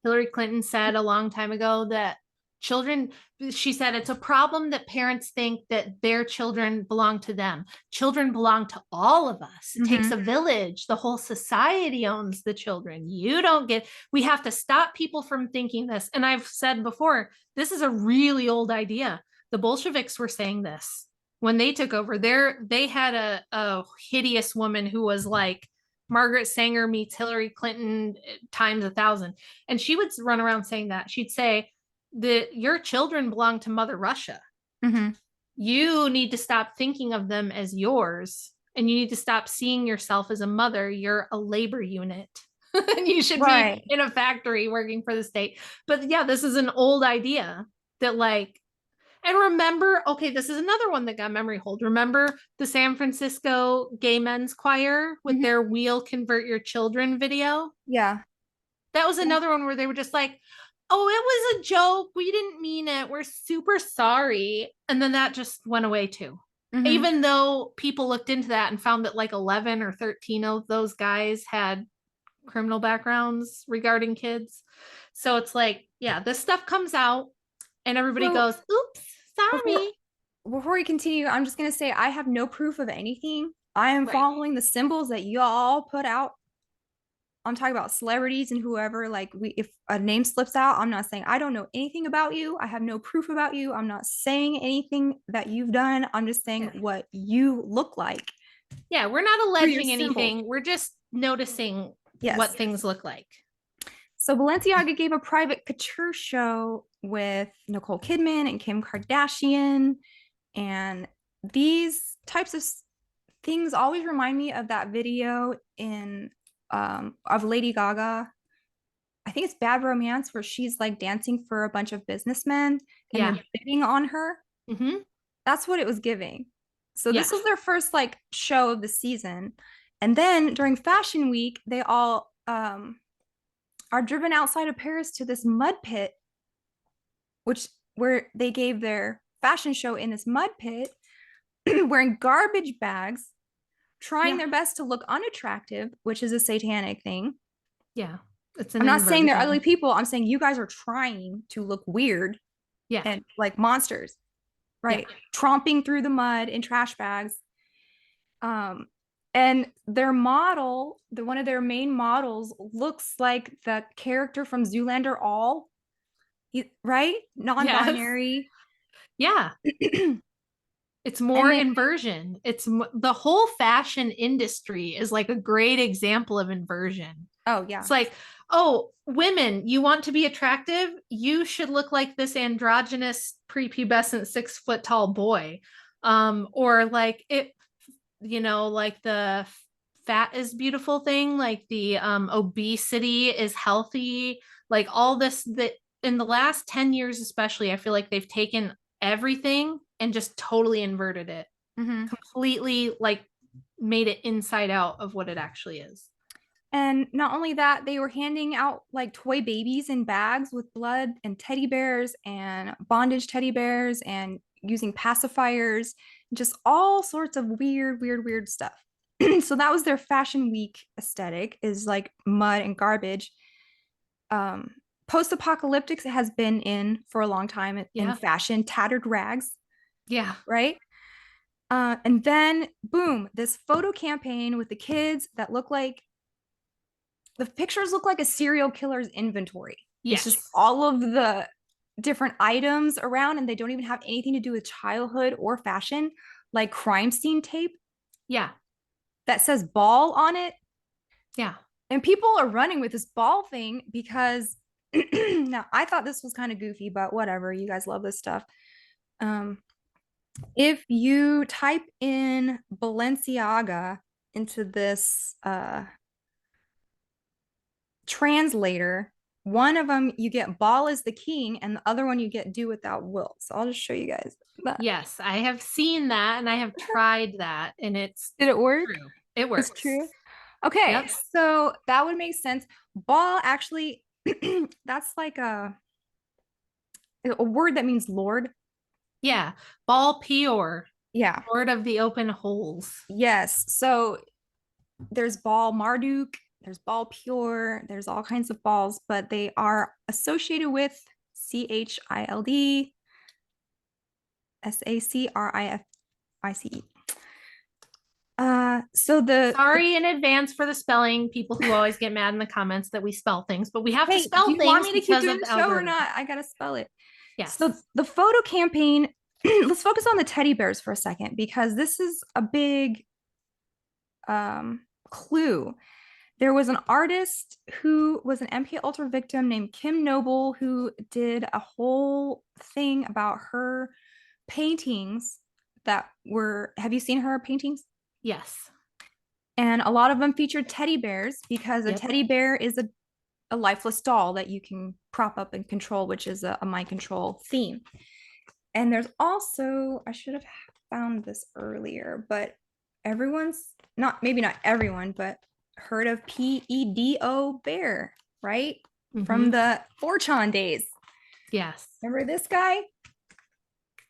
Hillary Clinton said a long time ago that children, she said, it's a problem that parents think that their children belong to them. Children belong to all of us. It takes Mm-hmm. a village. The whole society owns the children. You don't get, we have to stop people from thinking this. And I've said before, this is a really old idea. The Bolsheviks were saying this when they took over. They had a hideous woman who was like, Margaret Sanger meets Hillary Clinton times 1,000. And she would run around saying that. She'd say that your children belong to Mother Russia. Mm-hmm. You need to stop thinking of them as yours. And you need to stop seeing yourself as a mother. You're a labor unit. And you should be Right. in a factory working for the state. But yeah, this is an old idea that like, and remember, okay, this is another one that got memory hold. Remember the San Francisco Gay Men's Choir with Mm-hmm. their We'll Convert Your Children video? Yeah. That was Yeah. another one where they were just like, oh, it was a joke. We didn't mean it. We're super sorry. And then that just went away too. Mm-hmm. Even though people looked into that and found that like 11 or 13 of those guys had criminal backgrounds regarding kids. So it's like, yeah, this stuff comes out and everybody So goes, oops, before sorry. before we continue, I'm just gonna say I have no proof of anything. I am Right. following the symbols that y'all put out. I'm talking about celebrities and whoever. Like we, if a name slips out, I'm not saying I don't know anything about you. I have no proof about you. I'm not saying anything that you've done. I'm just saying Yeah. what you look like Yeah. We're not through your alleging symbols. anything. We're just noticing what Yes. things look like. So Balenciaga gave a private couture show with Nicole Kidman and Kim Kardashian. And these types of things always remind me of that video in of Lady Gaga. I think it's Bad Romance where she's like dancing for a bunch of businessmen and Yeah. they're bidding on her. Mm-hmm. That's what it was giving. So Yeah. this was their first like show of the season. And then during Fashion Week, they all are driven outside of Paris to this mud pit, which where they gave their fashion show in this mud pit, wearing garbage bags, trying Yeah. their best to look unattractive, which is a satanic thing. Yeah. It's an I'm not saying they're ugly inversion. people. I'm saying you guys are trying to look weird Yeah. and like monsters, Yeah. right? Tromping through the mud in trash bags. Um, and their model, one of their main models, looks like the character from Zoolander All, right? Yes. Non-binary. Yeah. It's And more then, inversion. The whole fashion industry is like a great example of inversion. oh, It's yeah. like, oh, women, you want to be attractive? You should look like this androgynous, prepubescent 6 foot tall boy. Or like it, like the fat is beautiful thing, like the obesity is healthy, like all this that in the last 10 years, especially, I feel like they've taken everything and just totally inverted it, Hmm. completely like made it inside out of what it actually is. And not only that, they were handing out like toy babies in bags with blood and teddy bears and bondage teddy bears and using pacifiers, just all sorts of weird, weird, weird stuff. So that was their fashion week aesthetic, is like mud and garbage. Um, Post-apocalyptics has been in for a long time in Yeah. fashion, tattered rags, Yeah. right? And then boom, this photo campaign with the kids that look like the pictures look like a serial killer's inventory. It's just Yes. all of the different items around, and they don't even have anything to do with childhood or fashion, like crime scene tape Yeah. that says ball on it. Yeah. And people are running with this ball thing because now I thought this was kind of goofy, but whatever. You guys love this stuff. Um, if you type in Balenciaga into this translator, one of them you get ball is the king, and the other one you get do without will. So I'll just show you guys that. Yes, I have seen that and I have tried that, and it's Did it work? true. It It's works. true. Okay, Yep. so that would make sense. Ball actually, that's like a word that means Lord. Yeah. Ball Peor, Yeah. Lord of the Open Holes. Yes. So there's Ball Marduk, there's Ball Pure, there's all kinds of balls, but they are associated with Child Sacrifice. So the Sorry in advance for the spelling, people who always get mad in the comments that we spell things, but we have to Hey, do spell you want things me to keep because doing of the the show or algorithm. not? I gotta spell it. So Yes. the photo campaign, let's focus on the teddy bears for a second because this is a big clue. There was an artist who was an MK Ultra victim named Kim Noble who did a whole thing about her paintings that were, have you seen her paintings? Yes. And a lot of them featured teddy bears because a Yep. teddy bear is a lifeless doll that you can prop up and control, which is a mind control theme. And there's also, I should have found this earlier, but everyone's not, maybe not everyone, but heard of PEDO Bear, right? Mm-hmm. From the 4chan days. Yes. Remember this guy?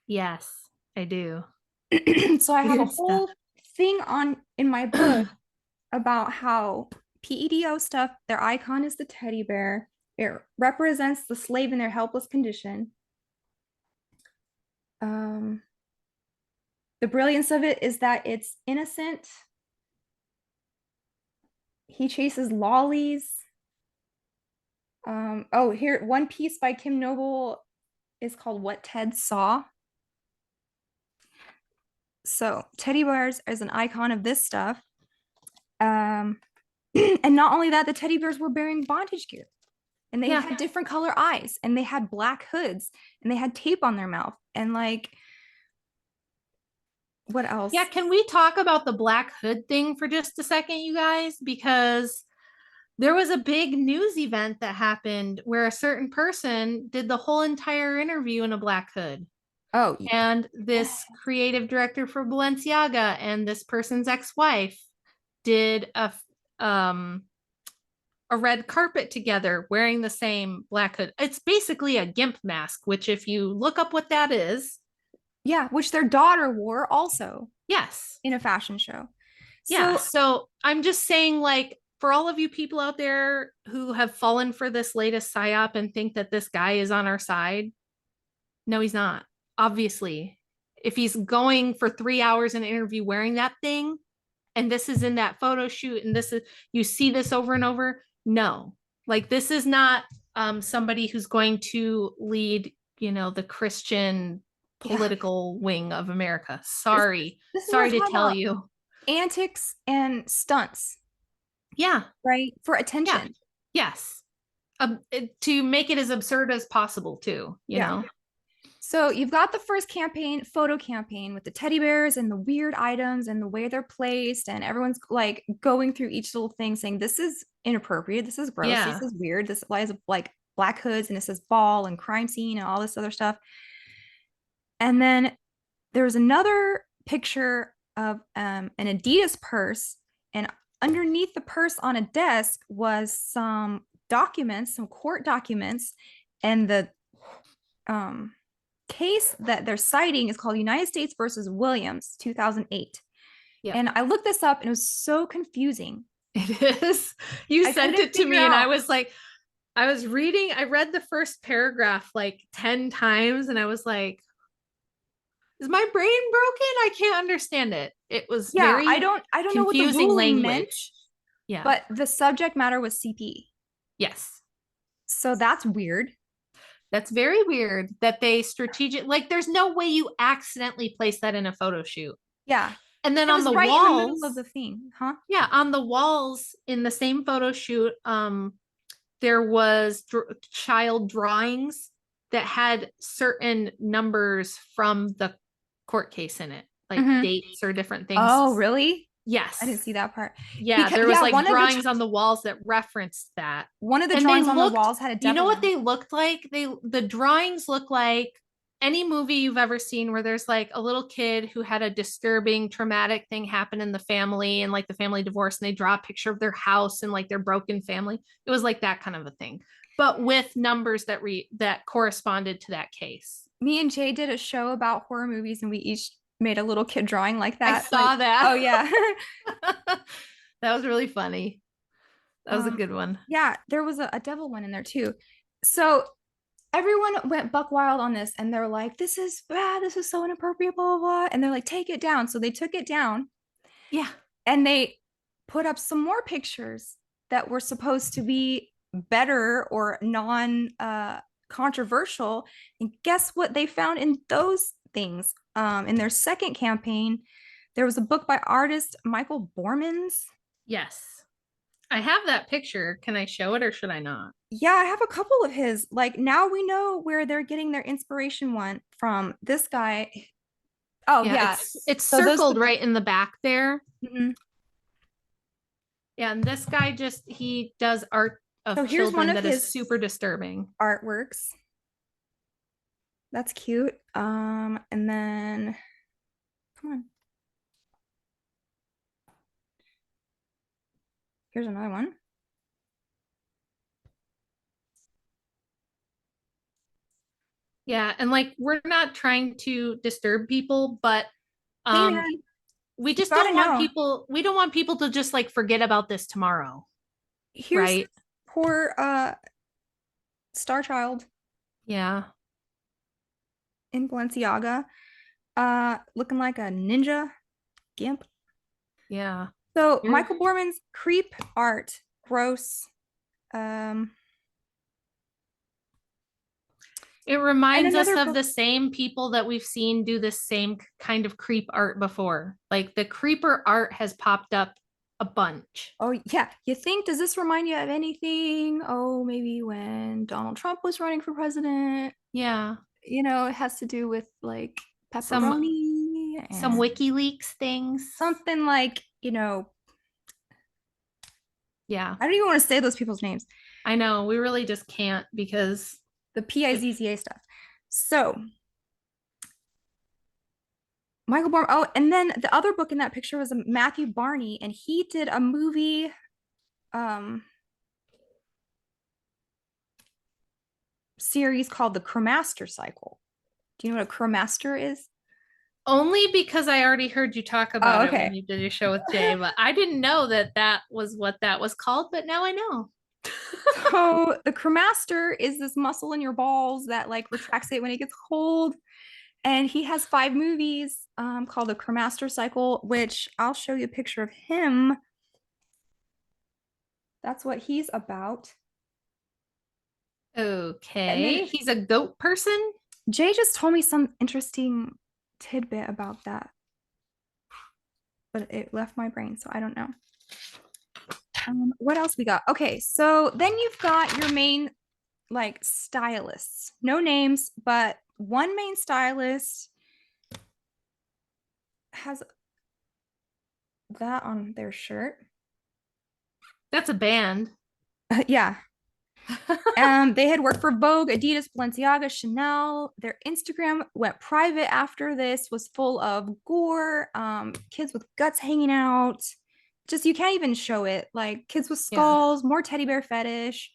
Yes, I do. So I have a Weird stuff. whole thing on in my book about how PEDO stuff, their icon is the teddy bear. It represents the slave in their helpless condition. Um, the brilliance of it is that it's innocent. He chases lollies. Oh, here, one piece by Kim Noble is called What Ted Saw. So teddy bears is an icon of this stuff. Um, and not only that, the teddy bears were wearing bondage gear and they Yeah. had different color eyes and they had black hoods and they had tape on their mouth. And like, what else? Yeah, can we talk about the Black Hood thing for just a second, you guys? Because there was a big news event that happened where a certain person did the whole entire interview in a black hood. Oh, And this creative director for Balenciaga and this person's ex-wife did a red carpet together wearing the same black hood. It's basically a gimp mask, which if you look up what that is, yeah, which their daughter wore also yes. in a fashion show. Yeah. So So I'm just saying, like, for all of you people out there who have fallen for this latest psyop and think that this guy is on our side, no, he's not. Obviously, if he's going for 3 hours in an interview wearing that thing, and this is in that photo shoot, and this is you see this over and over, no, like this is not somebody who's going to lead, the Christian Yeah. political wing of America. This Sorry. this is what I'm Sorry to talking tell about. you. Antics and stunts, Yeah. right? For Yeah. attention. Yes. To make it as absurd as possible, too, you Yeah. know? So you've got the first campaign, photo campaign with the teddy bears and the weird items and the way they're placed, and everyone's like going through each little thing saying, this is inappropriate, this is gross, this Yeah. is weird, this applies like black hoods, and it says ball and crime scene and all this other stuff. And then there's another picture of an Adidas purse, and underneath the purse on a desk was some documents, some court documents, and the um, case that they're citing is called United States versus Williams, 2008. Yep. And I looked this up, and it was so confusing. It is. You I sent couldn't it to figure me, and I out. was like, I was reading, I read the first paragraph like 10 times, and I was like, is my brain broken? I can't understand it. It was Yeah, I very don't know what the confusing ruling meant, language. Yeah. but the subject matter was CP. Yes. So that's weird. That's very weird that they strategic like there's no way you accidentally place that in a photo shoot. Yeah. And then It on was the right in the middle of walls, the thing, huh? yeah, on the walls in the same photo shoot, there was child drawings that had certain numbers from the court case in it, like Mm-hmm. dates or different things. Oh, really? I didn't Yes. see that part. Yeah, Because there was yeah, like drawings on the walls that referenced that. one of the And they drawings on the looked, walls had a you know devil what in it. they looked like? The drawings look like any movie you've ever seen where there's like a little kid who had a disturbing traumatic thing happen in the family, and like the family divorced, and they draw a picture of their house and like their broken family. It was like that kind of a thing, but with numbers that corresponded to that case. Me and Jay did a show about horror movies, and we each made a little kid drawing like I that. Like, saw that. oh yeah. That was really funny. That was a um, good one. yeah, there was a devil one in there too. So everyone went buck wild on this, and they're like, this is bad, this is so inappropriate, blah blah blah. And they're like, take it down. So they took it down, Yeah. and they put up some more pictures that were supposed to be better or non controversial. And guess what they found in those things? In their second campaign, there was a book by artist Michael Bormans. Yes. I have that picture. Can I show it or should I not? Yeah, I have a couple of his. Like now we know where they're getting their inspiration one from. This guy. Oh Yeah, yeah. it's So those. circled right in the back there. Mhm. Yeah, and this guy just he does art So of here's one children of that is his super disturbing. artworks. That's cute. And then come on. Here's another one. Yeah, and like we're not trying to disturb people, but Hey um man, we you just gotta don't want know. people we don't want people to just like forget about this tomorrow, Here's right? this poor star child Yeah. in Balenciaga, looking like a ninja gimp. Yeah. So You're Michael Borman's creep art, gross. Um, It and reminds us another of book. the same people that we've seen do this same kind of creep art before. Like the creeper art has popped up a bunch. Oh yeah, you think, does this remind you of anything? Oh, maybe when Donald Trump was running for president. Yeah. It has to do with like Some pepperoni some and WikiLeaks things. something like, Yeah. I don't even want to say those people's names. I know. We really just can't because The Pizza stuff. So Michael Borman. Oh, and then the other book in that picture was Matthew Barney, and he did a movie um series called The Cremaster Cycle. Do you know what a cremaster is? only because I already heard you talk about Oh, it when okay. you did your show with Jay, but I didn't know that that was what that was called, but now I know. So the cremaster is this muscle in your balls that like retracts it when it gets cold. And he has 5 movies called The Cremaster Cycle, which I'll show you a picture of him. That's what he's about. And then Okay. He's a goat person? Jay just told me some interesting tidbit about that, but it left my brain, so I don't know. What else we got? Okay, so then you've got your main like stylists. No names, but one main stylist has that on their shirt. That's a band. Yeah. They had worked for Vogue, Adidas, Balenciaga, Chanel. Their Instagram went private after this, was full of gore, kids with guts hanging out. Just you can't even show it. Like kids with Yeah. skulls, more teddy bear fetish,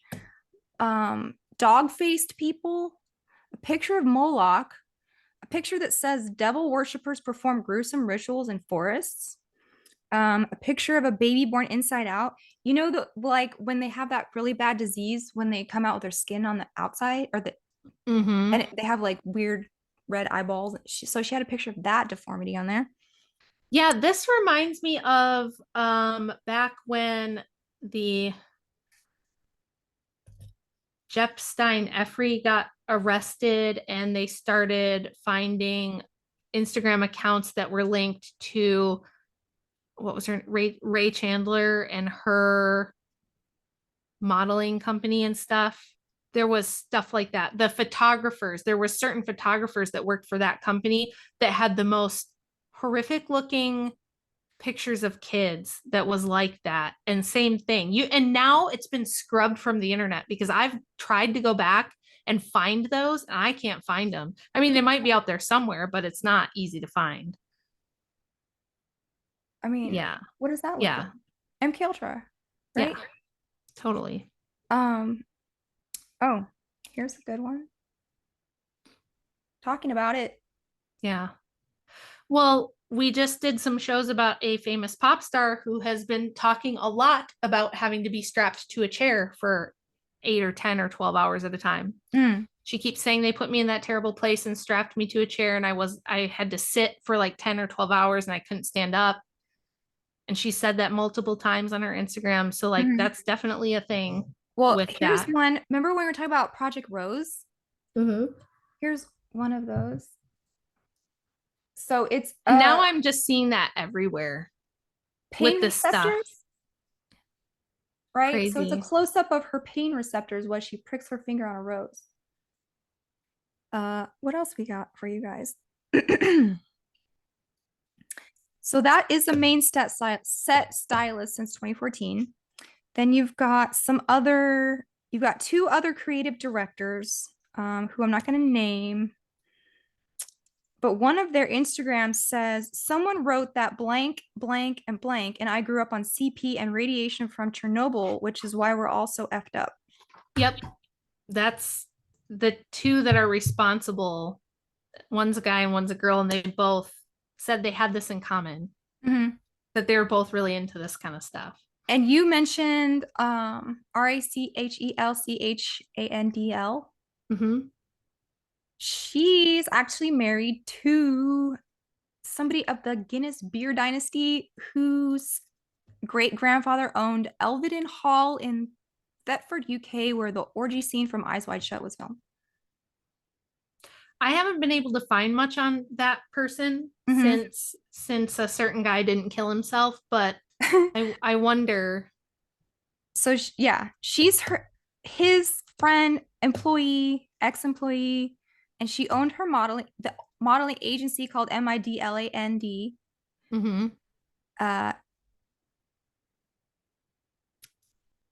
dog-faced people, a picture of Moloch, a picture that says devil worshippers perform gruesome rituals in forests. A picture of a baby born inside out. You know, the like when they have that really bad disease when they come out with their skin on the outside, or the Mm-hmm. and they have like weird red eyeballs. So she had a picture of that deformity on there. Yeah, this reminds me of back when the Jepstein Effrey got arrested and they started finding Instagram accounts that were linked to what was her Ray Chandler and her modeling company and stuff. There was stuff like that. The photographers, there were certain photographers that worked for that company that had the most horrific looking pictures of kids that was like that. And same thing. And now it's been scrubbed from the internet because I've tried to go back and find those and I can't find them. I mean, they might be out there somewhere, but it's not easy to find. I mean, Yeah. what does that look like? Yeah. MK Ultra, right? Yeah. Totally. Um, oh, here's a good one. Talking about it. Yeah. Well, we just did some shows about a famous pop star who has been talking a lot about having to be strapped to a chair for 8 or 10 or 12 hours at a time. Mm, She keeps saying they put me in that terrible place and strapped me to a chair and I had to sit for like 10 or 12 hours and I couldn't stand up. And she said that multiple times on her Instagram. So like mhm. that's definitely a thing Well, with here's that. one. Remember when we were talking about Project Rose? Mm-hmm. Here's one of those. So it's And now I'm just seeing that everywhere pain with this stuff. receptors, right? So it's a Crazy. close up of her pain receptors while she pricks her finger on a rose. What else we got for you guys? So that is the main set stylist since 2014. Then you've got two other creative directors who I'm not going to name, but one of their Instagrams says someone wrote that blank, blank, and blank, and I grew up on CP and radiation from Chernobyl, which is why we're all so effed up. Yep. That's the two that are responsible. One's a guy and one's a girl, and they both said they had this in common, Mm-hmm. that they were both really into this kind of stuff. And you mentioned Rachelchandl. Mm-hmm. She's actually married to somebody of the Guinness beer dynasty whose great grandfather owned Elvedon Hall in Thetford, UK, where the orgy scene from Eyes Wide Shut was filmed. I haven't been able to find much on that person Mm-hmm. since a certain guy didn't kill himself, but I wonder. So yeah, she's his friend, employee, ex-employee, and she owned the modeling agency called MIDLAND. Mm-hmm. Uh,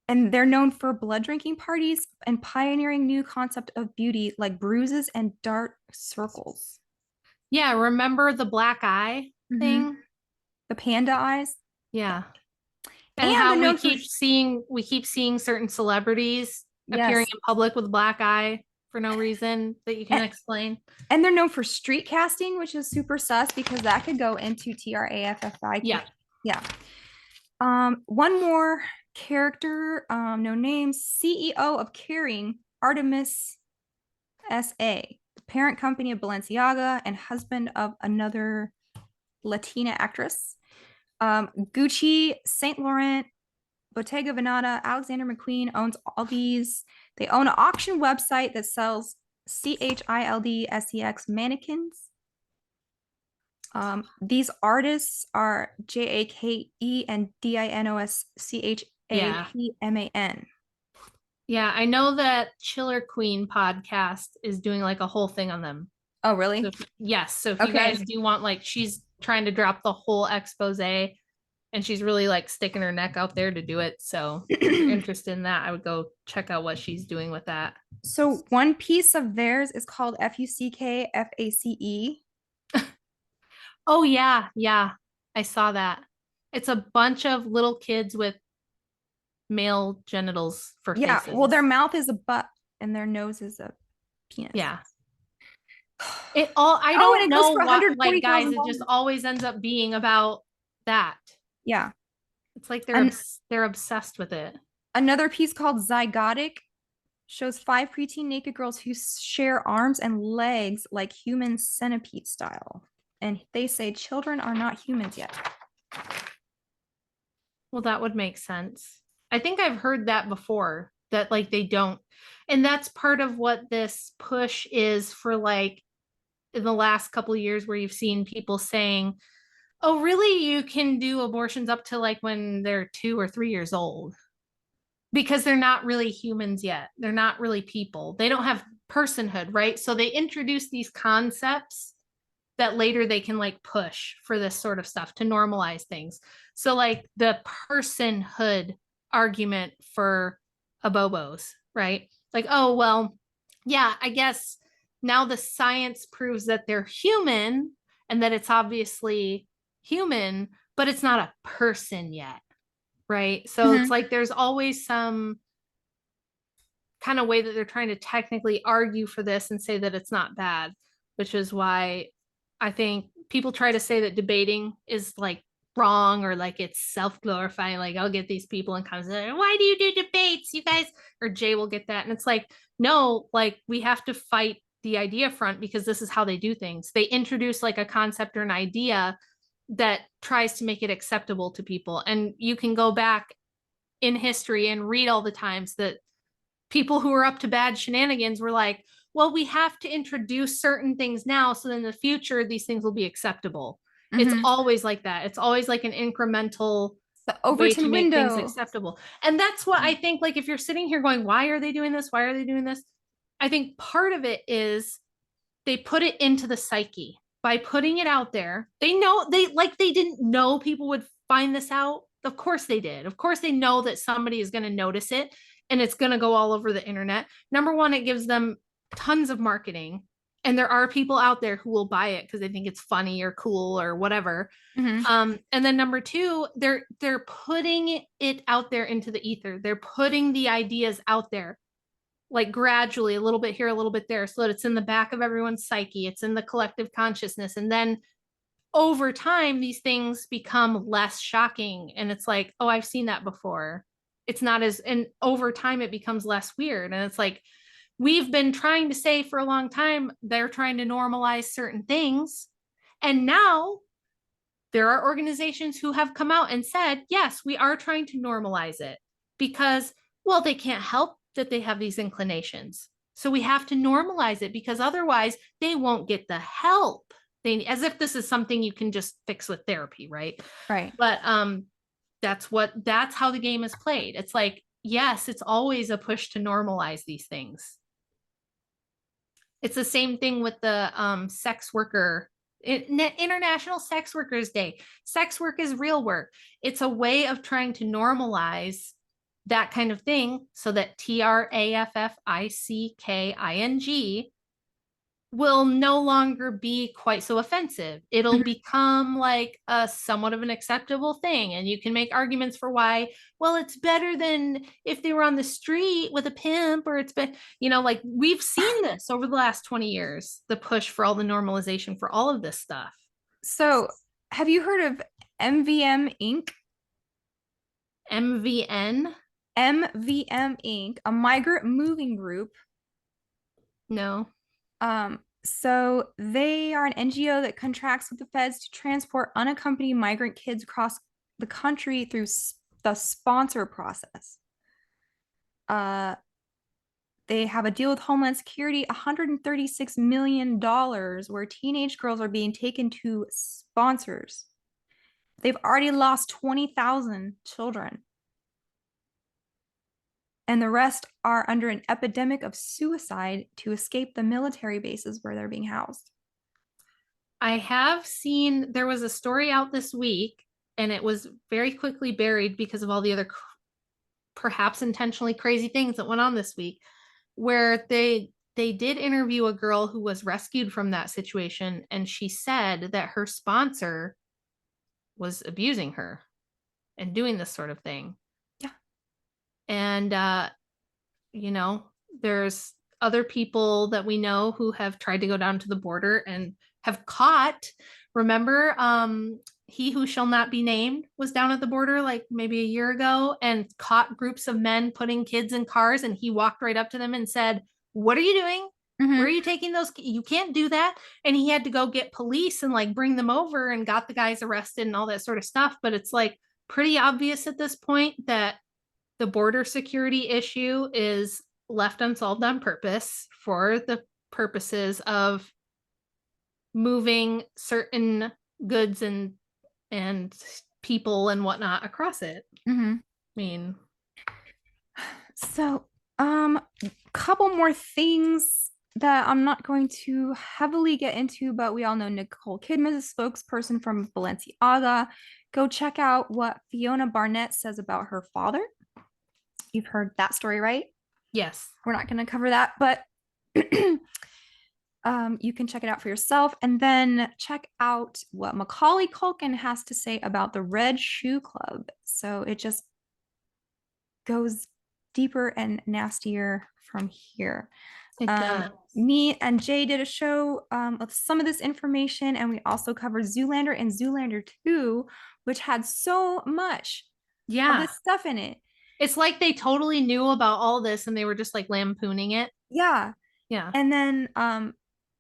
and they're known for blood drinking parties and pioneering new concept of beauty like bruises and dark circles. Yeah, remember the black eye Mm-hmm. thing? The panda eyes. Yeah. And And how they're known for we keep seeing certain celebrities appearing yes, in public with a black eye for no reason that you can and, explain. and they're known for street casting, which is super sus because that could go into TRAFFI. Yeah. Yeah. One more character, no name, CEO of Caring, Artemis SA, parent company of Balenciaga and husband of another Latina actress. Gucci, Saint Laurent, Bottega Veneta, Alexander McQueen owns all these. They own an auction website that sells ChildSex mannequins. These artists are Jake and Yeah. Dinoschaman. Yeah, I know that Chiller Queen podcast is doing like a whole thing on them. Oh, So really? yes, so if you guys Okay. do want, like, she's trying to drop the whole expose and she's really like sticking her neck out there to do it. So if you're interested in that, I would go check out what she's doing with that. So one piece of theirs is called FUCKFACE. Oh yeah, yeah. I saw that. It's a bunch of little kids with male genitals for Yeah, well, faces. their mouth is a butt and their nose is a penis. Yeah. It all, I Oh, don't and it goes know for what, like, guys, it just $140,000. always ends up being about that. Yeah. It's like And they're obsessed with it. another piece called Zygotic shows five preteen naked girls who share arms and legs like human centipede style. And they say children are not humans yet. Well, that would make sense. I think I've heard that before, that like they don't. And that's part of what this push is for, like, in the last couple of years, where you've seen people saying, "Oh, really? You can do abortions up to like when they're 2 or 3 years old." Because they're not really humans yet. They're not really people. They don't have personhood, right? So they introduce these concepts that later they can like push for this sort of stuff to normalize things. So like the personhood argument for abobos, right? Like, oh, well, yeah, I guess now the science proves that they're human and that it's obviously human, but it's not a person yet, right? So it's Mhm. like there's always some kind of way that they're trying to technically argue for this and say that it's not bad, which is why I think people try to say that debating is like wrong, or like it's self-glorifying. Like, I'll get these people and kind of say, why do you do debates, you guys? Or Jay will get that. And it's like, no, like we have to fight the idea front, because this is how they do things. They introduce like a concept or an idea that tries to make it acceptable to people. And you can go back in history and read all the times that people who were up to bad shenanigans were like, well, we have to introduce certain things now so in the future these things will be acceptable. It's Mhm. always like that. It's always like an incremental The way to Overton make things window. acceptable. And that's what I think, like, if you're sitting here going, why are they doing this? Why are they doing this? I think part of it is they put it into the psyche by putting it out there. They know, they didn't know people would find this out. Of course they did. Of course they know that somebody is going to notice it and it's going to go all over the internet. Number one, it gives them tons of marketing. And there are people out there who will buy it because they think it's funny or cool or whatever. Mhm. And then number two, they're putting it out there into the ether. They're putting the ideas out there, like gradually, a little bit here, a little bit there, so that it's in the back of everyone's psyche, it's in the collective consciousness. And then over time, these things become less shocking. And it's like, oh, I've seen that before. It's not as, and over time, it becomes less weird. And it's like, we've been trying to say for a long time, they're trying to normalize certain things. And now there are organizations who have come out and said, yes, we are trying to normalize it because, well, they can't help that they have these inclinations. So we have to normalize it because otherwise they won't get the help. They, as if this is something you can just fix with therapy, right? Right. But that's how the game is played. It's like, yes, it's always a push to normalize these things. It's the same thing with the sex worker, International Sex Workers Day. Sex work is real work. It's a way of trying to normalize that kind of thing so that TRAFFICKING will no longer be quite so offensive. It'll Mhm. become like a somewhat of an acceptable thing. And you can make arguments for why, well, it's better than if they were on the street with a pimp, or it's been, like we've seen this over the last 20 years, the push for all the normalization for all of this stuff. So, have you heard of MVM Inc? MVN? MVM Inc, a migrant moving group. No. So they are an NGO that contracts with the feds to transport unaccompanied migrant kids across the country through the sponsor process. Uh, They have a deal with Homeland Security, $136 million, where teenage girls are being taken to sponsors. They've already lost 20,000 children, and the rest are under an epidemic of suicide to escape the military bases where they're being housed. I have seen there was a story out this week, and it was very quickly buried because of all the other perhaps intentionally crazy things that went on this week, where they did interview a girl who was rescued from that situation, and she said that her sponsor was abusing her and doing this sort of thing. Yeah. And you know, there's other people that we know who have tried to go down to the border and have caught. Remember, he who shall not be named was down at the border like maybe a year ago and caught groups of men putting kids in cars, and he walked right up to them and said, "What are you doing? Where are Mm-hmm. you taking those? You can't do that." And he had to go get police and like bring them over and got the guys arrested and all that sort of stuff. But it's like pretty obvious at this point that the border security issue is left unsolved on purpose for the purposes of moving certain goods and people and whatnot across it. Mm-hmm. I mean, So, couple more things that I'm not going to heavily get into, but we all know Nicole Kidman is a spokesperson from Balenciaga. Go check out what Fiona Barnett says about her father. You've heard that story, right? yes. We're not going to cover that, but you can check it out for yourself. And then check out what Macaulay Culkin has to say about the Red Shoe Club. So it just goes deeper and nastier from here. It does. Me and Jay did a show with some of this information, and we also covered Zoolander and Zoolander 2, which had so much of Yeah. this stuff in it. It's like they totally knew about all this and they were just like lampooning it. Yeah. Yeah. And then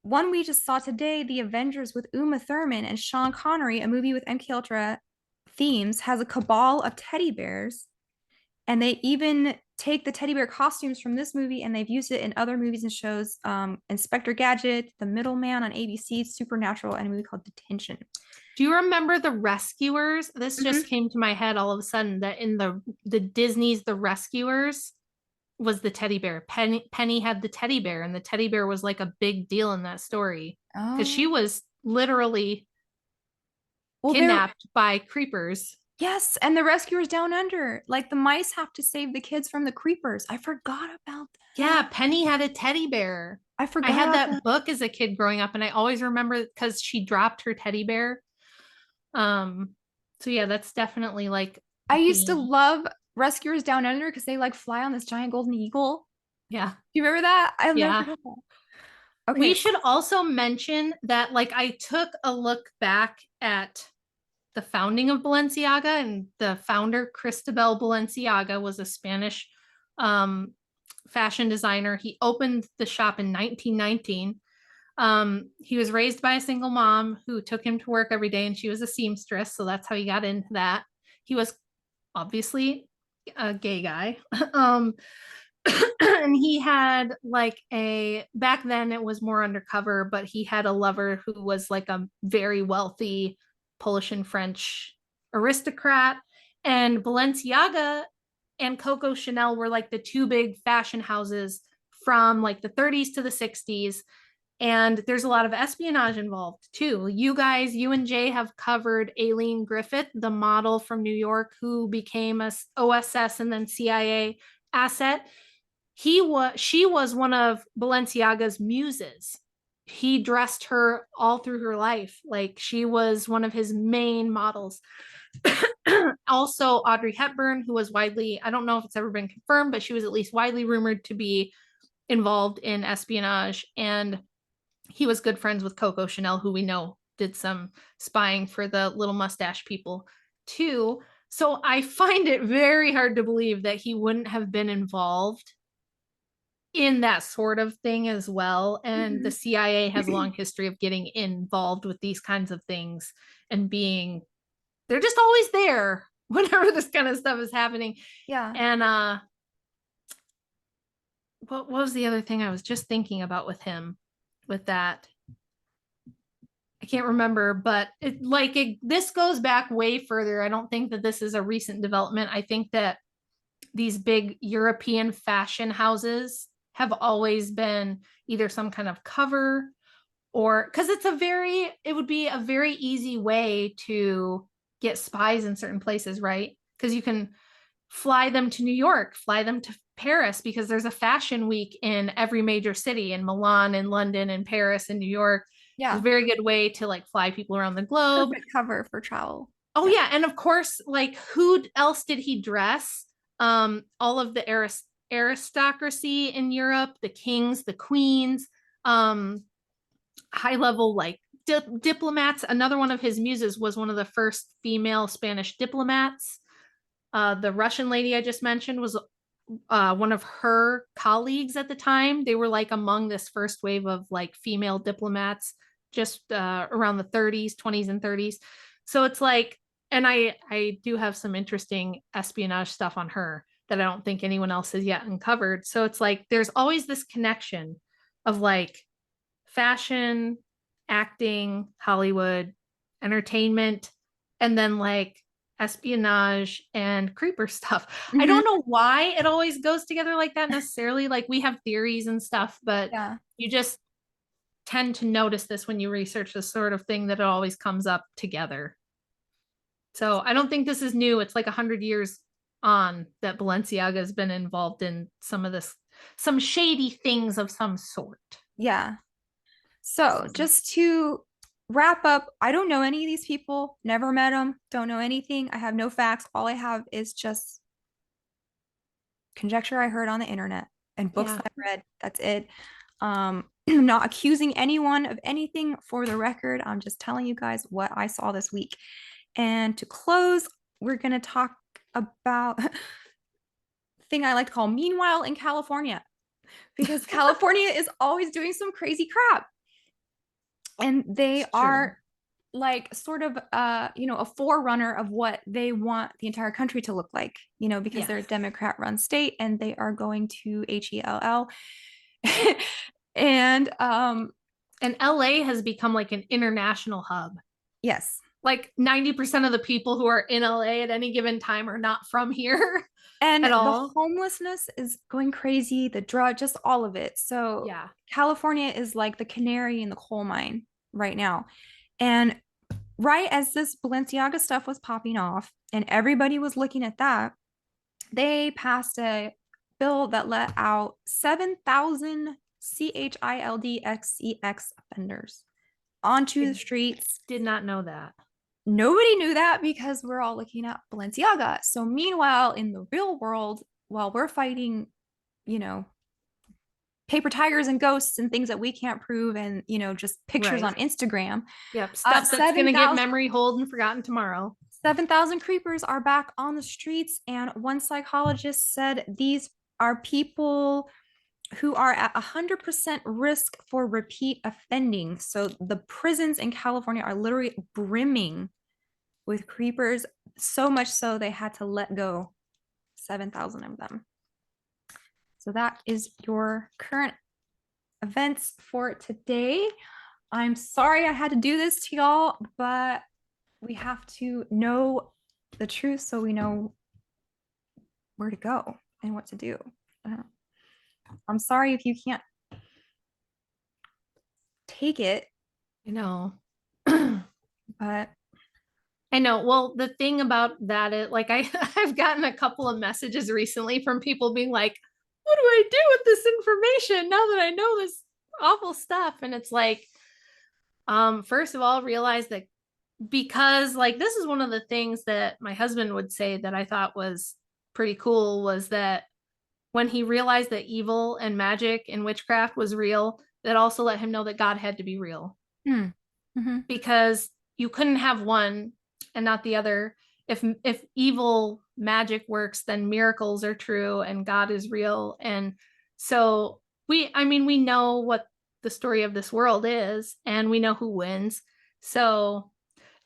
one we just saw today, The Avengers with Uma Thurman and Sean Connery, a movie with MK Ultra themes, has a cabal of teddy bears. And they even take the teddy bear costumes from this movie and they've used it in other movies and shows. Inspector Gadget, The Middleman on ABC, Supernatural, and a movie called Detention. Do you remember the Rescuers? This Mm-hmm. just came to my head all of a sudden that in the Disney's The Rescuers was the teddy bear. Penny had the teddy bear, and the teddy bear was like a big deal in that story because she Oh, was literally well, there, kidnapped by creepers. yes, and the rescuers down under, like the mice have to save the kids from the creepers. I forgot about Yeah, that. Penny had a teddy bear. I I forgot had about that. that book as a kid growing up, and I always remember because she dropped her teddy bear. Um, so yeah, that's definitely like I a used to theme. love rescuers down under because they like fly on this giant golden eagle. Yeah, Do you remember that? I'll never yeah. forget that. We Okay. should also mention that like I took a look back at the founding of Balenciaga, and the founder, Cristobal Balenciaga, was a Spanish um, fashion designer. He opened the shop in 1919. He was raised by a single mom who took him to work every day, and she was a seamstress. So that's how he got into that. He was obviously a gay guy. um, and he had like a back then it was more undercover, but he had a lover who was like a very wealthy Polish and French aristocrat. And Balenciaga and Coco Chanel were like the two big fashion houses from like the 30s to the 60s. And there's a lot of espionage involved too. You and Jay have covered Aileen Griffith, the model from New York who became a OSS and then CIA asset. She was one of Balenciaga's muses. He dressed her all through her life. Like she was one of his main models. Also, Audrey Hepburn, who was widely, I don't know if it's ever been confirmed, but she was at least widely rumored to be involved in espionage. And he was good friends with Coco Chanel, who we know did some spying for the little mustache people too. So I find it very hard to believe that he wouldn't have been involved in that sort of thing as well. And the Mhm. CIA has a long history of getting involved with these kinds of things and being, they're just always there whenever this kind of stuff is happening. Yeah. And what was the other thing I was just thinking about with him with that? I can't remember, but this goes back way further. I don't think that this is a recent development. I think that these big European fashion houses have always been either some kind of cover, or because it would be a very easy way to get spies in certain places, right? Because you can fly them to New York, fly them to Paris, because there's a fashion week in every major city, in Milan and London and Paris and New York. It's a Yeah. very good way to like fly people around the globe. Perfect cover for travel. Oh Yeah. yeah, and of course, like who else did he dress? All of the aristocracy in Europe, the kings, the queens, um, high level like diplomats. Another one of his muses was one of the first female Spanish diplomats. The Russian lady I just mentioned was one of her colleagues at the time. They were like among this first wave of like female diplomats, just around the 30s, 20s, and 30s. So it's like, and I do have some interesting espionage stuff on her that I don't think anyone else has yet uncovered. So it's like there's always this connection of like fashion, acting, Hollywood, entertainment, and then like espionage and creeper stuff. I Hmm. don't know why it always goes together like that necessarily. Like we have theories and stuff, but Yeah. you just tend to notice this when you research this sort of thing, that it always comes up together. So I don't think this is new. It's like 100 years on that Balenciaga has been involved in some of this, some shady things of some sort. Yeah. So So just to wrap up, I don't know any of these people, never met them, don't know anything. I have no facts. All I have is just conjecture I heard on the internet and books yeah. that I read. That's it. I'm not accusing anyone of anything for the record. I'm just telling you guys what I saw this week. And to close, we're going to talk about thing I like to call Meanwhile in California, because California is always doing some crazy crap. And they It's true. are like sort of a forerunner of what they want the entire country to look like, because Yeah. they're a Democrat run state and they are going to HELL. And And LA has become like an international hub. yes. Like 90% of the people who are in LA at any given time are not from here And at the all. homelessness is going crazy, the drug, just all of it. So Yeah. California is like the canary in the coal mine right now. And right as this Balenciaga stuff was popping off and everybody was looking at that, they passed a bill that let out 7,000 CHILDXEX offenders onto the I streets. did not know that. Nobody knew that because we're all looking at Balenciaga. So, meanwhile, in the real world, while we're fighting, you know, paper tigers and ghosts and things that we can't prove and, just pictures Right. on Instagram, Yep. Stuff that's going to get 7,000 memory hold and forgotten tomorrow. 7,000 creepers are back on the streets. And one psychologist said these are people who are at 100% risk for repeat offending. So the prisons in California are literally brimming with creepers, so much so they had to let go 7,000 of them. So that is your current events for today. I'm sorry I had to do this to y'all, but we have to know the truth so we know where to go and what to do. I'm sorry if you can't take it, I know. but I know. Well, the thing about that is like I've gotten a couple of messages recently from people being like, what do I do with this information now that I know this awful stuff? And it's like, first of all, realize that, because like this is one of the things that my husband would say that I thought was pretty cool, was that when he realized that evil and magic and witchcraft was real, that also let him know that God had to be real, mm-hmm. because you couldn't have one and not the other. If evil magic works, then miracles are true and God is real. And so we know what the story of this world is, and we know who wins. So,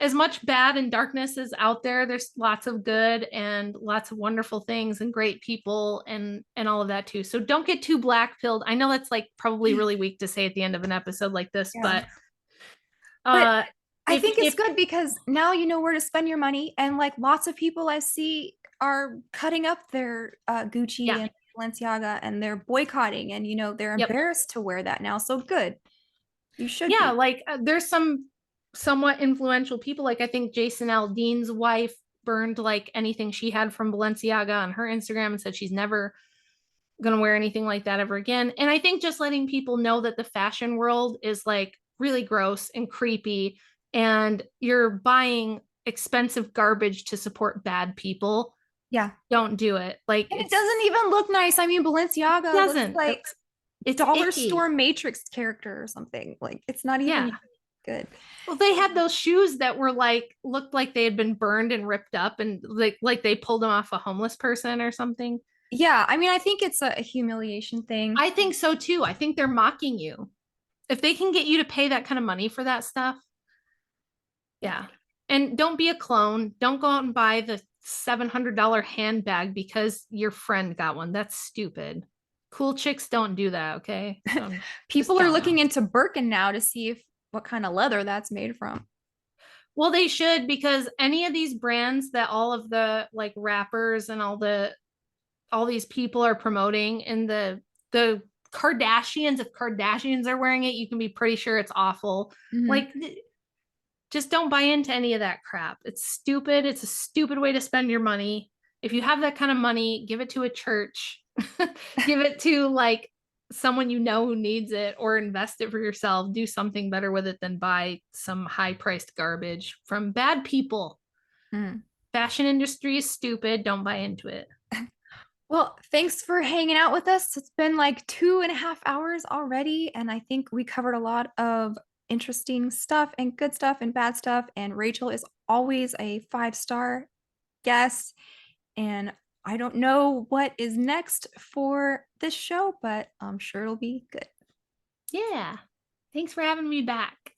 as much bad and darkness is out there, there's lots of good and lots of wonderful things and great people and all of that too. So don't get too black pilled. I know that's like probably really weak to say at the end of an episode like this, Yeah. but But uh I think it's if good because now you know where to spend your money. And like lots of people I see are cutting up their Gucci yeah, and Balenciaga and they're boycotting and, you know, they're yep. embarrassed to wear that now. So good. You should Yeah, be. like there's some somewhat influential people. Like I think Jason Aldean's wife burned like anything she had from Balenciaga on her Instagram and said she's never gonna wear anything like that ever again. And I think just letting people know that the fashion world is like really gross and creepy, and you're buying expensive garbage to support bad people. Yeah. Don't do it. Like And it doesn't even look nice. I mean, Balenciaga looks doesn't. like It's dollar store icky. Matrix character or something. Like it's not Yeah. even good. Well, they had those shoes that were like looked like they had been burned and ripped up and like they pulled them off a homeless person or something. Yeah, I mean, I think it's a humiliation thing. I think so too. I think they're mocking you. If they can get you to pay that kind of money for that stuff, Yeah. yeah. And don't be a clone. Don't go out and buy the $700 handbag because your friend got one. That's stupid. Cool chicks don't do that, okay? Just People are don't. looking into Birkin now to see if what kind of leather that's made from. Well, they should, because any of these brands that all of the like rappers and all these people are promoting, and the Kardashians, if Kardashians are wearing it, you can be pretty sure it's awful. Mhm. Like just don't buy into any of that crap. It's stupid. It's a stupid way to spend your money. If you have that kind of money, give it to a church. Give it to like someone you know who needs it, or invest it for yourself. Do something better with it than buy some high-priced garbage from bad people. Mm. Fashion industry is stupid. Don't buy into it. Well, thanks for hanging out with us. It's been like 2.5 hours already, and I think we covered a lot of interesting stuff and good stuff and bad stuff. And Rachel is always a 5-star guest. And I don't know what is next for this show, but I'm sure it'll be good. Yeah. Thanks for having me back.